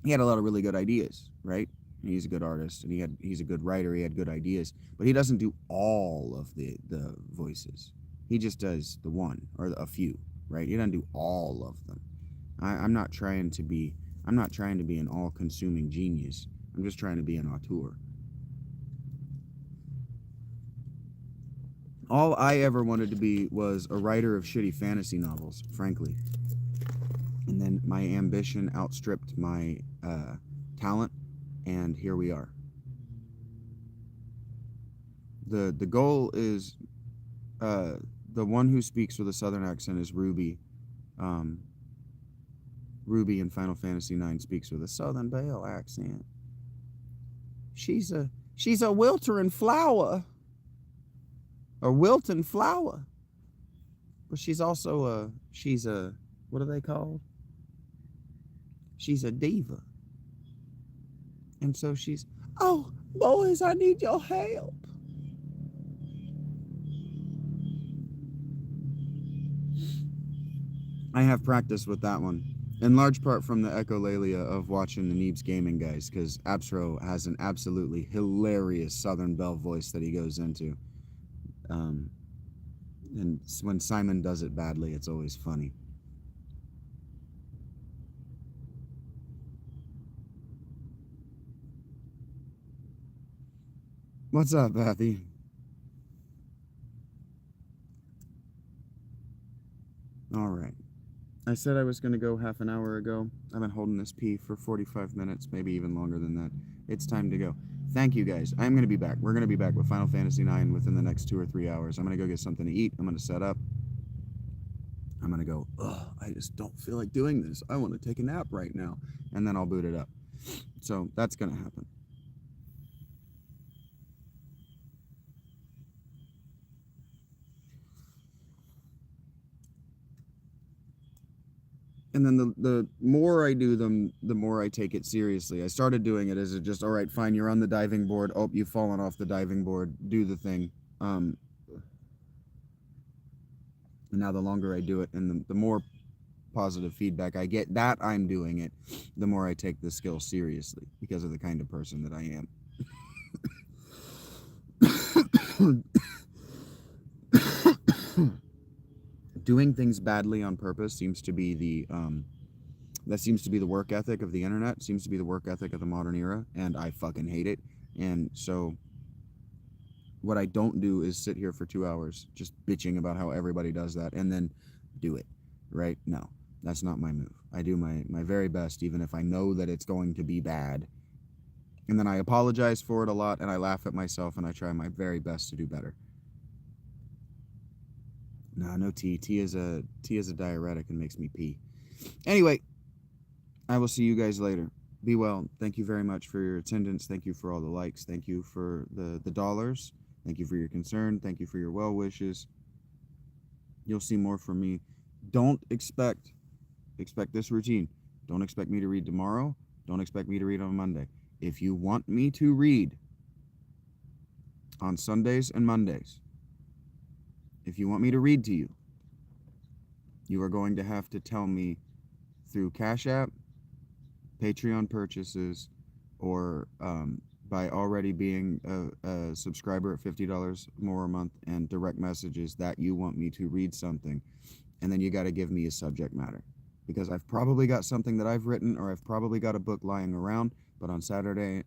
he had a lot of really good ideas, right? He's a good artist, and he's a good writer. He had good ideas, but he doesn't do all of the voices. He just does the one or a few, right? He doesn't do all of them. I'm not trying to be an all-consuming genius. I'm just trying to be an auteur. All I ever wanted to be was a writer of shitty fantasy novels, frankly. And then my ambition outstripped my talent, and here we are. The goal is... the one who speaks with a southern accent is Ruby. Ruby in Final Fantasy 9 speaks with a Southern Belle accent. She's a wiltering flower. Or wilting flower. But she's also what are they called? She's a diva. And so she's, oh, boys, I need your help. I have practice with that one, in large part from the echolalia of watching the Neebs Gaming guys, because Absro has an absolutely hilarious Southern Belle voice that he goes into. And when Simon does it badly, it's always funny. What's up, Bathy? All right. I said I was going to go half an hour ago. I've been holding this pee for 45 minutes, maybe even longer than that. It's time to go. Thank you, guys. I'm going to be back. We're going to be back with Final Fantasy IX within the next 2 or 3 hours. I'm going to go get something to eat. I'm going to set up. I'm going to go, I just don't feel like doing this. I want to take a nap right now. And then I'll boot it up. So that's going to happen. And then the more I do them, the more I take it seriously. I started doing it as just, all right, fine, you're on the diving board. Oh, you've fallen off the diving board. Do the thing. And now the longer I do it and the more positive feedback I get that I'm doing it, the more I take the skill seriously because of the kind of person that I am. Doing things badly on purpose seems to be the work ethic of the internet, seems to be the work ethic of the modern era, and I fucking hate it. And so what I don't do is sit here for 2 hours just bitching about how everybody does that and then do it, right? No, that's not my move. I do my very best, even if I know that it's going to be bad. And then I apologize for it a lot, and I laugh at myself, and I try my very best to do better. No tea. Tea is a diuretic and makes me pee. Anyway, I will see you guys later. Be well. Thank you very much for your attendance. Thank you for all the likes. Thank you for the dollars. Thank you for your concern. Thank you for your well wishes. You'll see more from me. Don't expect this routine. Don't expect me to read tomorrow. Don't expect me to read on Monday. If you want me to read on Sundays and Mondays, if you want me to read to you, you are going to have to tell me through Cash App, Patreon purchases, or by already being a subscriber at $50 more a month and direct messages that you want me to read something. And then you got to give me a subject matter. Because I've probably got something that I've written, or I've probably got a book lying around. But on Saturday,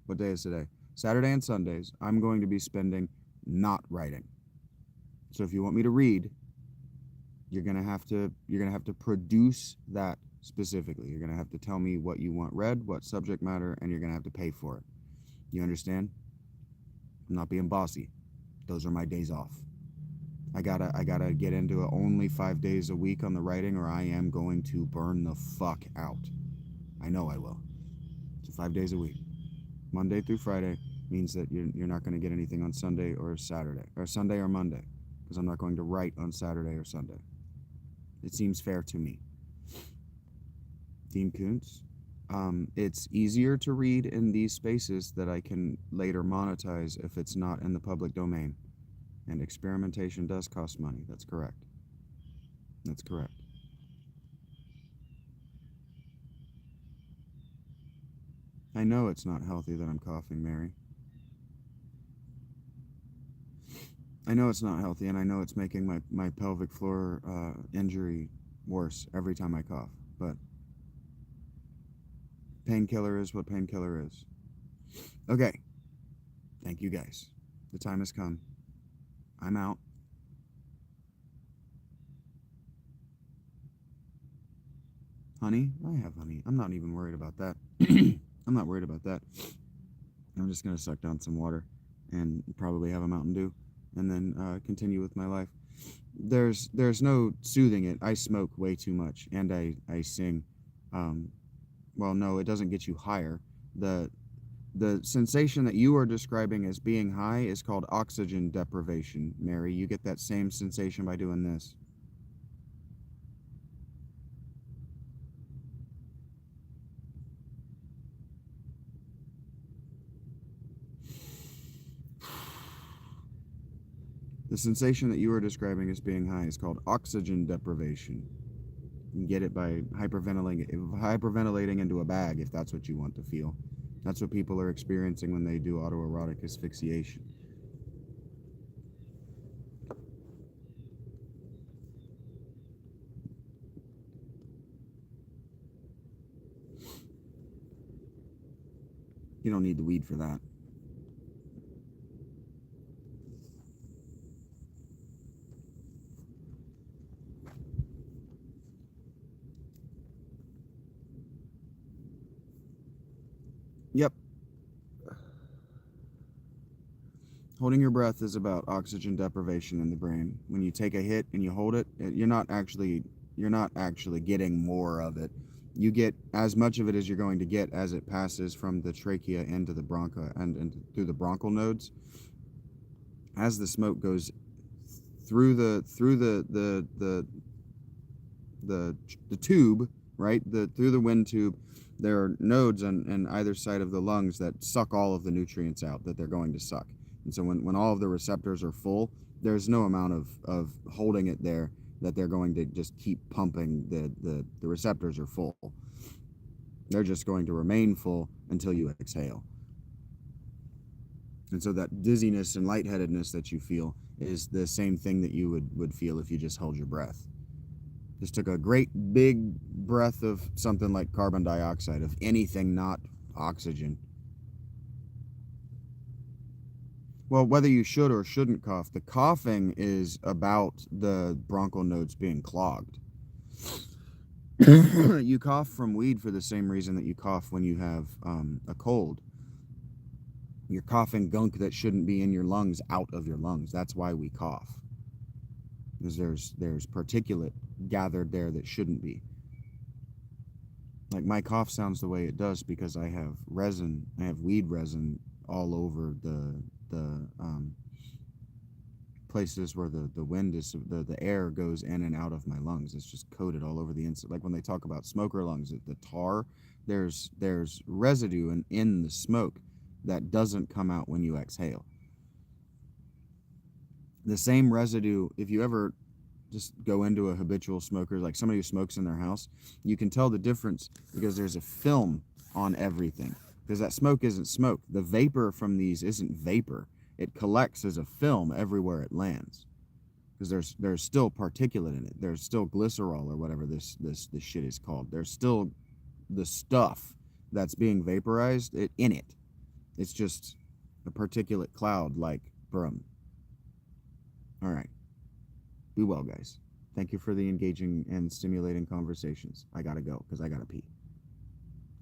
what day is today? Saturday and Sundays, I'm going to be spending not writing. So if you want me to read, you're gonna have to produce that specifically. You're gonna have to tell me what you want read, what subject matter, and you're gonna have to pay for it. You understand? I'm not being bossy. Those are my days off. I gotta get into it only 5 days a week on the writing, or I am going to burn the fuck out. I know I will. So 5 days a week, Monday through Friday, means that you're not going to get anything on Sunday or Saturday, or Sunday or Monday, because I'm not going to write on Saturday or Sunday. It seems fair to me. Dean Koontz. It's easier to read in these spaces that I can later monetize if it's not in the public domain. And experimentation does cost money. That's correct. That's correct. I know it's not healthy that I'm coughing, Mary. I know it's not healthy, and I know it's making my pelvic floor injury worse every time I cough. But painkiller is what painkiller is. Okay. Thank you, guys. The time has come. I'm out. Honey? I have honey. I'm not even worried about that. I'm not worried about that. I'm just going to suck down some water and probably have a Mountain Dew and then continue with my life. There's no soothing it. I smoke way too much, and I sing. Well, no, it doesn't get you higher. The sensation that you are describing as being high is called oxygen deprivation, Mary. You get that same sensation by doing this. The sensation that you are describing as being high is called oxygen deprivation. You can get it by hyperventilating into a bag if that's what you want to feel. That's what people are experiencing when they do autoerotic asphyxiation. You don't need the weed for that. Yep. Holding your breath is about oxygen deprivation in the brain. When you take a hit and you hold it, you're not actually getting more of it. You get as much of it as you're going to get as it passes from the trachea into the bronchi and through the bronchial nodes. As the smoke goes through the tube, right? Through the wind tube, there are nodes on either side of the lungs that suck all of the nutrients out that they're going to suck. And so when all of the receptors are full, there's no amount of holding it there that they're going to just keep pumping. The receptors are full. They're just going to remain full until you exhale. And so that dizziness and lightheadedness that you feel is the same thing that you would feel if you just held your breath. Just took a great big breath of something like carbon dioxide, of anything not oxygen. Well, whether you should or shouldn't cough, the coughing is about the bronchial nodes being clogged. You cough from weed for the same reason that you cough when you have a cold. You're coughing gunk that shouldn't be in your lungs out of your lungs. That's why we cough. Because there's particulate gathered there that shouldn't be. Like my cough sounds the way it does because I have resin. I have weed resin all over the places where the wind is, the air goes in and out of my lungs. It's just coated all over the inside. Like when they talk about smoker lungs, the tar, there's residue in the smoke that doesn't come out when you exhale. The same residue, if you ever just go into a habitual smoker, like somebody who smokes in their house, you can tell the difference because there's a film on everything. Because that smoke isn't smoke. The vapor from these isn't vapor. It collects as a film everywhere it lands. Because there's still particulate in it. There's still glycerol or whatever this shit is called. There's still the stuff that's being vaporized in it. It's just a particulate cloud like brum. All right. Be well, guys. Thank you for the engaging and stimulating conversations. I gotta go because I gotta pee.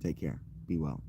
Take care. Be well.